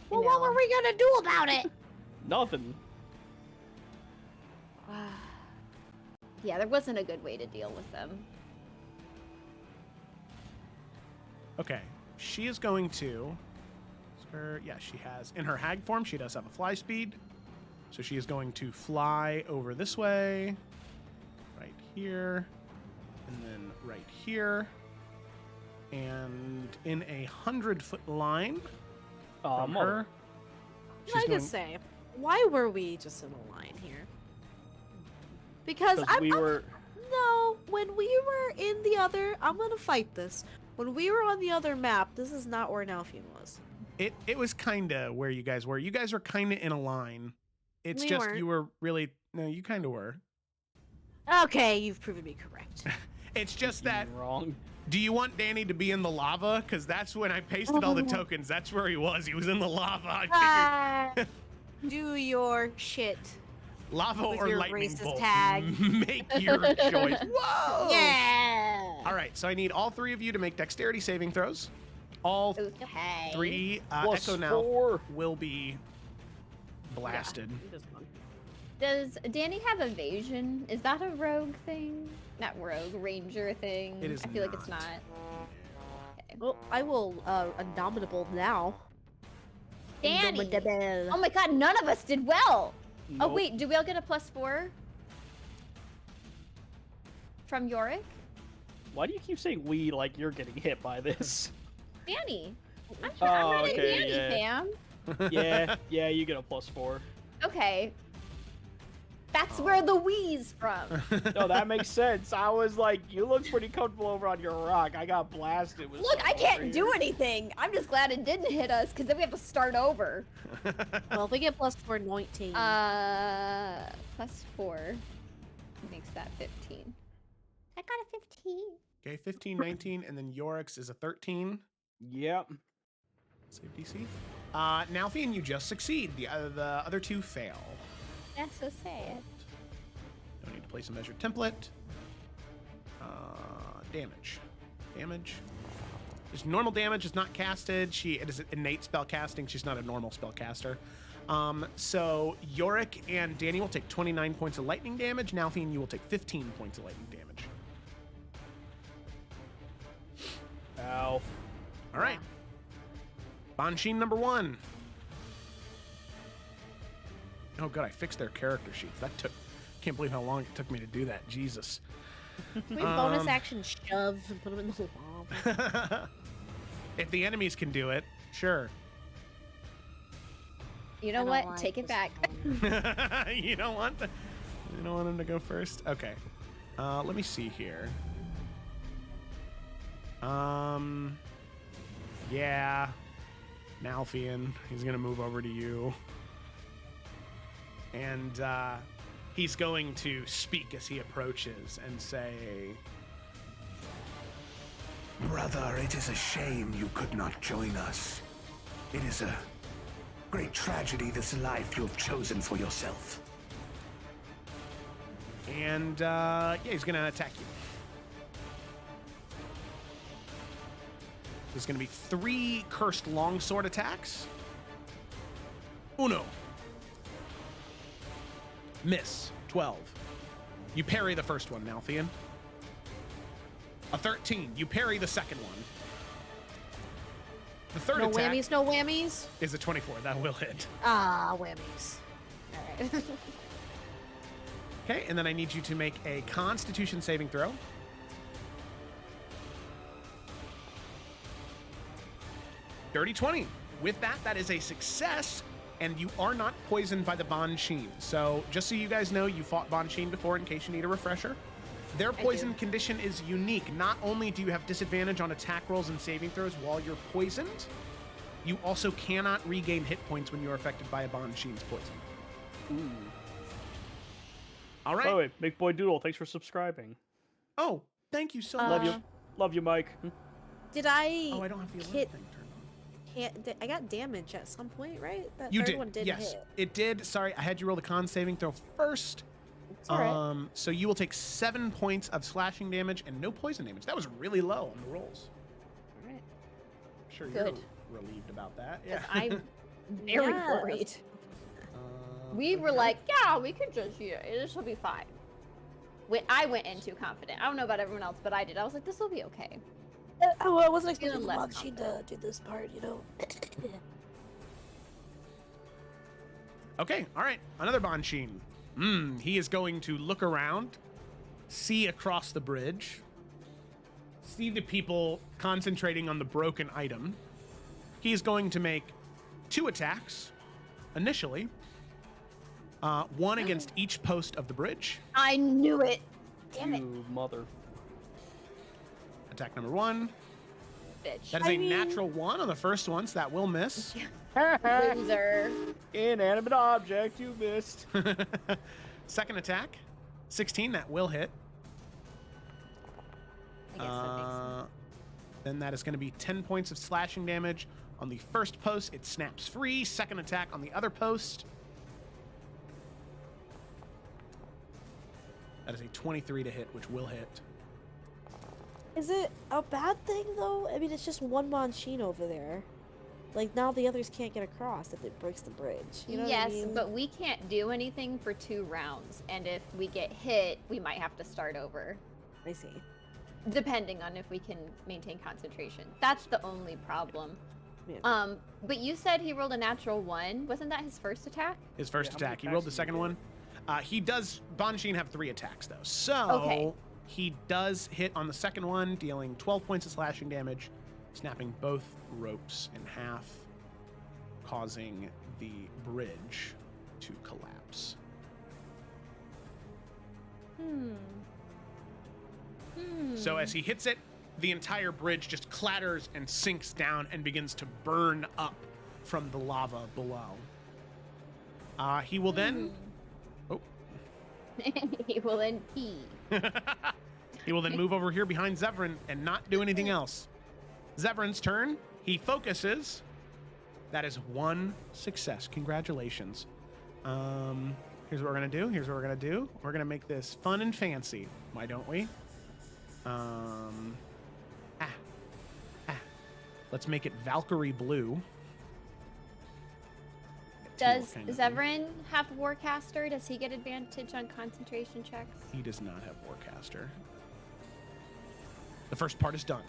Well, what know. were we gonna do about it? Nothing. Yeah, there wasn't a good way to deal with them. Okay, she is going to. Yeah, she has. In her hag form, she does have a fly speed. So she is going to fly over this way, right here, and then right here. And in a 100-foot line from Mother. her, Can I just say, why were we just in a line here? Because we were. No, when we were in the other, I'm gonna fight this. When we were on the other map, this is not where Nalfian was. It was kind of where you guys were. You guys were kind of in a line. It's We just weren't. you were really no, you kind of were. Okay, you've proven me correct. It's just that. Wrong. Do you want Danny to be in the lava? Because that's when I pasted all the tokens. That's where he was. He was in the lava. I figured Ah, do your shit. lava with or your lightning racist bolt. tag. Make your choice. Whoa! Yeah. All right, so I need all 3 of you to make dexterity saving throws. All Okay. 3 Plus Echo now 4. will be blasted. This one. Does Danny have evasion? Is that a rogue thing? Not rogue, ranger thing. It is I feel like it's not. not. Well, I will indomitable now. Danny! Indomitable. Oh my god, none of us did well! Oh Nope. wait, do we all get a +4? From Yorick? Why do you keep saying we like you're getting hit by this? Danny! I'm Oh, not okay, Danny, yeah. fam. yeah, you get a +4. Okay. That's where the we's from. No, that makes sense. I was like, you look pretty comfortable over on your rock. I got blasted with Look, I something over can't do here. anything. I'm just glad it didn't hit us, because then we have to start over. Well, if we get +4, 19. +4. makes that 15. I got a 15. Okay, 15, 19, and then Yorick's is a 13. Yep. Save DC. Nalfian, you just succeed. The other two fail. That's so sad. Don't need to place a measured template. Damage. Damage. Just normal damage is not casted. It is innate spell casting. She's not a normal spell caster. So Yorick and Danny will take 29 points of lightning damage. Nalfian, you will take 15 points of lightning damage. Ow. All right. Banshee number 1. Oh, good. I fixed their character sheets. Can't believe how long it took me to do that. Jesus. Can we bonus action shove and put them in the wall? If the enemies can do it, sure. You know what? Take it back. You don't want him to go first? Okay. Let me see here. Yeah. Nalfian, he's gonna move over to you. And he's going to speak as he approaches and say, Brother, it is a shame you could not join us. It is a great tragedy, this life you have chosen for yourself. and yeah, he's gonna attack you. There's gonna be 3 cursed longsword attacks. Uno. Miss. 12. You parry the first one, Nalfian. A 13. You parry the second one. The third No attack whammies, no whammies. is a 24. That will hit. Ah, whammies. All right. Okay, and then I need you to make a Constitution saving throw. Dirty 20. With that, that is a success, and you are not poisoned by the Banshee. So, just so you guys know, you fought Banshee before in case you need a refresher. Their poison condition is unique. Not only do you have disadvantage on attack rolls and saving throws while you're poisoned, you also cannot regain hit points when you're affected by a Banshee's poison. Ooh. All right. By the way, Big Boy Doodle, thanks for subscribing. Oh, thank you so Love much. you. Love you, Mike. Did I? Oh, I don't have the alert hit? thing turned on. I got damage at some point, right? That You third did. one did Yes, hit. it did. Sorry, I had you roll the con saving throw first. It's all right. So you will take 7 points of slashing damage and no poison damage. That was really low on the rolls. All right. I'm sure Good. you're relieved about that. 'Cause Yeah. I'm very Yeah. worried. We were okay. like, yeah, we could just, this will be fine. I went in too confident. I don't know about everyone else, but I did. I was like, this will be okay. I wasn't expecting Feeling the less machine to do this part, you know. Okay, all right. Another Banshee. He is going to look around, see across the bridge, see the people concentrating on the broken item. He is going to make 2 attacks initially. 1 against each post of the bridge. I knew it. Damn it, You mother. Attack number 1. bitch. That is a natural 1 on the first one, so that will miss. Loser. Inanimate object, you missed. Second attack, 16, that will hit. I guess that makes sense. Then that is going to be 10 points of slashing damage on the first post. It snaps free. Second attack on the other post. That is a 23 to hit, which will hit. Is it a bad thing though? I mean, it's just one Manchin over there. Like now the others can't get across if it breaks the bridge. You know Yes, what I mean? but we can't do anything for 2 rounds, and if we get hit, we might have to start over, I see. depending on if we can maintain concentration. That's the only problem. Yeah. But you said he rolled a natural 1. Wasn't that his first attack? His first Yeah, how many attack. He rolled the attacks second did he one. He does. Banshee have 3 attacks though, so Okay. he does hit on the second one, dealing 12 points of slashing damage, snapping both ropes in half, causing the bridge to collapse. So as he hits it, the entire bridge just clatters and sinks down and begins to burn up from the lava below. He will then. Oh, He will then pee. He will then move over here behind Zevran and not do anything else. Zevran's turn. He focuses. That is 1 success. Congratulations. Here's what we're gonna do. We're gonna make this fun and fancy. Why don't we? Let's make it Valkyrie blue. Does Zevran have Warcaster? Does he get advantage on concentration checks? He does not have Warcaster. The first part is done.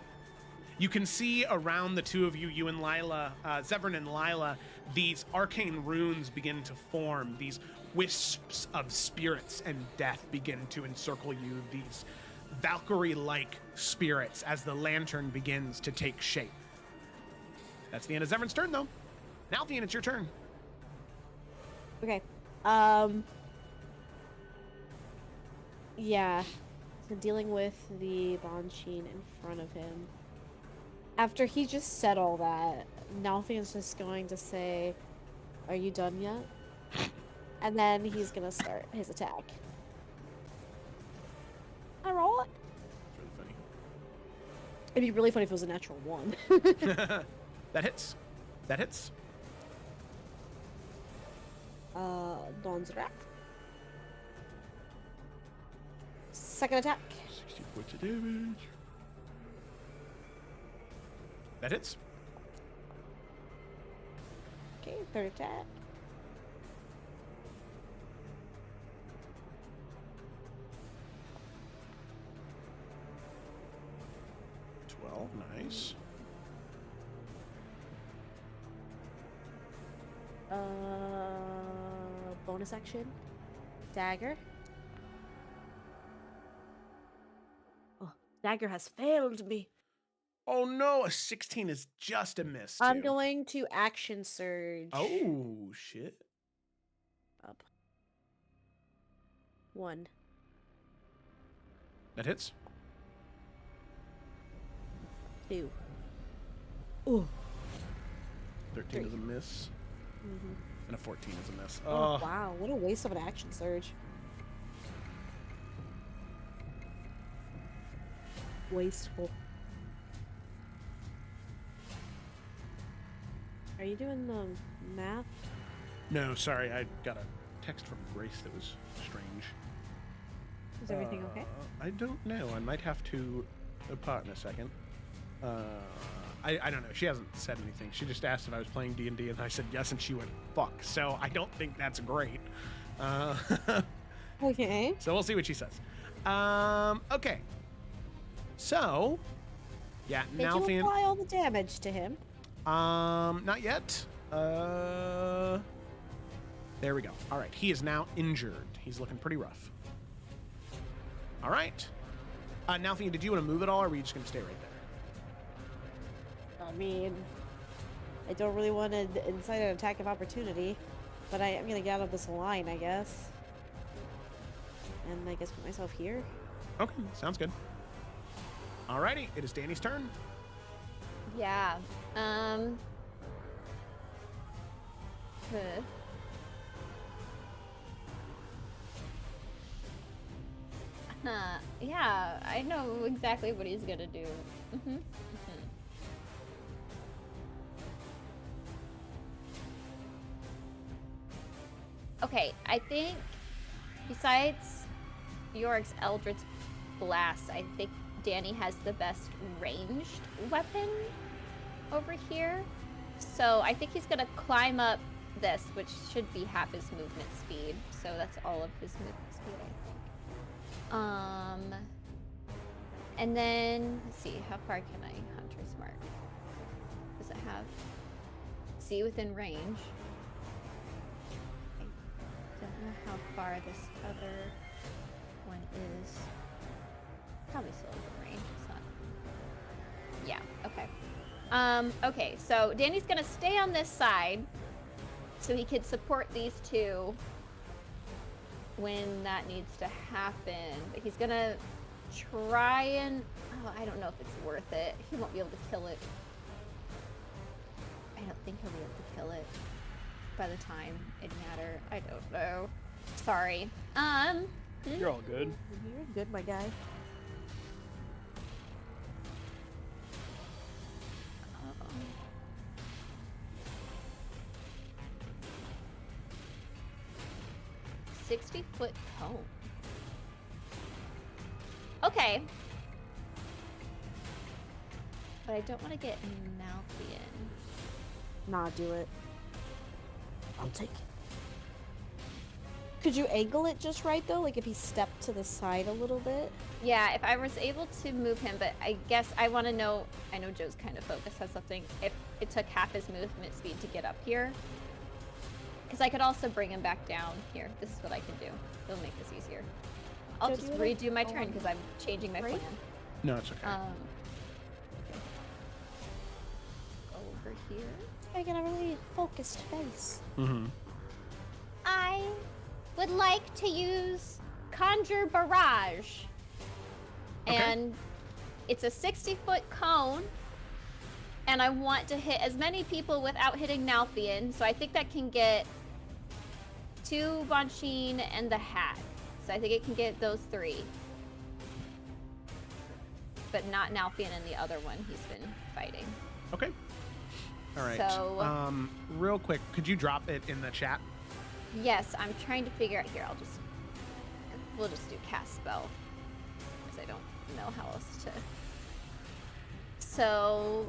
You can see around the two of you, you and Lila, Zevran and Lila, these arcane runes begin to form. These wisps of spirits and death begin to encircle you. These Valkyrie-like spirits as the lantern begins to take shape. That's the end of Zevran's turn, though. Now, Althien, it's your turn. Okay. Yeah. So dealing with the Banshee in front of him. After he just said all that, Nalfian's just going to say, "Are you done yet?" And then he's gonna start his attack. I roll it. It's really funny. It'd be really funny if it was a natural 1. That hits. That hits. Dawn's Wrath. Second attack. 60 points of damage. That hits. Okay, third attack. Nice. Bonus action. Dagger. Oh, dagger has failed me. Oh no, a 16 is just a miss. I'm too. going to action surge. Oh shit. Up. 1. That hits. 2. Ooh. 13 is a miss. Mm-hmm. And a 14 is a miss. Oh, wow. What a waste of an action surge. Wasteful. Are you doing the math? No, sorry, I got a text from Grace that was strange. Is everything okay? I don't know. I might have to apart in a second. I don't know. She hasn't said anything. She just asked if I was playing D&D, and I said yes, and she went, fuck. So I don't think that's great. Okay. So we'll see what she says. Okay. So, yeah, Did now you apply all the damage to him? not yet. There we go. All right, he is now injured. He's looking pretty rough. All right. Nalfian, did you want to move at all, or were you just going to stay right there? I mean, I don't really want to incite an attack of opportunity, but I am going to get out of this line, I guess. And I guess put myself here. Okay, sounds good. Alrighty, it is Danny's turn. Yeah. Yeah, I know exactly what he's gonna do. Okay, I think besides Yorick's Eldritch Blast, I think Danny has the best ranged weapon over here. So I think he's gonna climb up this, which should be half his movement speed. So that's all of his movement speed, I think. And then let's see, how far can I Hunter's Mark? Does it have? See within range. I don't know how far this other one is. Probably still within range. It's not. Yeah. Okay. Okay. So Danny's gonna stay on this side, so he can support these two when that needs to happen. But he's gonna try and. Oh, I don't know if it's worth it. He won't be able to kill it. I don't think he'll be able to kill it by the time it matter. I don't know. Sorry. You're all good. You're good, my guy. Um, 60-foot cone. Okay. But I don't want to get Malthian. Nah, do it. I'll take it. Could you angle it just right though? Like if he stepped to the side a little bit? Yeah, if I was able to move him, but I guess I want to know, I know Joe's kind of focused on something, if it took half his movement speed to get up here. Because I could also bring him back down here. This is what I can do. It'll make this easier. I'll Joe, just do you wanna redo my go turn on because I'm changing my right? plan. No, it's okay. Okay. Over here. Making a really focused face. Mm-hmm. I would like to use Conjure Barrage. Okay. And it's a 60-foot cone. And I want to hit as many people without hitting Nalfian. So I think that can get 2 Bonchine and the Hat. So I think it can get those 3. But not Nalfian and the other one he's been fighting. Okay. All right. So- real quick, could you drop it in the chat? Yes, I'm trying to figure out here. We'll just do cast spell because I don't know how else to. So,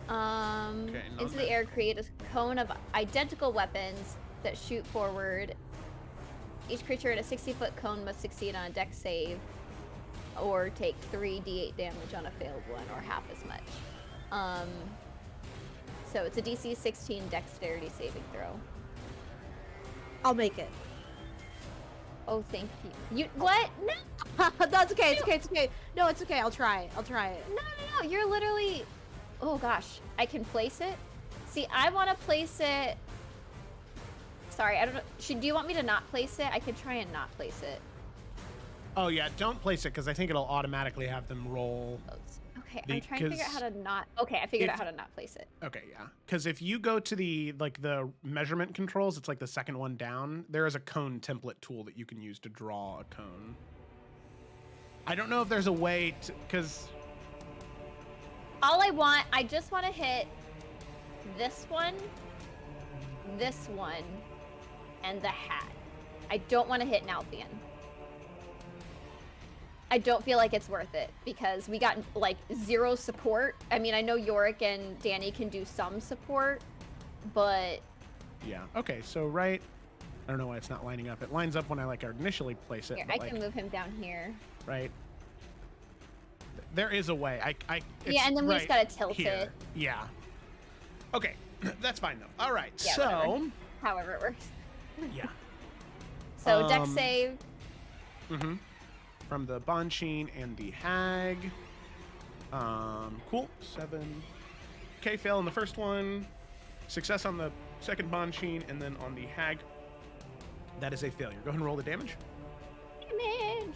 Okay, into the air, create a cone of identical weapons that shoot forward. Each creature in a 60-foot cone must succeed on a dex save, or take 3d8 damage on a failed one, or half as much. So it's a DC 16 Dexterity saving throw. I'll make it. Oh, thank you. You what? No, That's okay. It's okay. It's okay. No, it's okay. I'll try it. I'll try it. no. You're literally. Oh gosh, I can place it. See, I want to place it. Sorry, I don't know. Do you want me to not place it? I could try and not place it. Oh yeah, don't place it because I think it'll automatically have them roll. Okay, I'm trying to figure out how to not. Okay, I figured out how to not place it. Okay, yeah. Because if you go to the the measurement controls, it's like the second one down. There is a cone template tool that you can use to draw a cone. I don't know if there's a way to, because All I just want to hit this one, and the Hat. I don't want to hit Nalfian. I don't feel like it's worth it because we got like 0 support. I mean, I know Yorick and Danny can do some support, but yeah. Okay, so I don't know why it's not lining up. It lines up when I initially place it. here, but, I can move him down here. Right. There is a way. Yeah, and then we just right gotta tilt here. it. Yeah. Okay, that's fine though. All right, Yeah, so whatever. However it works. yeah. So dex save. Mm-hmm. From the Bonchine and the Hag. Cool. 7. Okay, fail on the first one. Success on the second Bonchine, and then on the Hag, that is a failure. Go ahead and roll the damage. Damage.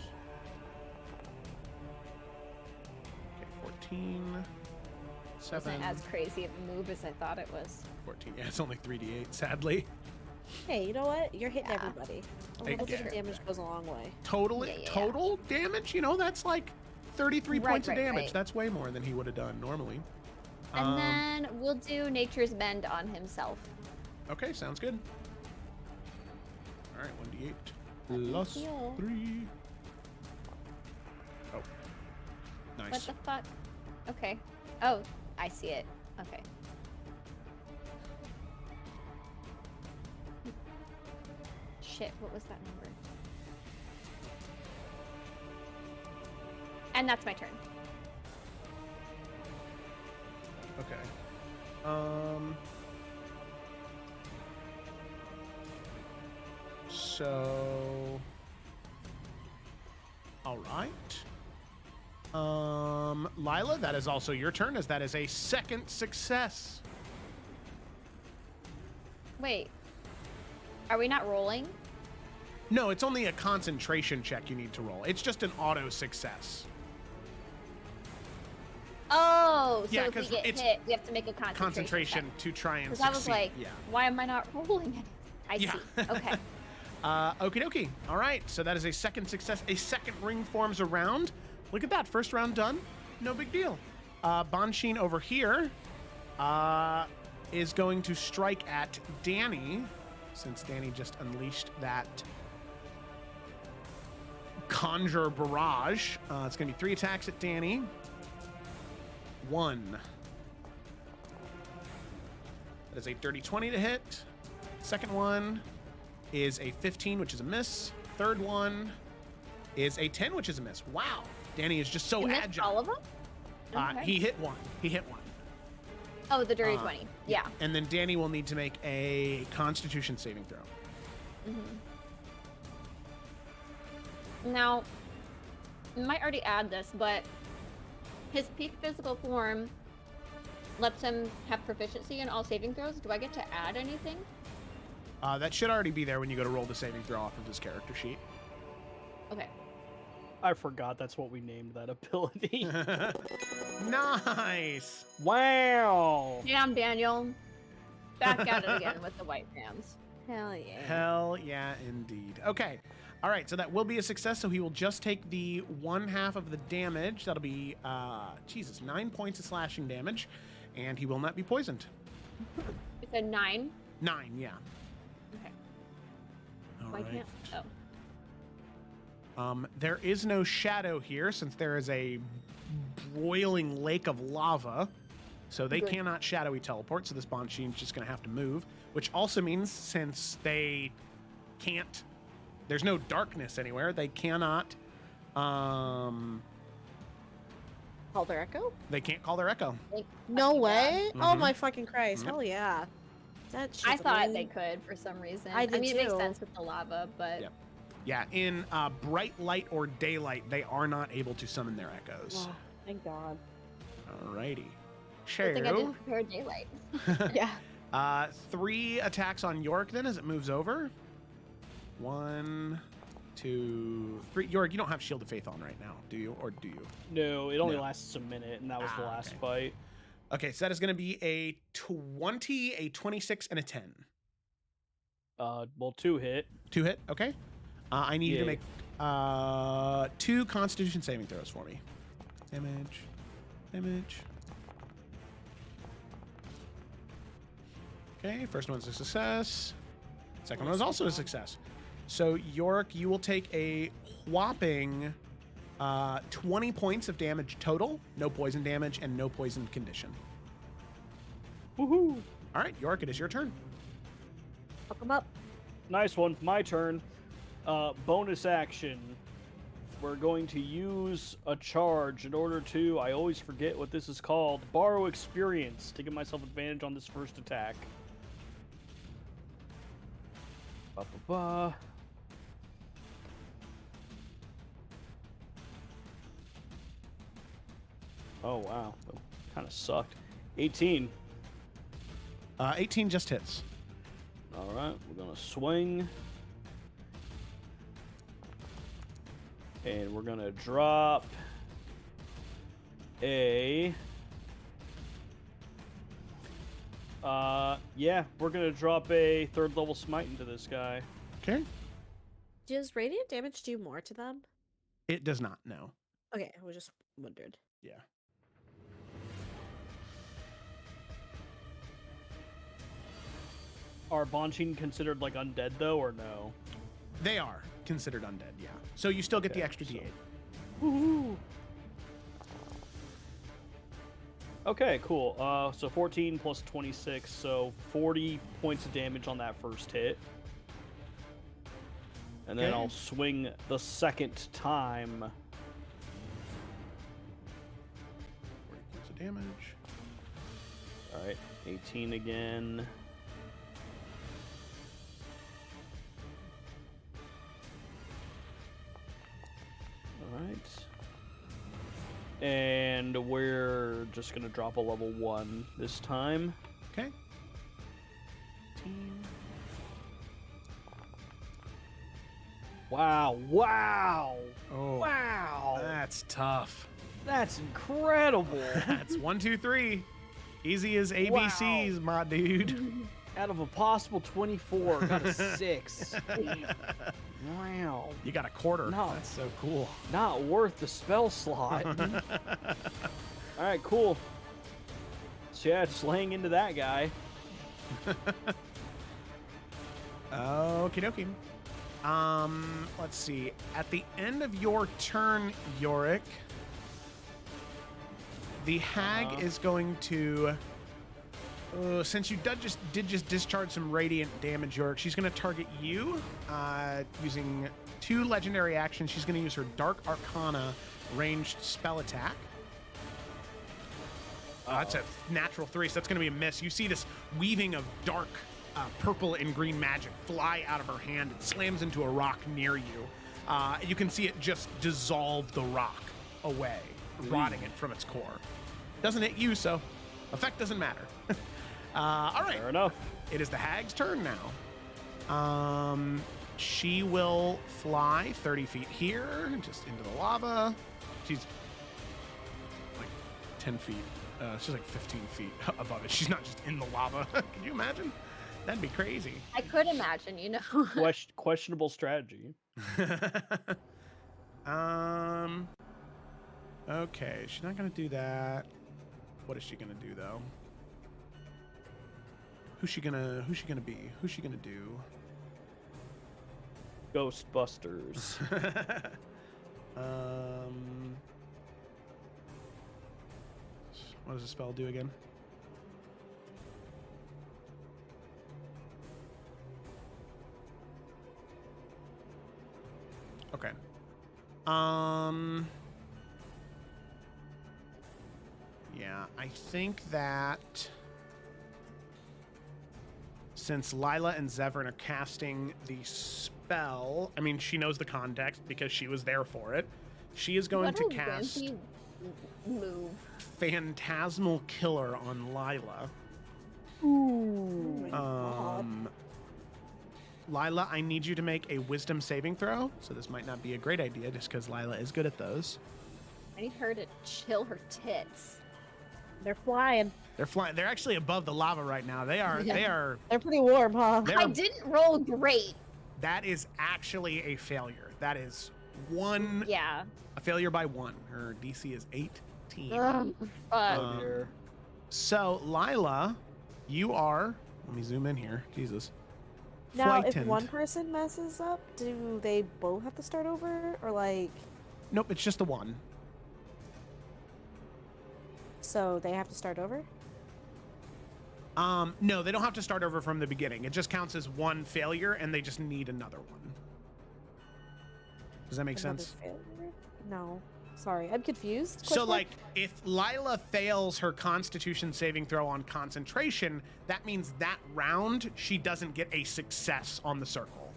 Okay, 14. 7. Wasn't as crazy of a move as I thought it was. 14. Yeah, it's only 3d8, sadly. Hey, you know what? You're hitting everybody. A Hey, little bit yeah. of damage goes a long way. Total damage? That's like 33 points of right, damage. right. That's way more than he would have done normally. And then we'll do Nature's Mend on himself. Okay, sounds good. All right, 1d8 plus heal. 3. Oh, nice. What the fuck? Okay. Oh, I see it. Okay. Shit, what was that number? And that's my turn. Okay. So. All right. Lila, that is also your turn, as that is a second success. Wait. Are we not rolling? No, it's only a concentration check you need to roll. It's just an auto success. Oh, so Yeah, if we 'cause get it's hit, we have to make a concentration Concentration to try and Because succeed. I was like, yeah. why am I not rolling anything? I Yeah. see. Okay. Okie dokie. All right, so that is a second success. A second ring forms around. Look at that. First round done. No big deal. Banshin over here is going to strike at Danny, since Danny just unleashed that Conjure Barrage. It's going to be 3 attacks at Danny. 1. That is a dirty 20 to hit. Second one is a 15, which is a miss. Third one is a 10, which is a miss. Wow. Danny is just so You missed agile. all of them? Okay. He hit one. Oh, the dirty 20. Yeah. And then Danny will need to make a Constitution saving throw. Now, I might already add this, but his peak physical form lets him have proficiency in all saving throws. Do I get to add anything? That should already be there when you go to roll the saving throw off of his character sheet. Okay. I forgot that's what we named that ability. Nice. Wow. Damn, Daniel. Back at it again with the white pants. Hell yeah. Hell yeah, indeed. Okay. All right, so that will be a success. So he will just take the 1/2 of the damage. That'll be, 9 points of slashing damage. And he will not be poisoned. You said 9? 9, yeah. Okay. All Why right. can't? Oh. There is no shadow here since there is a boiling lake of lava. So they Good. cannot shadowy teleport. So this Banshin is just going to have to move, which also means since they can't, there's no darkness anywhere, they cannot, Call their echo? they can't call their echo. Thank No fucking way. God. Oh Mhm. my fucking Christ. Mhm. Hell yeah. That shit's I thought they annoying. could for some reason. I did mean, it makes too. sense with the lava, but Yep. Yeah, in bright light or daylight, they are not able to summon their echoes. Oh, thank God. Alrighty. good thing I didn't Cheryl. prepare daylight. Yeah. 3 attacks on York then as it moves over. 1, 2, 3. York, you don't have Shield of Faith on right now, do you? Or do you? No, it only No. lasts a minute, and that was the last Okay. fight. Okay, so that is going to be a 20, a 26, and a 10. Well, 2 hit. 2 hit, okay. I need you to Yeah. make 2 Constitution saving throws for me. Damage. Okay, first one's a success. Second one is also a success. So York, you will take a whopping 20 points of damage total. No poison damage and no poison condition. Woohoo! All right, York, it is your turn. Fuck them up. Nice one. My turn. Bonus action. We're going to use a charge in order to, I always forget what this is called, borrow experience to give myself advantage on this first attack. Ba-ba-ba. Oh, wow. Kind of sucked. 18. 18 just hits. All right, we're going to swing. And we're going to drop a... yeah, we're going to drop a 3rd level smite into this guy. Okay. Does radiant damage do more to them? It does not, no. Okay, I was just wondered. Yeah. Are Banshin considered like undead though, or no? They are considered undead, yeah. So you still get the Okay, extra so- D8. Woohoo! Okay, cool. So 14 plus 26, so 40 points of damage on that first hit. And then Okay. I'll swing the second time. 40 points of damage. All right, 18 again. All right. And we're just going to drop a level 1 this time. Okay. 18. Wow, wow, Oh, wow. that's tough. That's incredible. That's 1, 2, 3. Easy as ABCs, my dude. Out of a possible 24, got a 6. Wow. You got a quarter. No. That's so cool. Not worth the spell slot. Alright, cool. So yeah, just laying into that guy. Okie dokie. Let's see. At the end of your turn, Yorick, the hag is going to... since you did just discharge some radiant damage, Yorick, she's going to target you using 2 legendary actions. She's going to use her Dark Arcana ranged spell attack. That's a natural 3, so that's going to be a miss. You see this weaving of dark purple and green magic fly out of her hand. It slams into a rock near you. You can see it just dissolve the rock away, rotting it from its core. Doesn't hit you, so effect doesn't matter. All right. Fair enough. It is the hag's turn now. She will fly 30 feet here, just into the lava. She's like 10 feet. She's like 15 feet above it. She's not just in the lava. Can you imagine? That'd be crazy. I could imagine, you know. Questionable strategy. Okay, she's not gonna do that. What is she gonna do though? Who's she gonna be? Who's she gonna do? Ghostbusters. What does the spell do again? Okay. Yeah, I think that since Lila and Zevran are casting the spell, I mean, she knows the context because she was there for it. She is going to cast move. Phantasmal Killer on Lila. Ooh. God. Lila, I need you to make a wisdom saving throw. So this might not be a great idea just because Lila is good at those. I need her to chill her tits. They're flying. They're flying. They're actually above the lava right now. They are. Yeah. They are. They're pretty warm, huh? They're, I didn't roll great. That is actually a failure. That is one. Yeah. A failure by 1. Her DC is 18. Ugh, fuck. Oh dear. So Lila, you are. Let me zoom in here. Jesus. Now, if Frightened. one person messes up, do they both have to start over? Or like... Nope, it's just the one. So they have to start over? No, they don't have to start over from the beginning. It just counts as one failure, and they just need another one. Does that make Another sense? failure? No. Sorry, I'm confused. So, like, if Lila fails her Constitution saving throw on concentration, that means that round she doesn't get a success on the circle.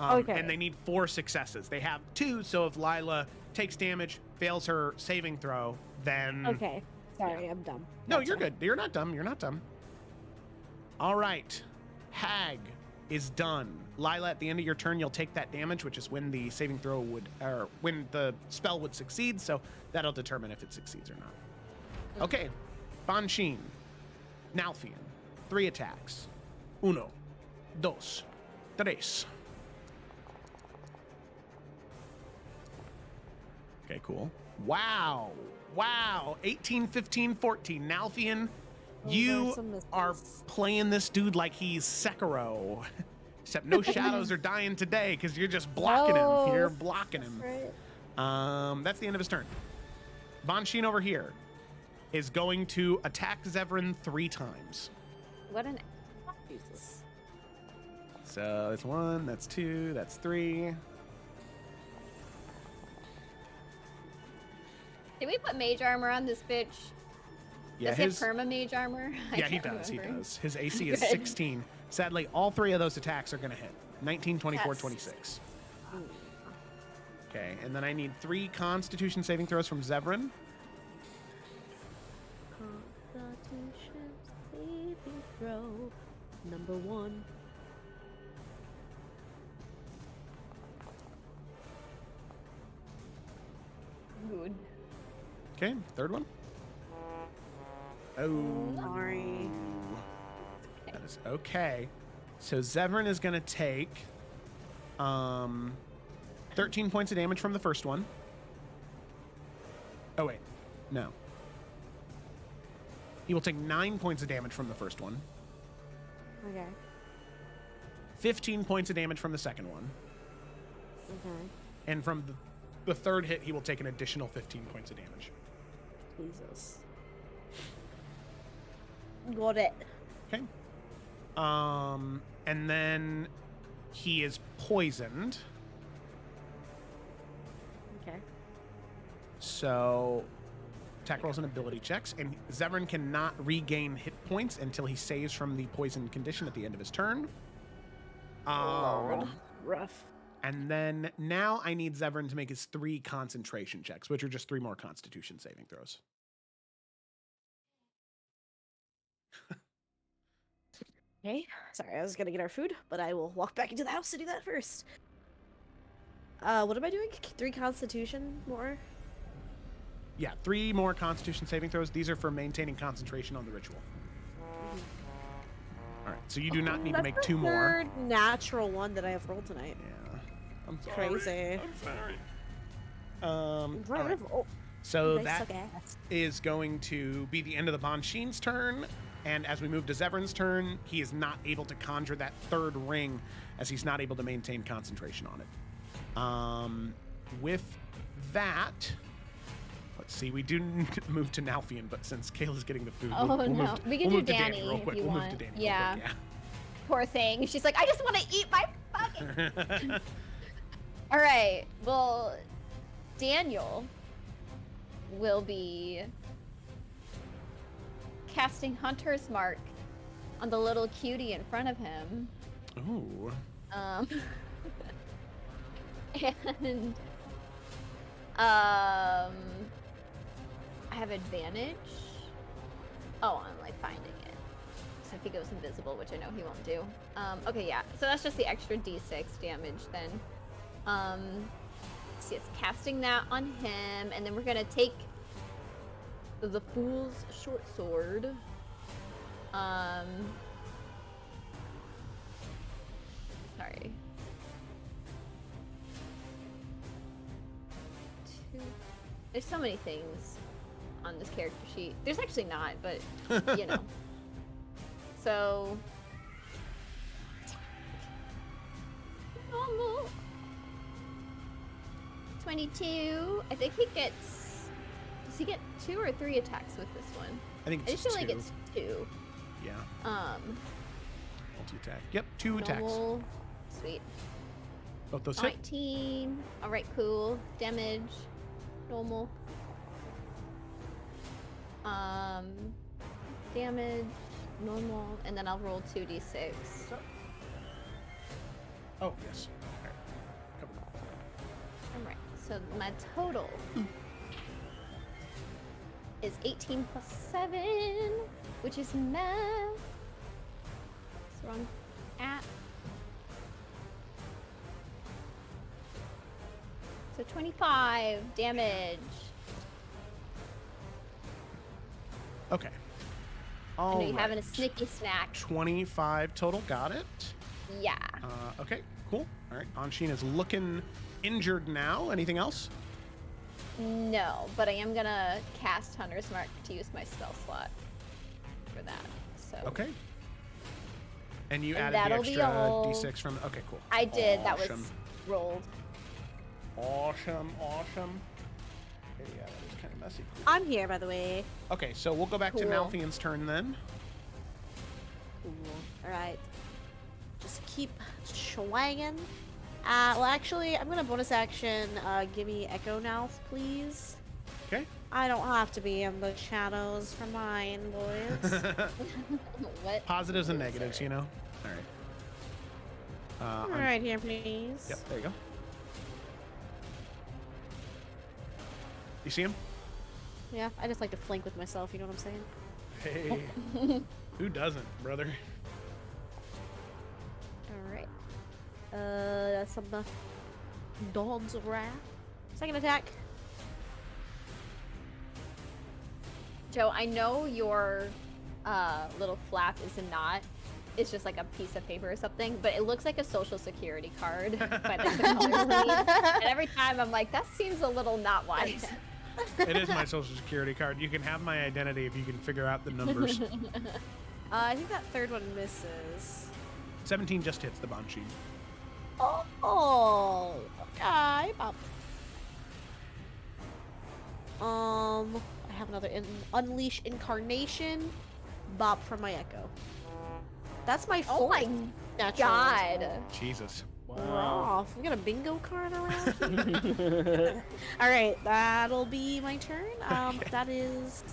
Okay. And they need 4 successes. They have 2, so if Lila takes damage, fails her saving throw, then... Okay. Sorry, I'm dumb. No, That's you're fine. good. You're not dumb. You're not dumb. All right. Hag is done. Lila, at the end of your turn, you'll take that damage, which is when the saving throw would, or when the spell would succeed. So that'll determine if it succeeds or not. Okay. Bansheen. Nalfian. 3 attacks. 1, 2, 3. Okay, cool. Wow. Wow. 18, 15, 14. Nalfian, you are playing this dude like he's Sekiro. Except no shadows are dying today because you're just blocking him. You're blocking him. Right. That's the end of his turn. Bansheen over here is going to attack Zevran 3 times. What an Jesus. So that's 1, that's 2, that's 3. Did we put mage armor on this bitch? Yeah, Does he have perma mage armor? I Yeah, he can't does. remember. He does. His AC is Good. 16. Sadly, all 3 of those attacks are going to hit. 19, 24, Yes. 26. Okay, and then I need 3 Constitution saving throws from Zevran. Constitution saving throw. Number 1. Good. Okay, 3rd one. Oh. Sorry. That's does. Okay. So Zevran is going to take 13 points of damage from the first one. Oh, wait. No. He will take 9 points of damage from the first one. Okay. 15 points of damage from the second one. Okay. And from the third hit, he will take an additional 15 points of damage. Jesus. Got it. Okay. And then he is poisoned. Okay. So attack rolls and ability checks. And Zevran cannot regain hit points until he saves from the poisoned condition at the end of his turn. Rough. And then now I need Zevran to make his 3 concentration checks, which are just 3 more Constitution saving throws. Okay. Sorry, I was gonna get our food, but I will walk back into the house to do that first. What am I doing? 3 Constitution more? Yeah, 3 more Constitution saving throws. These are for maintaining concentration on the ritual. All right, so you do not need to make 2 more. Third natural one that I have rolled tonight. Yeah, I'm Crazy. I'm sorry. All right. Oh, So they that suck ass. is going to be the end of the Banshee's turn. And as we move to Zevran's turn, he is not able to conjure that 3rd ring as he's not able to maintain concentration on it. With that, let's see, we do move to Nalfian, but since Kayla's getting the food, Oh, we'll no. move to, We can we'll do move to Danny real if quick. you We'll want. move to Danny Yeah. real quick, Poor thing. She's like, I just want to eat my fucking. yeah. All right. Well, Daniel will be casting Hunter's Mark on the little cutie in front of him. Ooh. And I have advantage. Oh, I'm like finding it. So if he goes invisible, which I know he won't do. Okay, yeah. So that's just the extra d6 damage then. So yes, casting that on him, and then we're gonna take the Fool's short sword. Sorry. 2. There's so many things on this character sheet. There's actually not, but you know. So normal. 22. I think he gets. Does he get 2 or 3 attacks with this one? I think I it's just feel 2. like it's 2. Yeah. Multi-attack. Yep, 2 attacks. Normal. Sweet. Both those hit. 19. Alright, cool. Damage. Normal. Damage. Normal. And then I'll roll 2d6. Oh, yes. All right. Cover that. Alright, so my total is 18 plus 7, which is math. So I'm at. So 25 damage. Okay. I All know you're having a right. snicky snack. 25 total. Got it. Yeah. Okay, cool. All right. Anshin is looking injured now. Anything else? No, but I am gonna cast Hunter's Mark to use my spell slot for that. So Okay. And you And added the that'll be extra all. d6 from. Okay, cool. I did. That was Awesome. rolled. Awesome. Okay, yeah, that was kind of messy. I'm here, by the way. Okay, so we'll go back to Cool. Nalfian's turn then. Cool. Alright. Just keep swanging. Well, actually, I'm gonna bonus action. Give me Echo now, please. Okay. I don't have to be in the shadows for mine, boys. What? Positives and negatives, you know. All right. Alright, here, please. Yep. There you go. You see him? Yeah, I just like to flank with myself, you know what I'm saying? Hey. Who doesn't, brother? Alright. That's some Dawn's Wrath. Second attack. Joe, I know your little flap is a knot, it's just like a piece of paper or something, but it looks like a social security card by like the color scheme. And every time I'm like, that seems a little not wise. It is my social security card. You can have my identity if you can figure out the numbers. I think that third one misses. 17 just hits the Banshee. Oh, okay. Bop. I have another Unleash Incarnation. Bop from my Echo. That's my Oh fourth my natural. god. Jesus. Wow. We got a bingo card around here. All right, that'll be my turn. That is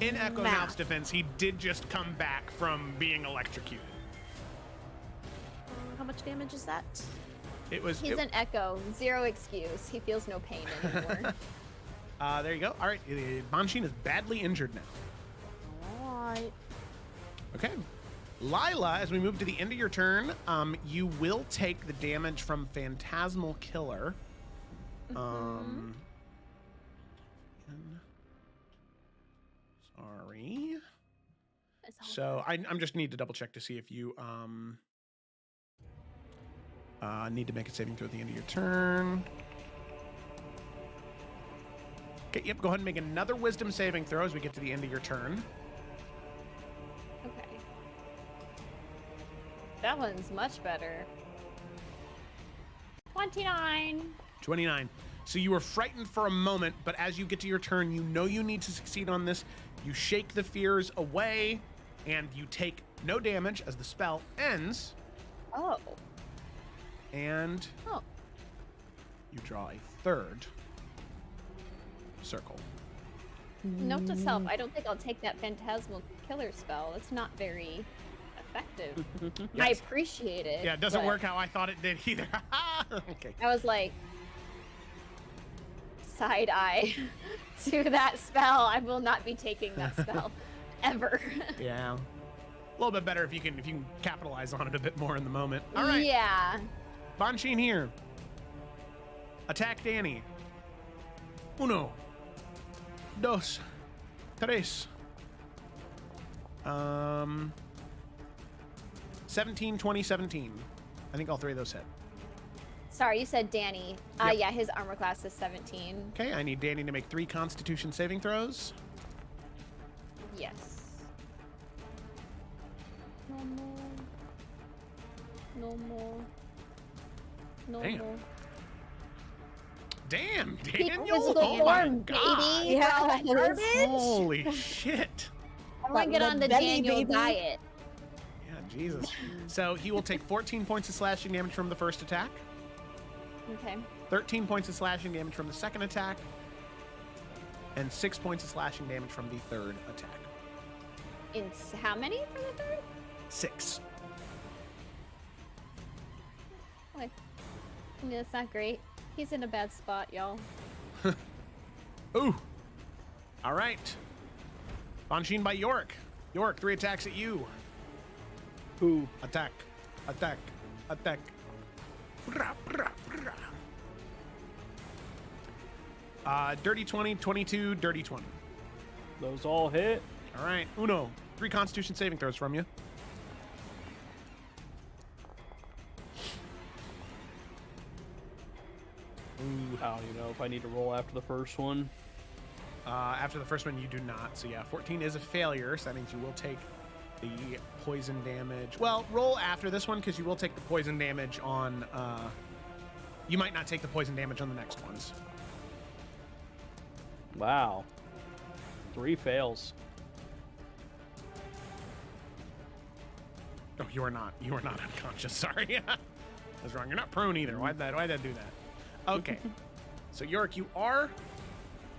In Echo math. Mouth's defense, he did just come back from being electrocuted. How much damage is that? It was. He's an echo. Zero excuse. He feels no pain anymore. There you go. All right, Banshin is badly injured now. All right. Okay. Lila, as we move to the end of your turn, you will take the damage from Phantasmal Killer. Sorry. It's all So I'm just need to double check to see if you need to make a saving throw at the end of your turn. Okay, yep, go ahead and make another wisdom saving throw as we get to the end of your turn. okay. That one's much better. 29. 29. So you were frightened for a moment, but as you get to your turn, you know you need to succeed on this. You shake the fears away, and you take no damage as the spell ends, Oh. and Oh. you draw a third circle. Note to self, I don't think I'll take that Phantasmal Killer spell. It's not very effective. I Yes. appreciate it. Yeah, it doesn't but work how I thought it did either. Okay. I was like, side eye to that spell. I will not be taking that spell ever. Yeah. A little bit better if you can capitalize on it a bit more in the moment. All right. Yeah. Banshin here. Attack Danny. Uno. Dos. Tres. 17, 20, 17. I think all three of those hit. Sorry, you said Danny. Yep. Yeah, his armor class is 17. Okay, I need Danny to make 3 Constitution saving throws. Yes. No more. No more. No Damn. more. Damn, Keep Daniel! physical Oh my form, God. baby. For all that garbage. Holy shit! Everyone get That on the belly, Daniel baby. diet. Yeah, Jesus. So he will take 14 points of slashing damage from the first attack, Okay. 13 points of slashing damage from the second attack, and 6 points of slashing damage from the third attack. How many for the third? 6. Okay. I mean, that's not great. He's in a bad spot, y'all. Ooh. All right. Banshin by Yorick. Yorick, 3 attacks at you. Who? Attack. Attack. Attack. Brah, brah, brah. Dirty 20, 22, dirty 20. Those all hit. All right. Uno. 3 Constitution saving throws from you. Ooh. I don't even know if I need to roll after the first one. After the first one, you do not. So yeah, 14 is a failure. So that means you will take the poison damage. Well, roll after this one because you will take the poison damage on. You might not take the poison damage on the next ones. Wow. 3 fails. Oh, you are not. You are not unconscious. Sorry, I was wrong. You're not prone either. Why'd that do that? Okay. So Yorick, you are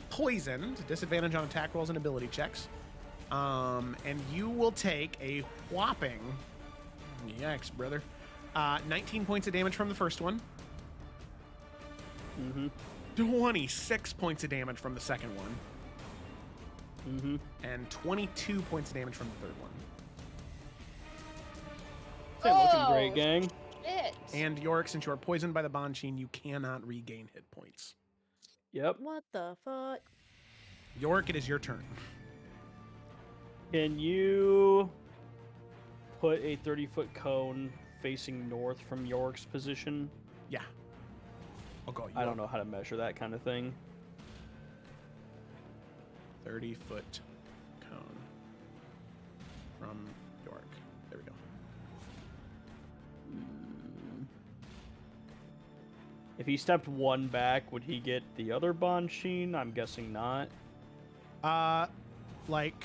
poisoned. Disadvantage on attack rolls and ability checks. And you will take a whopping, yikes, brother, 19 points of damage from the first one. 26 points of damage from the second one. And 22 points of damage from the third one. This ain't looking great, gang. Shit. And Yorick, since you are poisoned by the Banshin, you cannot regain hit points. Yep. What the fuck? Yorick, it is your turn. Can you put a 30-foot cone facing north from York's position? Yeah. I'll go. I don't know how to measure that kind of thing. 30-foot cone from York. There we go. If he stepped one back, would he get the other Banshee? I'm guessing not. Like.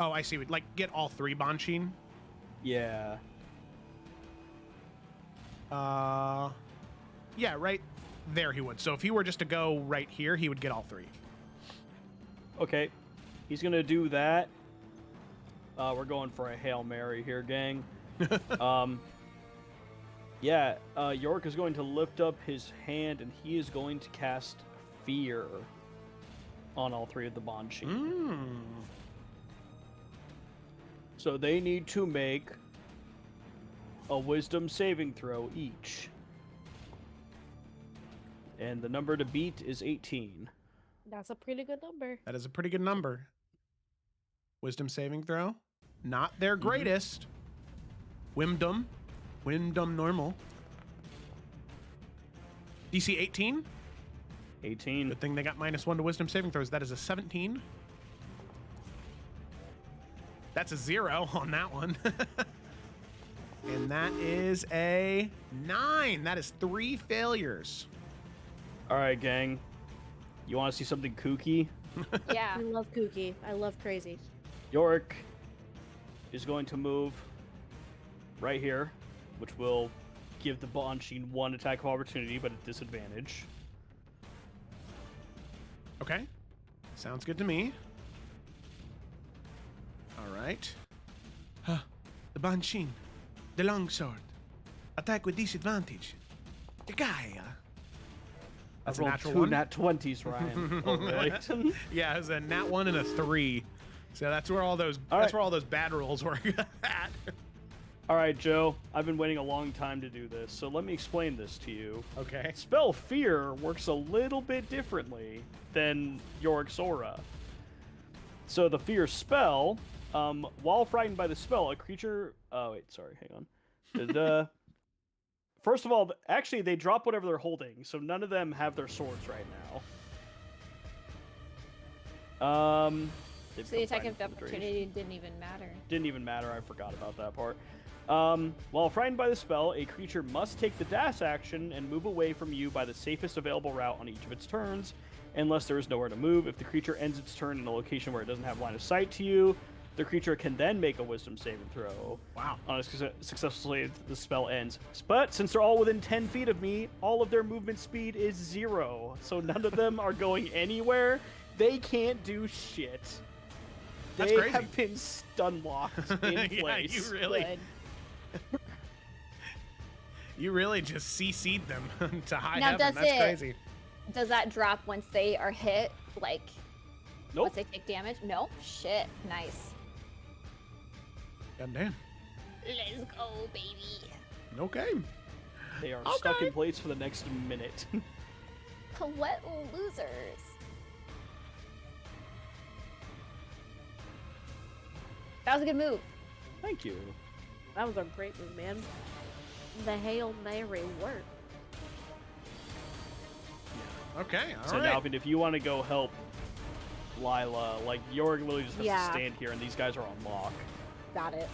Oh, I see. Like, get all 3 Banshin? Yeah. Yeah, right there he would. So if he were just to go right here, he would get all 3. Okay. He's going to do that. We're going for a Hail Mary here, gang. Yeah, York is going to lift up his hand, and he is going to cast Fear on all 3 of the Banshee. So they need to make a Wisdom saving throw each. And the number to beat is 18. That's a pretty good number. That is a pretty good number. Wisdom saving throw. Not their greatest. Wimdom normal. DC 18. 18. Good thing they got -1 to wisdom saving throws. That is a 17. That's a 0 on that one. And that is a 9. That is 3 failures. All right, gang. You want to see something kooky? Yeah. I love kooky. I love crazy. York is going to move right here, which will give the Banshee 1 attack of opportunity, but at disadvantage. Okay. Sounds good to me. All right. The Banshin. The longsword. Attack with disadvantage. The guy. That's a rolled natural 2 one. nat 20s, Ryan. All right. Yeah, it was a nat 1 and a 3. So that's where all those where all those bad rolls were at. All right, Joe. I've been waiting a long time to do this, so let me explain this to you. Okay. Spell Fear works a little bit differently than York's aura. So the Fear spell, while frightened by the spell, a creature... Oh, wait, sorry, hang on. First of all, actually, they drop whatever they're holding, so none of them have their swords right now. So the attack of opportunity didn't even matter. Didn't even matter, I forgot about that part. While frightened by the spell, a creature must take the dash action and move away from you by the safest available route on each of its turns, unless there is nowhere to move. If the creature ends its turn in a location where it doesn't have line of sight to you, the creature can then make a wisdom saving throw. Wow. On a successful save, the spell ends. But since they're all within 10 feet of me, all of their movement speed is 0. So none of them are going anywhere. They can't do shit. That's They crazy. have been stun locked in place. Yeah, Good. you really just CC'd them to high Now, heaven. does That's it- crazy. Does that drop once they are hit? Like, Nope. once they take damage? Nope. Shit. Nice. God damn. Let's go, baby. Okay. They are stuck in place for the next minute. What losers? That was a good move. Thank you. That was a great move, man. The Hail Mary worked. Okay. All So right. Alvin, if you want to go help Lila, like York literally just has Yeah. to stand here and these guys are on lock. Got it.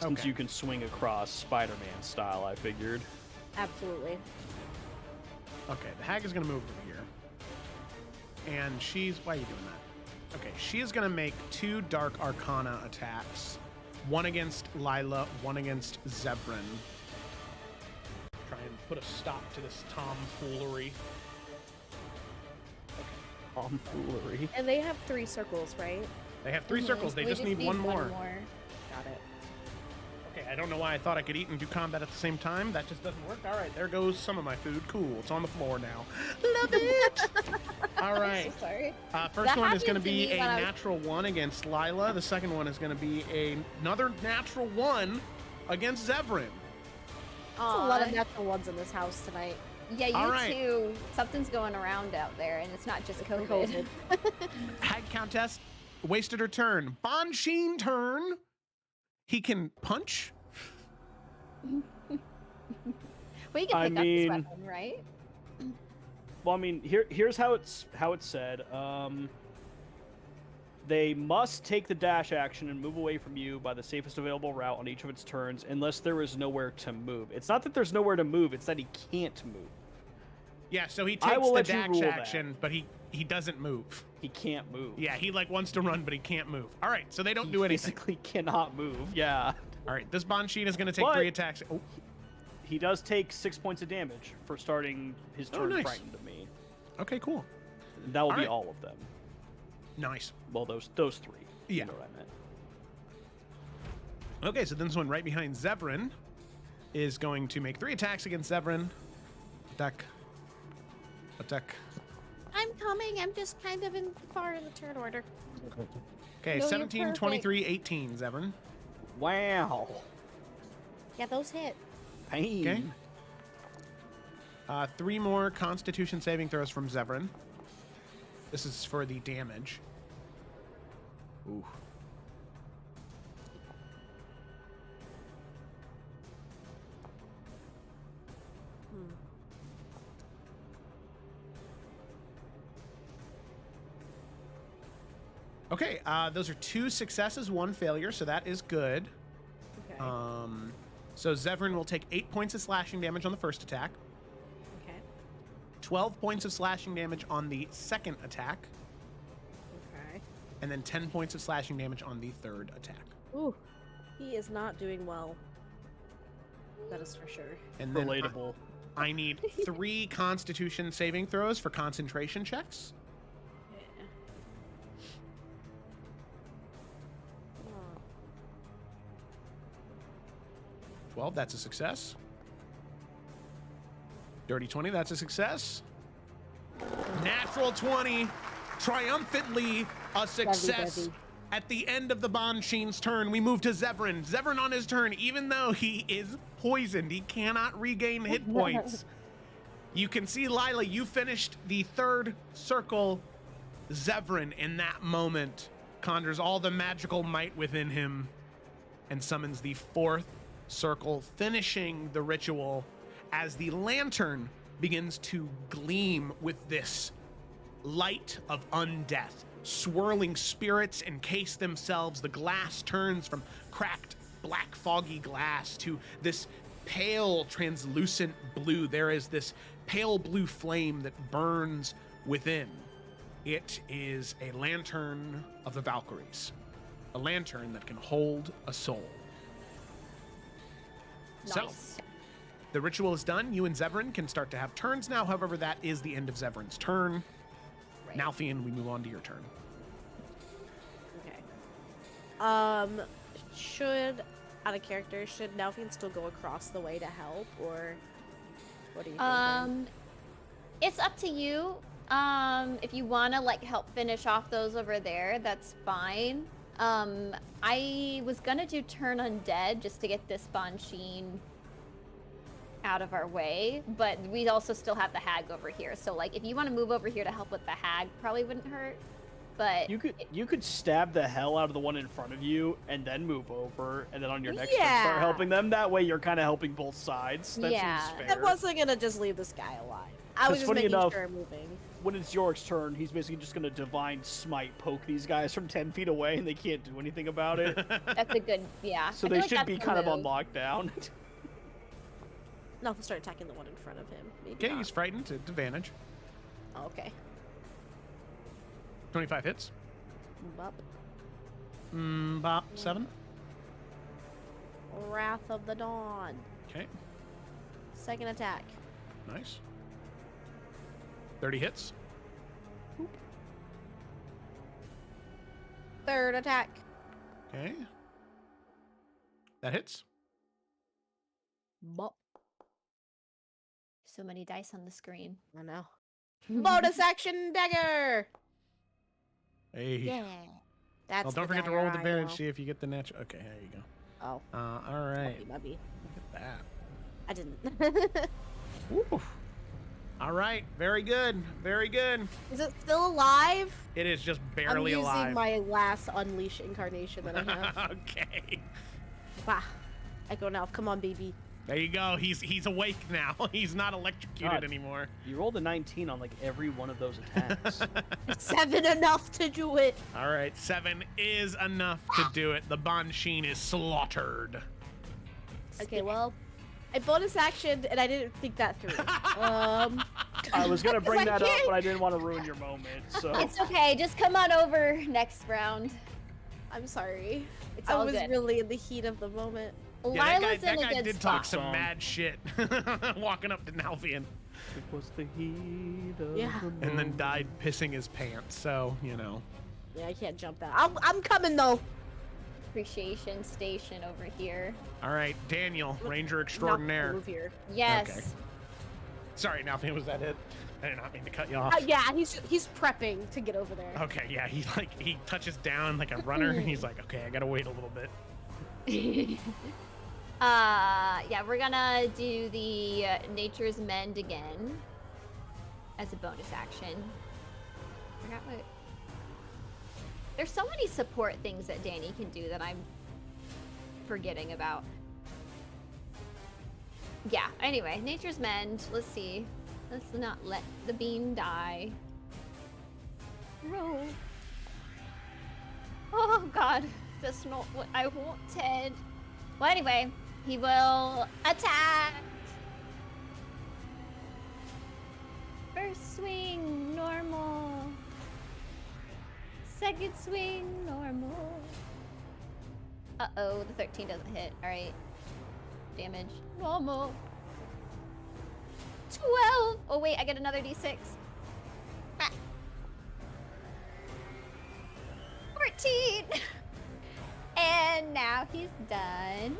Since Okay. you can swing across Spider-Man style, I figured. Absolutely. Okay, the hag is going to move over here. And she's... Why are you doing that? Okay, she is going to make 2 Dark Arcana attacks. One against Lila, one against Zevran. Try and put a stop to this tomfoolery. Tomfoolery. And they have 3 circles, right? They have 3 circles. They We just need one more. Got it. Okay, I don't know why I thought I could eat and do combat at the same time. That just doesn't work. All right, there goes some of my food. Cool. It's on the floor now. Love it. All right. So sorry. First That one is going to happened to be me a when I was- natural 1 against Lila. The second one is going to be another natural 1 against Zevran. There's a lot of natural ones in this house tonight. Yeah, you All right. too. Something's going around out there, and it's not just COVID. Hag Countess, wasted her turn. Banshee turn. He can punch. Well, you can pick up this weapon, right? Well, I mean, here's how it's said. They must take the dash action and move away from you by the safest available route on each of its turns, unless there is nowhere to move. It's not that there's nowhere to move; it's that he can't move. Yeah, so he takes the dash action, but he doesn't move. He can't move. Yeah, he like wants to run, but he can't move. All right, so they don't do anything. He physically cannot move. Yeah. All right, this Banshee is going to take 3 attacks. Oh. He does take 6 points of damage for starting his turn frightened of me. Okay, cool. That will be all of them. Nice. Well, those 3. Yeah. You know what I meant. Okay, so then this one right behind Zevran is going to make 3 attacks against Zevran. Attack. I'm coming. I'm just kind of far in the turn order. Okay, No, 17, 23, 18, Zevran. Wow. Yeah, those hit. Pain. Okay. 3 more Constitution saving throws from Zevran. This is for the damage. Ooh. Okay, those are 2 successes, 1 failure, so that is good. Okay. So Zevran will take 8 points of slashing damage on the first attack, Okay. 12 points of slashing damage on the second attack, Okay. and then 10 points of slashing damage on the third attack. Ooh, he is not doing well. That is for sure. And then Relatable. I need 3 Constitution saving throws for concentration checks. Yeah. Oh. 12, that's a success. Dirty 20, that's a success. Natural 20, triumphantly a success. Lovey. At the end of the Banshee's turn, we move to Zevran. Zevran on his turn, even though he is poisoned, he cannot regain hit points. You can see, Lila, you finished the 3rd circle. Zevran, in that moment, conjures all the magical might within him and summons the 4th circle, finishing the ritual as the lantern begins to gleam with this light of undeath. Swirling spirits encase themselves. The glass turns from cracked, black, foggy glass to this pale, translucent blue. There is this pale blue flame that burns within. It is a lantern of the Valkyries, a lantern that can hold a soul. So, Nice. the ritual is done. You and Zevran can start to have turns now. However, that is the end of Zevran's turn. Right. Nalfian, we move on to your turn. Okay. Should, out of character, should Nalfian still go across the way to help, or what are you thinking? It's up to you. If you want to like help finish off those over there, that's fine. I was gonna do turn undead just to get this Banshee out of our way, but we also still have the hag over here. So like, if you want to move over here to help with the hag, probably wouldn't hurt. But You could stab the hell out of the one in front of you and then move over, and then on your next turn Yeah. start helping them. That way you're kind of helping both sides. That Yeah. seems fair. I wasn't gonna just leave this guy alive. I was just funny making enough, sure I'm moving. When it's York's turn, he's basically just going to divine smite poke these guys from 10 feet away, and they can't do anything about it. that's a good, yeah. So I feel they like should that's be the kind of on move. lockdown. No, I'll start attacking the one in front of him. Maybe Okay, not. he's frightened at advantage. Oh, okay. 25 hits. Move up. Bop, 7. Wrath of the Dawn. Okay, Second attack. nice. 30 hits. Third attack. Okay. That hits. Bop. So many dice on the screen. I know. Bonus action dagger. Hey. Yeah. That's Well, don't the forget to dagger roll with I advantage, know. see if you get the natural. Okay, there you go. Oh, All right. maybe. Look at that. I didn't. Ooh. All right, very good, very good. Is it still alive? It is just barely I'm using alive. my last unleash incarnation that I have. Okay. Bah. Echo now. Come on, baby. There you go. He's awake now. He's not electrocuted God. anymore. You rolled a 19 on like every one of those attacks. 7 enough to do it. All right, 7 is enough to do it. The Banshee is slaughtered. Okay, well, I bonus action and I didn't think that through. I was gonna bring I that up, can't- but I didn't want to ruin your moment. So It's okay. Just come on over next round. I'm sorry. It's I all was good. really in the heat of the moment. Yeah, Lila's that in guy a good did spot. talk some mad shit walking up to Nalvian it was the heat of Yeah. the and then moment. died pissing his pants. So, you know. Yeah, I can't jump that. I'm coming though. Appreciation station over here. All right, Daniel, Ranger Not Extraordinaire. move here. Yes. Okay. Sorry, Nalvian, was that it? I did not mean to cut you off. Yeah, he's prepping to get over there. Okay, yeah, he touches down like a runner and he's like, okay, I gotta wait a little bit. Yeah, we're gonna do the Nature's Mend again as a bonus action. Forgot what. There's so many support things that Danny can do that I'm forgetting about. Yeah, anyway, Nature's Mend. Let's see. Let's not let the bean die. No. Oh god, that's not what I wanted. Well, anyway, he will attack. First swing, normal. Second swing, normal. Uh-oh, the 13 doesn't hit. All right. Damage, normal. 12. Oh, wait, I get another d6. Ah. 14. And now he's done.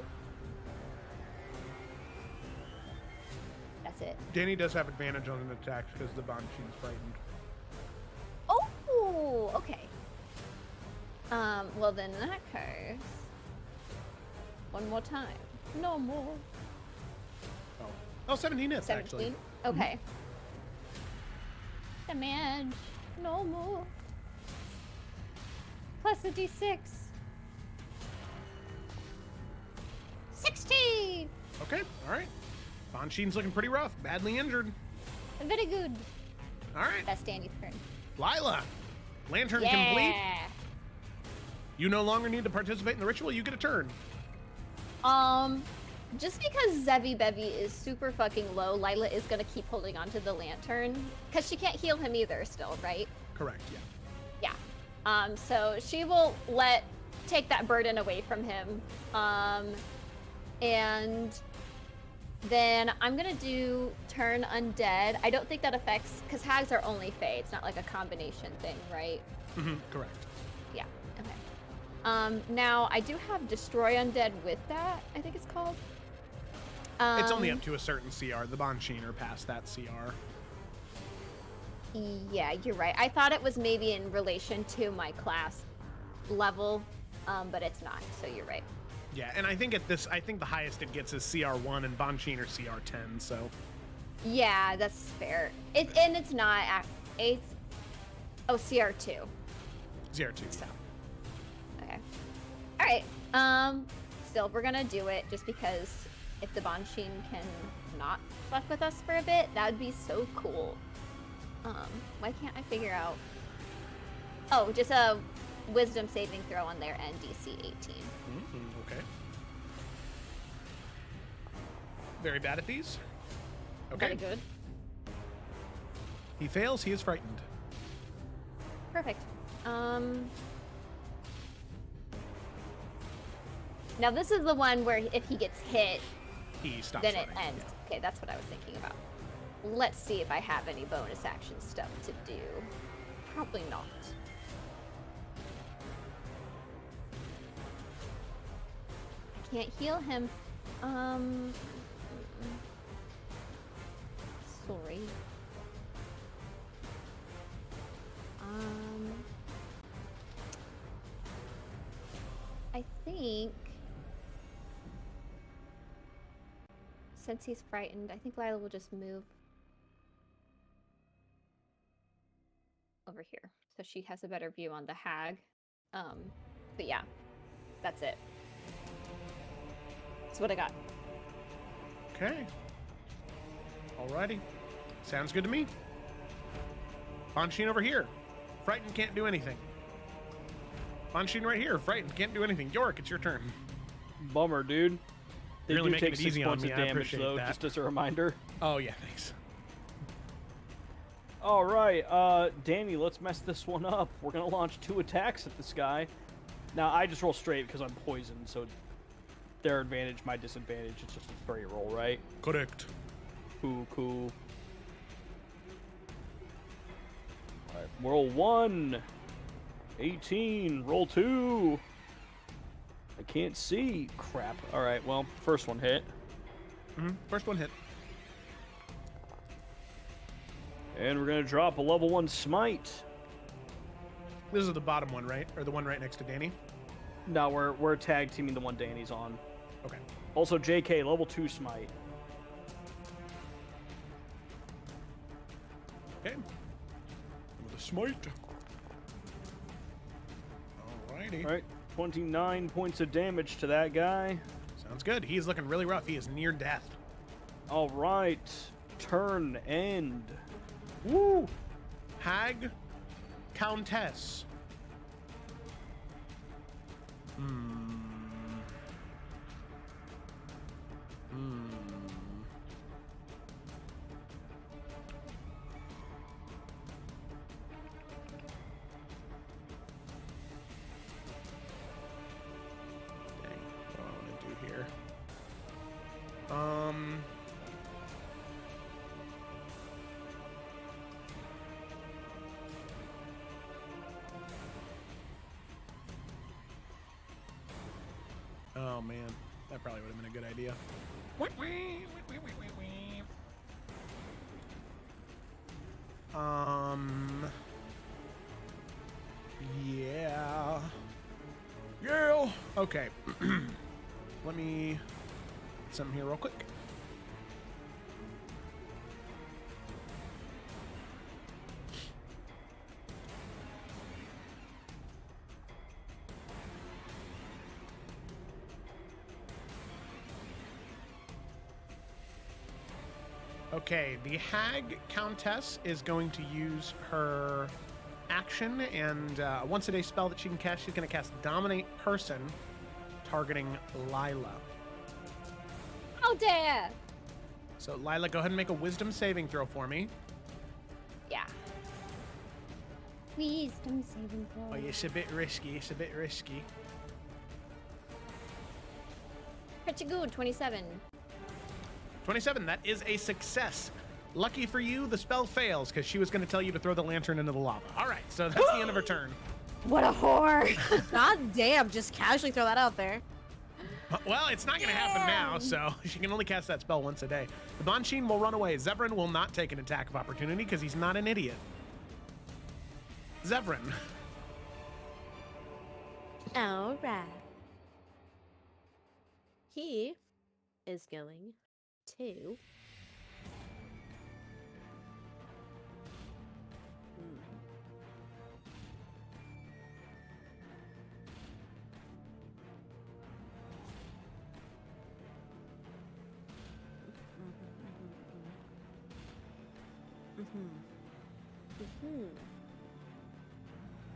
That's it. Danny does have advantage on an attack because the Banshee's frightened. Oh, okay. Well then in that case, one more time. No more. Oh, 17 hits, 17? actually. Okay. Damage. No more. Plus a d6. 16! Okay, all right. Banshee's looking pretty rough, badly injured. Very good. All right, That's Danny's turn. Lila, lantern complete. You no longer need to participate in the ritual. You get a turn. Just because Zevi Bevy is super fucking low, Lila is gonna keep holding onto the lantern. Because she can't heal him either still, right? Correct, yeah. Yeah. So she will take that burden away from him. And then I'm gonna do Turn Undead. I don't think that affects, because hags are only Fae. It's not like a combination thing, right? Correct. Yeah, okay. Now I do have Destroy Undead with that, I think it's called. It's only up to a certain CR. The Banshee are past that CR. Yeah, you're right. I thought it was maybe in relation to my class level, but it's not, so you're right. Yeah, and I think the highest it gets is CR1 and Banshee are CR10, so. Yeah, that's fair. It's not. It's CR2. CR2. So. Okay. All right. Still, we're gonna do it just because if the Banshee can not fuck with us for a bit, that would be so cool. Why can't I figure out? Oh, just a Wisdom saving throw on their end, DC 18. Okay. Very bad at these. Okay. Very good. He fails. He is frightened. Perfect. Now this is the one where if he gets hit, He stops then it running. ends. Okay, that's what I was thinking about. Let's see if I have any bonus action stuff to do. Probably not. I can't heal him. Sorry. I think since he's frightened, I think Lila will just move over here, so she has a better view on the hag. But yeah, that's it. That's what I got. Okay. Alrighty. Sounds good to me. Bonsheen over here. Frightened can't do anything. Bonsheen right here. Frightened can't do anything. Yorick, it's your turn. Bummer, dude. They Really do making take it 6 easy on points me. of I damage, appreciate though, that. just as a reminder. Oh, yeah, thanks. All right, Danny, let's mess this one up. We're going to launch 2 attacks at this guy. Now, I just roll straight because I'm poisoned, so their advantage, my disadvantage. It's just a straight roll, right? Correct. Cool. All right, roll 1. 18. Roll 2. I can't see. Crap. All right, well, first one hit. First one hit. And we're going to drop a level 1 smite. This is the bottom one, right? Or the one right next to Danny? No, we're tag teaming the one Danny's on. Okay. Also, JK, level 2 smite. Okay. With a smite. Alrighty. All right, 29 points of damage to that guy. Sounds good. He's looking really rough. He is near death. All right, turn end. Woo! Hag. Countess. Dang, what do I want to do here? Oh man, that probably would have been a good idea. Yeah. Yeah. Okay. Let me get something here real quick. Okay, the Hag Countess is going to use her action, and a once-a-day spell that she can cast. She's going to cast Dominate Person, targeting Lila. How dare! So, Lila, go ahead and make a Wisdom saving throw for me. Yeah. Wisdom saving throw. Oh, it's a bit risky. It's a bit risky. Pretty good, 27. 27, that is a success. Lucky for you, the spell fails, because she was going to tell you to throw the lantern into the lava. All right, so that's the end of her turn. What a whore! God damn, just casually throw that out there. Well, it's not going to happen now, so she can only cast that spell once a day. The Bonsheen will run away. Zevran will not take an attack of opportunity because he's not an idiot. Zevran. All right. He is going to...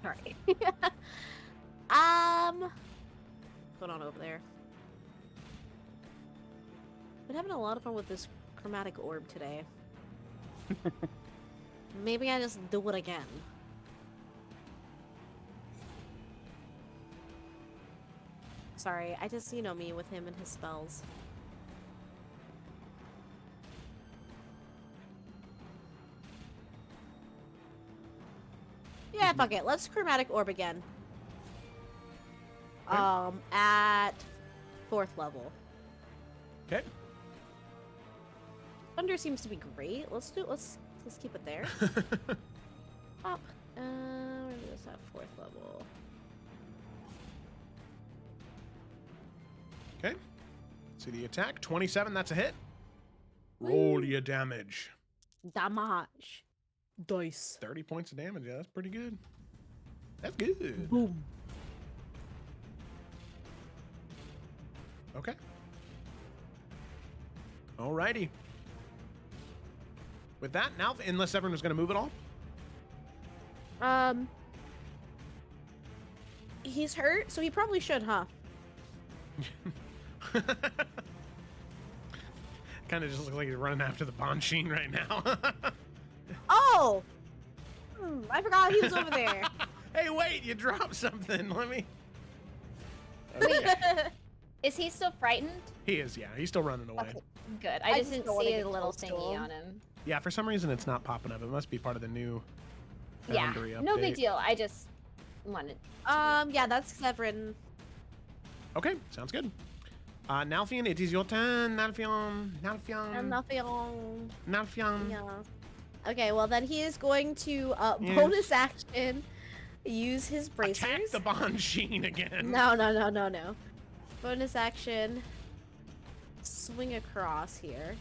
Sorry. Hold on over there. Been having a lot of fun with this chromatic orb today. Maybe I just do it again. Sorry, I just, you know me with him and his spells. Yeah, fuck it. Let's chromatic orb again. At 4th level. Okay. Thunder seems to be great. Let's keep it there. Up. We're gonna do this at 4th level. Okay. See the attack. 27, that's a hit. Roll your damage. Damage. Dice. 30 points of damage. Yeah, that's pretty good. That's good. Boom. Okay. Alrighty. With that, now, unless everyone was going to move at all? He's hurt, so he probably should, huh? Kind of just looks like he's running after the Banshee right now. Oh! I forgot he was over there. Hey, wait, you dropped something. Let me... Wait, is he still frightened? He is, yeah. He's still running away. Okay, good. I I just just didn't don't wanna see get a little close to thingy him. on him. Yeah, for some reason it's not popping up. It must be part of the new Foundry Yeah, update. no big deal. I just wanted. Yeah, that's Severin. Okay, sounds good. Nalfion, it is your turn. Nalfion. Nothing. Nalfion. Yeah. Okay, well then he is going to Yes. bonus action use his bracers. Attack the Banshee again. No. Bonus action. Swing across here.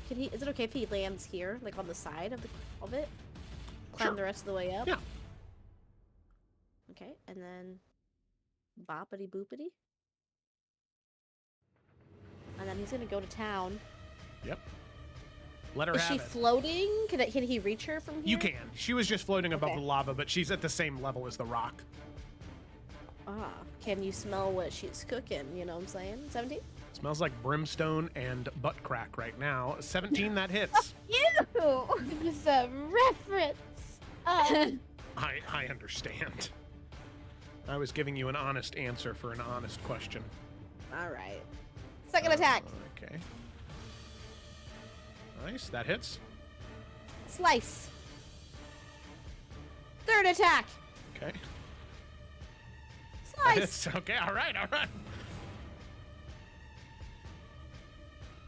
Can he? Is it okay if he lands here, like on the side of it? Climb Sure. the rest of the way up. Yeah. Okay, and then boppity boopity. And then he's gonna go to town. Yep. Let her Is have she it. floating? Can he reach her from here? You can. She was just floating above Okay. the lava, but she's at the same level as the rock. Ah, can you smell what she's cooking? You know what I'm saying? 17? Smells like brimstone and butt crack right now. 17, that hits. Ew! It was a reference. I understand. I was giving you an honest answer for an honest question. All right. Second attack. Okay. Nice, that hits. Slice. Third attack. Okay. That Slice. hits. Okay, all right.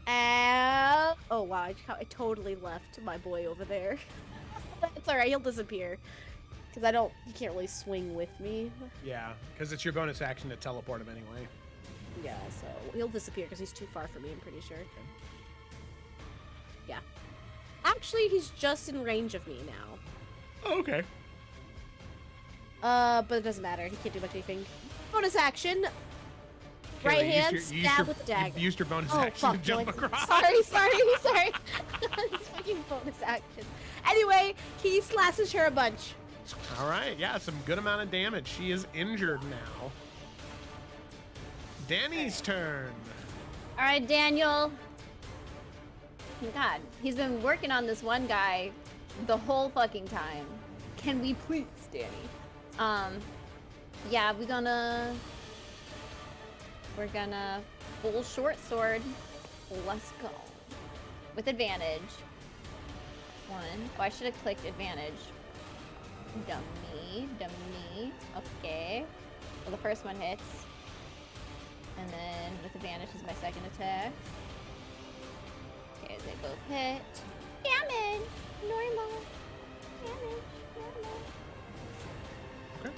And oh wow, I totally left my boy over there. It's all right. He'll disappear because he can't really swing with me. Yeah, because it's your bonus action to teleport him anyway. Yeah, so he'll disappear because he's too far for me. I'm pretty sure. Yeah. Actually, he's just in range of me now. Oh, okay. But it doesn't matter. He can't do much anything. Bonus action. Right Kayla, hand, use stab with the dagger. You used your bonus Oh, action to fuck, jump no, across. Sorry. It's fucking bonus action. Anyway, he slashes her a bunch. All right, yeah, some good amount of damage. She is injured now. Danny's turn. All right, Daniel. God, he's been working on this one guy the whole fucking time. Can we please, Danny? Yeah, we're gonna full short sword. Let's go. With advantage. One. Oh, I should have clicked advantage. Dummy. Okay. Well, the first one hits. And then with advantage is my second attack. Okay, they both hit. Damage! Normal. Okay.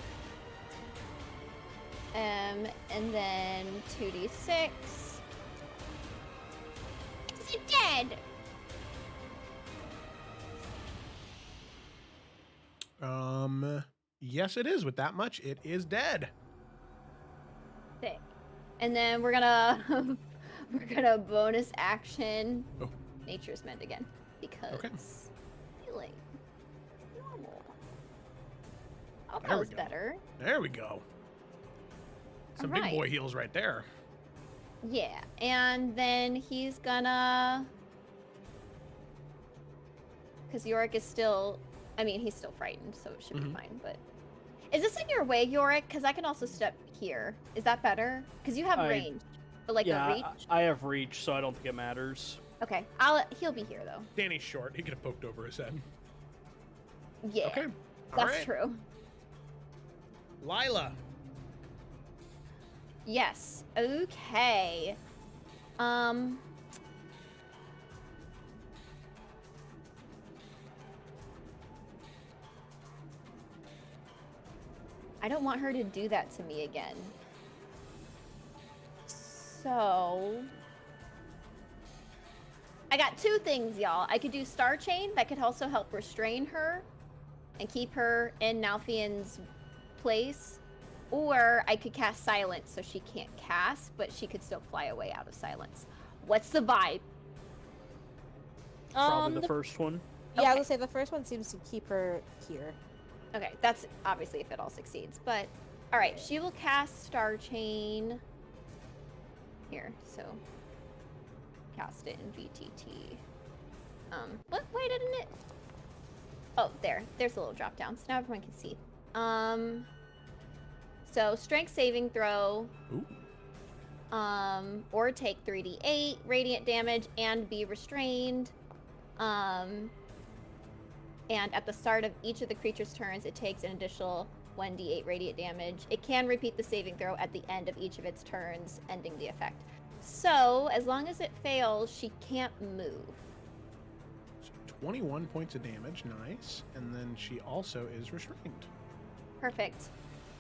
And then 2d6. Is it dead? Yes, it is. With that much, it is dead. Sick. And then we're gonna bonus action Oh. Nature's Mend again because Okay. healing normal. Oh, There that we was go. better. There we go. Some big Alright. boy heals right there. Yeah, and then he's gonna, because Yorick is still, I mean, he's still frightened, so it should be fine. But is this in your way, Yorick? Because I can also step here. Is that better? Because you have range, but like yeah, a reach. I have reach, so I don't think it matters. Okay, he'll be here though. Danny's short. He could have poked over his head. Yeah, Okay. that's Alright. true. Lila. Yes. Okay. I don't want her to do that to me again. So I got two things, y'all. I could do Star Chain. That could also help restrain her and keep her in Nalfian's place. Or I could cast Silence so she can't cast, but she could still fly away out of Silence. What's the vibe? Probably the first one. Yeah, I was Okay. gonna say the first one seems to keep her here. Okay, that's obviously if it all succeeds. But, all right, she will cast Star Chain. Here, so cast it in VTT. What? Why didn't it? Oh, there. There's a little drop down, so now everyone can see. So strength saving throw. Ooh. Or take 3d8 radiant damage and be restrained. And at the start of each of the creature's turns, it takes an additional 1d8 radiant damage. It can repeat the saving throw at the end of each of its turns, ending the effect. So, as long as it fails, she can't move. So 21 points of damage. Nice. And then she also is restrained. Perfect.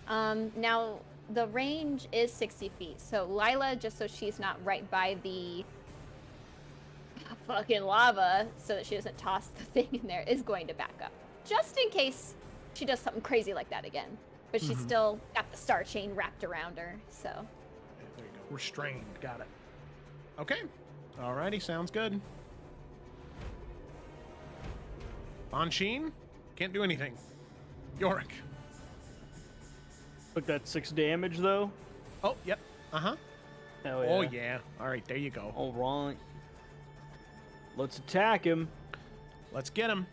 Now, the range is 60 feet. So, Lila, just so she's not right by the fucking lava, so that she doesn't toss the thing in there, is going to back up. Just in case she does something crazy like that again. But she's still got the star chain wrapped around her, so. Yeah, there you go. Restrained. Got it. Okay. Alrighty, sounds good. Sheen? Can't do anything. Yorick. Took that 6 damage though. Oh, yep. Uh-huh. Hell yeah. Oh, yeah. Alright, there you go. All right. Let's attack him. Let's get him.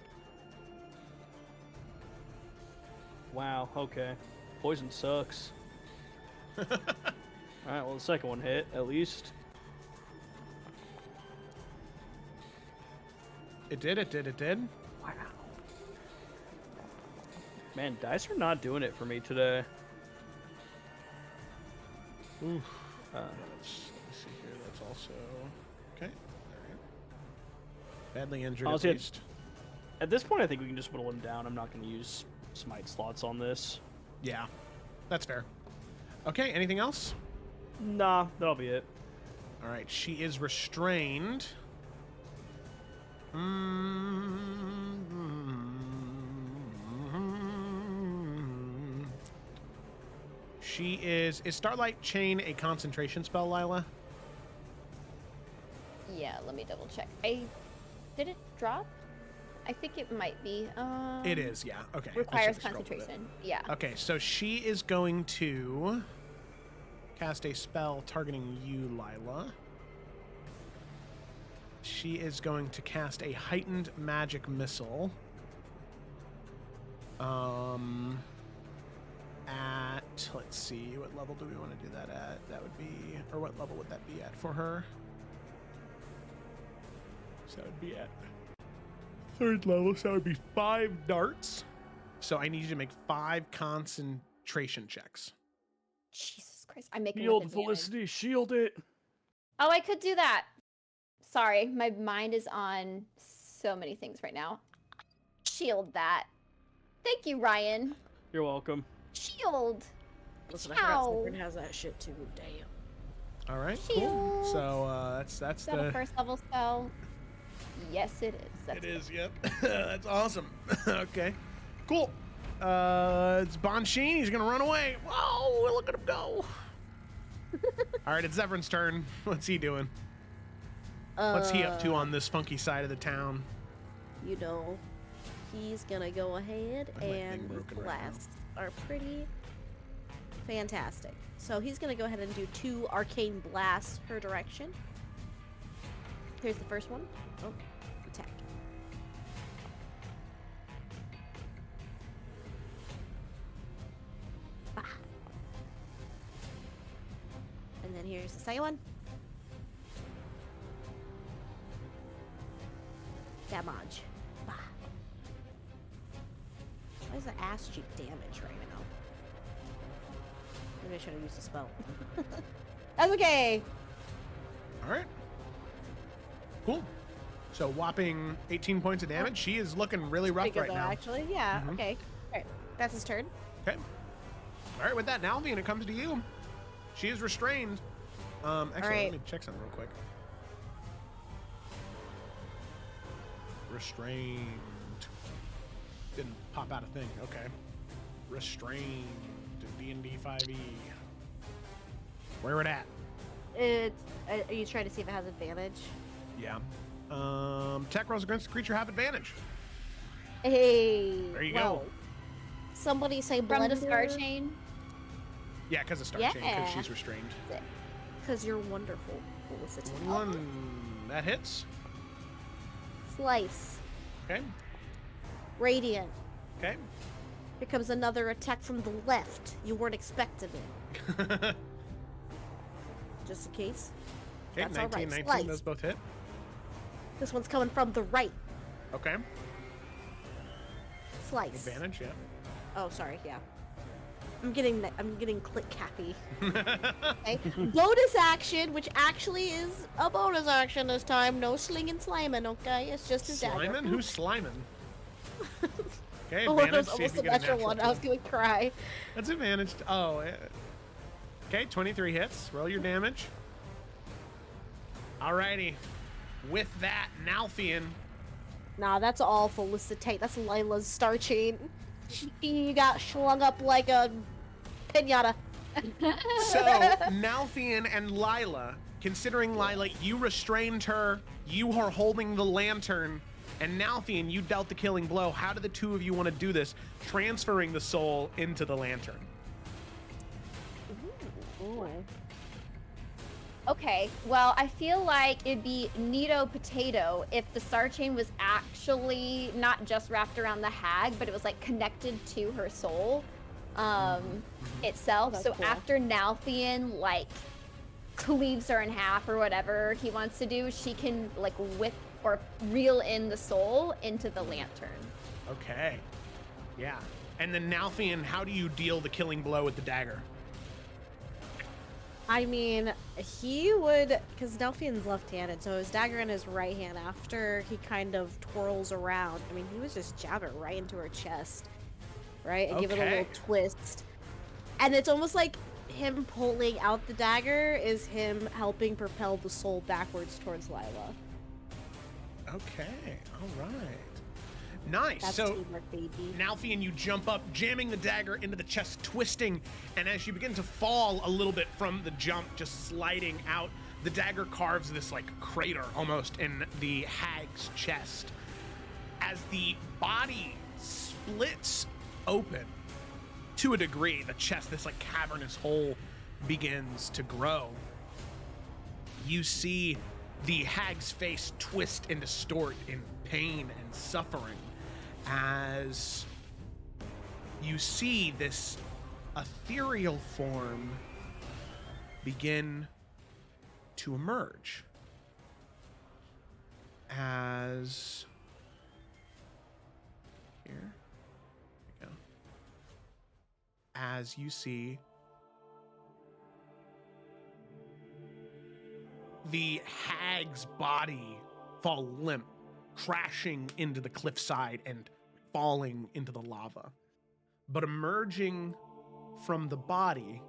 Wow. Okay. Poison sucks. All right. Well, the second one hit at least. It did. Wow. Man, dice are not doing it for me today. Oof. Let me see here. That's also... Okay. Alright. Badly injured Honestly, at least. At this point, I think we can just whittle him down. I'm not going to use smite slots on this. Yeah. That's fair. Okay, anything else? Nah, that'll be it. Alright, she is restrained. She is Starlight Chain a concentration spell, Lila? Yeah, let me double check. Did it drop? I think it might be. It is, yeah. Okay. I Requires should've scrolled with it. concentration. Yeah. Okay, so she is going to cast a spell targeting you, Lila. She is going to cast a heightened magic missile. Let's see, what level do we want to do that at? That would be, or what level would that be at for her? So that would be at 3rd level, so that would be 5 darts. So I need you to make 5 concentration checks. Jesus Christ, I'm making Shield, with advantage. Felicity, shield it. Oh, I could do that. Sorry, my mind is on so many things right now. Shield that. Thank you, Ryan. You're welcome. Shield. Listen, I forgot Ciao. Slytherin has that shit too. Damn. All right, cool. Shield. So that's Is that a the. first level spell? Yes, it is. That's It is. Yep. That's awesome. Okay. Cool. It's Sheen. He's gonna run away. Whoa! Look at him go. All right, it's Zevran's turn. What's he doing? What's he up to on this funky side of the town? You know, he's gonna go ahead My thing and broken right blasts are pretty fantastic. So he's gonna go ahead and do 2 arcane blasts her direction. Here's the first one. Oh, attack. Ah. And then here's the second one. Damage. Bah. Why is the ass cheek damage right now? Maybe I should have used a spell. That's okay. All right. Cool. So whopping 18 points of damage. She is looking really rough Pretty good right though, now. actually. Yeah, Mhm. okay. Alright, that's his turn. Okay. All right, with that, Nalvian, it comes to you. She is restrained. Actually, right. let me check something real quick. Restrained. Didn't pop out a thing. Okay. Restrained. D&D 5e. Where it at? It's. Are you trying to see if it has advantage? Yeah. Tech rolls against the creature have advantage. Hey. There you well, go. Somebody say From the blender. star chain. Yeah, because of Star Chain, because Yeah. she's restrained. Because you're wonderful, Felicity. 21. That hits. Slice. Okay. Radiant. Okay. Here comes another attack from the left. You weren't expecting it. Just in case. Okay, That's 19, all right. 19, Slice. those both hit. This one's coming from the right. Okay. Slice. Advantage, yeah. Oh, sorry. Yeah. I'm getting click cappy. Okay. Bonus action, which actually is a bonus action this time. No slinging sliming, okay? It's just his dagger. Sliming? Who's sliming? Okay, Oh, that advantage. was See if almost you a get a natural natural one. I was 20. gonna cry. That's advantage. Oh, okay, 23 hits. Roll your damage. Alrighty. With that, Nalfian. Nah, that's all Felicitate. That's Lila's star chain. She got slung up like a pinata. So, Nalfian and Lila, considering Lila, you restrained her, you are holding the lantern, and Nalfian, you dealt the killing blow. How do the two of you want to do this? Transferring the soul into the lantern. Okay, well, I feel like it'd be neato potato if the star chain was actually not just wrapped around the hag, but it was like connected to her soul itself. That's So cool. after Nalfian like cleaves her in half or whatever he wants to do, she can like whip or reel in the soul into the lantern. Okay. Yeah. And then Nalfian, how do you deal the killing blow with the dagger? I mean, he would, because Delphian's left-handed, so his dagger in his right hand. After he kind of twirls around, I mean, he was just jab it right into her chest, right, and give it a little Okay. twist. And it's almost like him pulling out the dagger is him helping propel the soul backwards towards Lila. Okay. All right. Nice. That's So, teamwork, baby. Nalfian, you jump up, jamming the dagger into the chest, twisting, and as you begin to fall a little bit from the jump, just sliding out, the dagger carves this like crater almost in the hag's chest. As the body splits open to a degree, the chest, this like cavernous hole, begins to grow. You see the hag's face twist and distort in pain and suffering as you see this ethereal form begin to emerge. As here we go. As you see the hag's body fall limp, crashing into the cliffside and falling into the lava. But emerging from the body,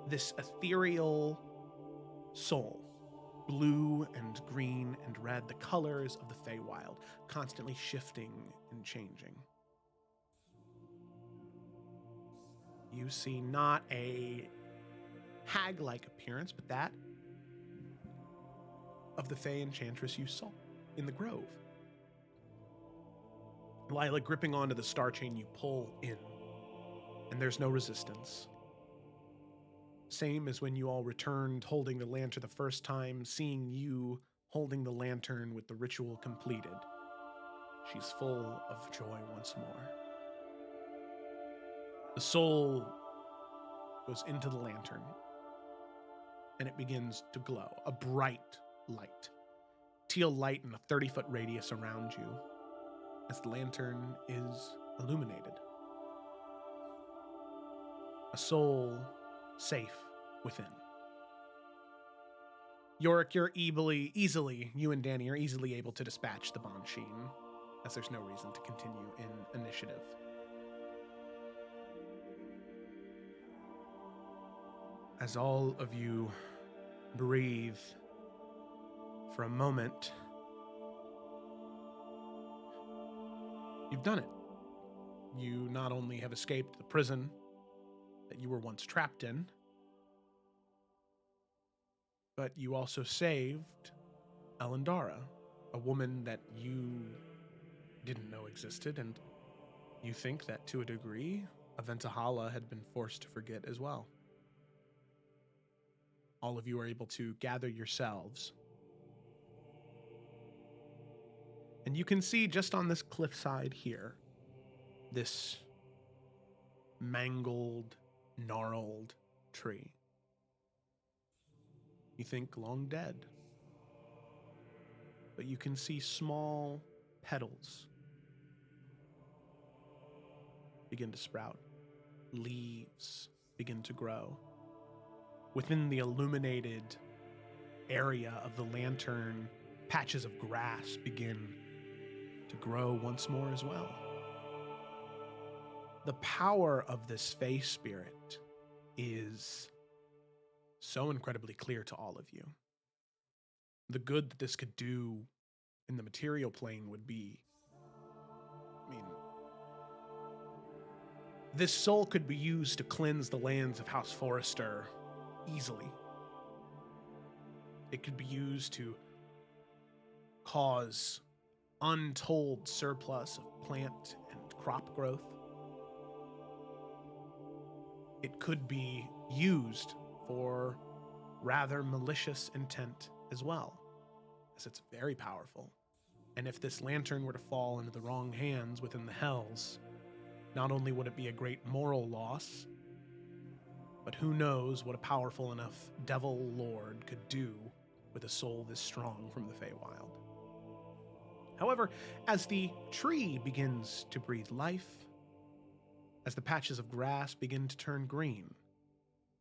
this ethereal soul, blue and green and red, the colors of the Feywild, constantly shifting and changing. You see not a hag-like appearance, but that of the Fey enchantress you saw in the grove. Lila, gripping onto the star chain, you pull in, and there's no resistance. Same as when you all returned holding the lantern the first time, seeing you holding the lantern with the ritual completed. She's full of joy once more. The soul goes into the lantern, and it begins to glow, a bright light. Teal light in a 30-foot radius around you as the lantern is illuminated. A soul safe within. Yorick, you're easily, you and Danny are easily able to dispatch the Banshee, as there's no reason to continue in initiative. As all of you breathe for a moment, You've done it. You not only have escaped the prison that you were once trapped in, but you also saved Elendara, a woman that you didn't know existed, and you think that to a degree, Aventahala had been forced to forget as well. All of you are able to gather yourselves. And you can see just on this cliffside here, this mangled, gnarled tree. You think long dead. But you can see small petals begin to sprout. Leaves begin to grow. Within the illuminated area of the lantern, patches of grass begin to grow once more as well. The power of this Fae spirit is so incredibly clear to all of you. The good that this could do in the material plane would be, this soul could be used to cleanse the lands of House Forrester easily. It could be used to cause untold surplus of plant and crop growth. It could be used for rather malicious intent as well, as it's very powerful. And if this lantern were to fall into the wrong hands within the Hells, not only would it be a great moral loss, but who knows what a powerful enough devil lord could do with a soul this strong from the Feywild. However, as the tree begins to breathe life, as the patches of grass begin to turn green,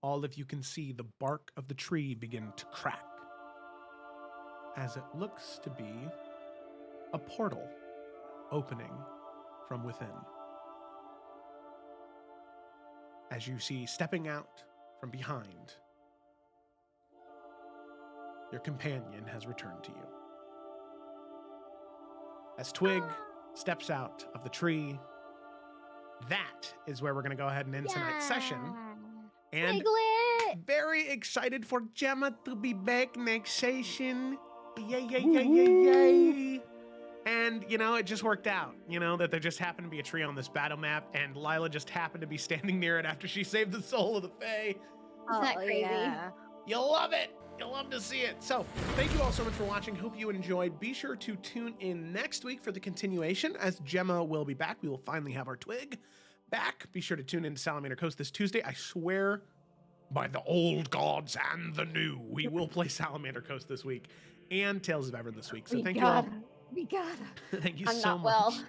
all of you can see the bark of the tree begin to crack, as it looks to be a portal opening from within. As you see stepping out from behind, your companion has returned to you. As Twig steps out of the tree, that is where we're going to go ahead and end tonight's session. And Twiglet! very excited for Gemma to be back next session. Yay, yay, yay, yay, yay. And, it just worked out, that there just happened to be a tree on this battle map, and Lila just happened to be standing near it after she saved the soul of the Fae. Isn't that crazy? Yeah. You'll love it. You'll love to see it. So, thank you all so much for watching. Hope you enjoyed. Be sure to tune in next week for the continuation, as Gemma will be back. We will finally have our Twig back. Be sure to tune in to Salamander Coast this Tuesday. I swear by the old gods and the new, we will play Salamander Coast this week and Tales of Everin this week. So thank you all. We gotta. Thank you I'm so not much. well.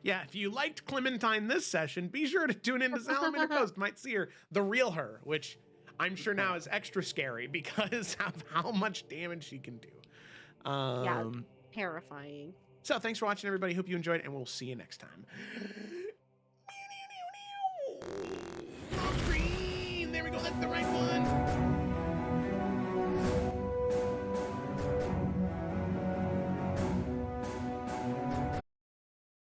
Yeah, if you liked Clementine this session, be sure to tune in to Salamander Coast. Might see her, the real her, which I'm sure now is extra scary because of how much damage she can do. Yeah, terrifying. So thanks for watching, everybody. Hope you enjoyed, and we'll see you next time.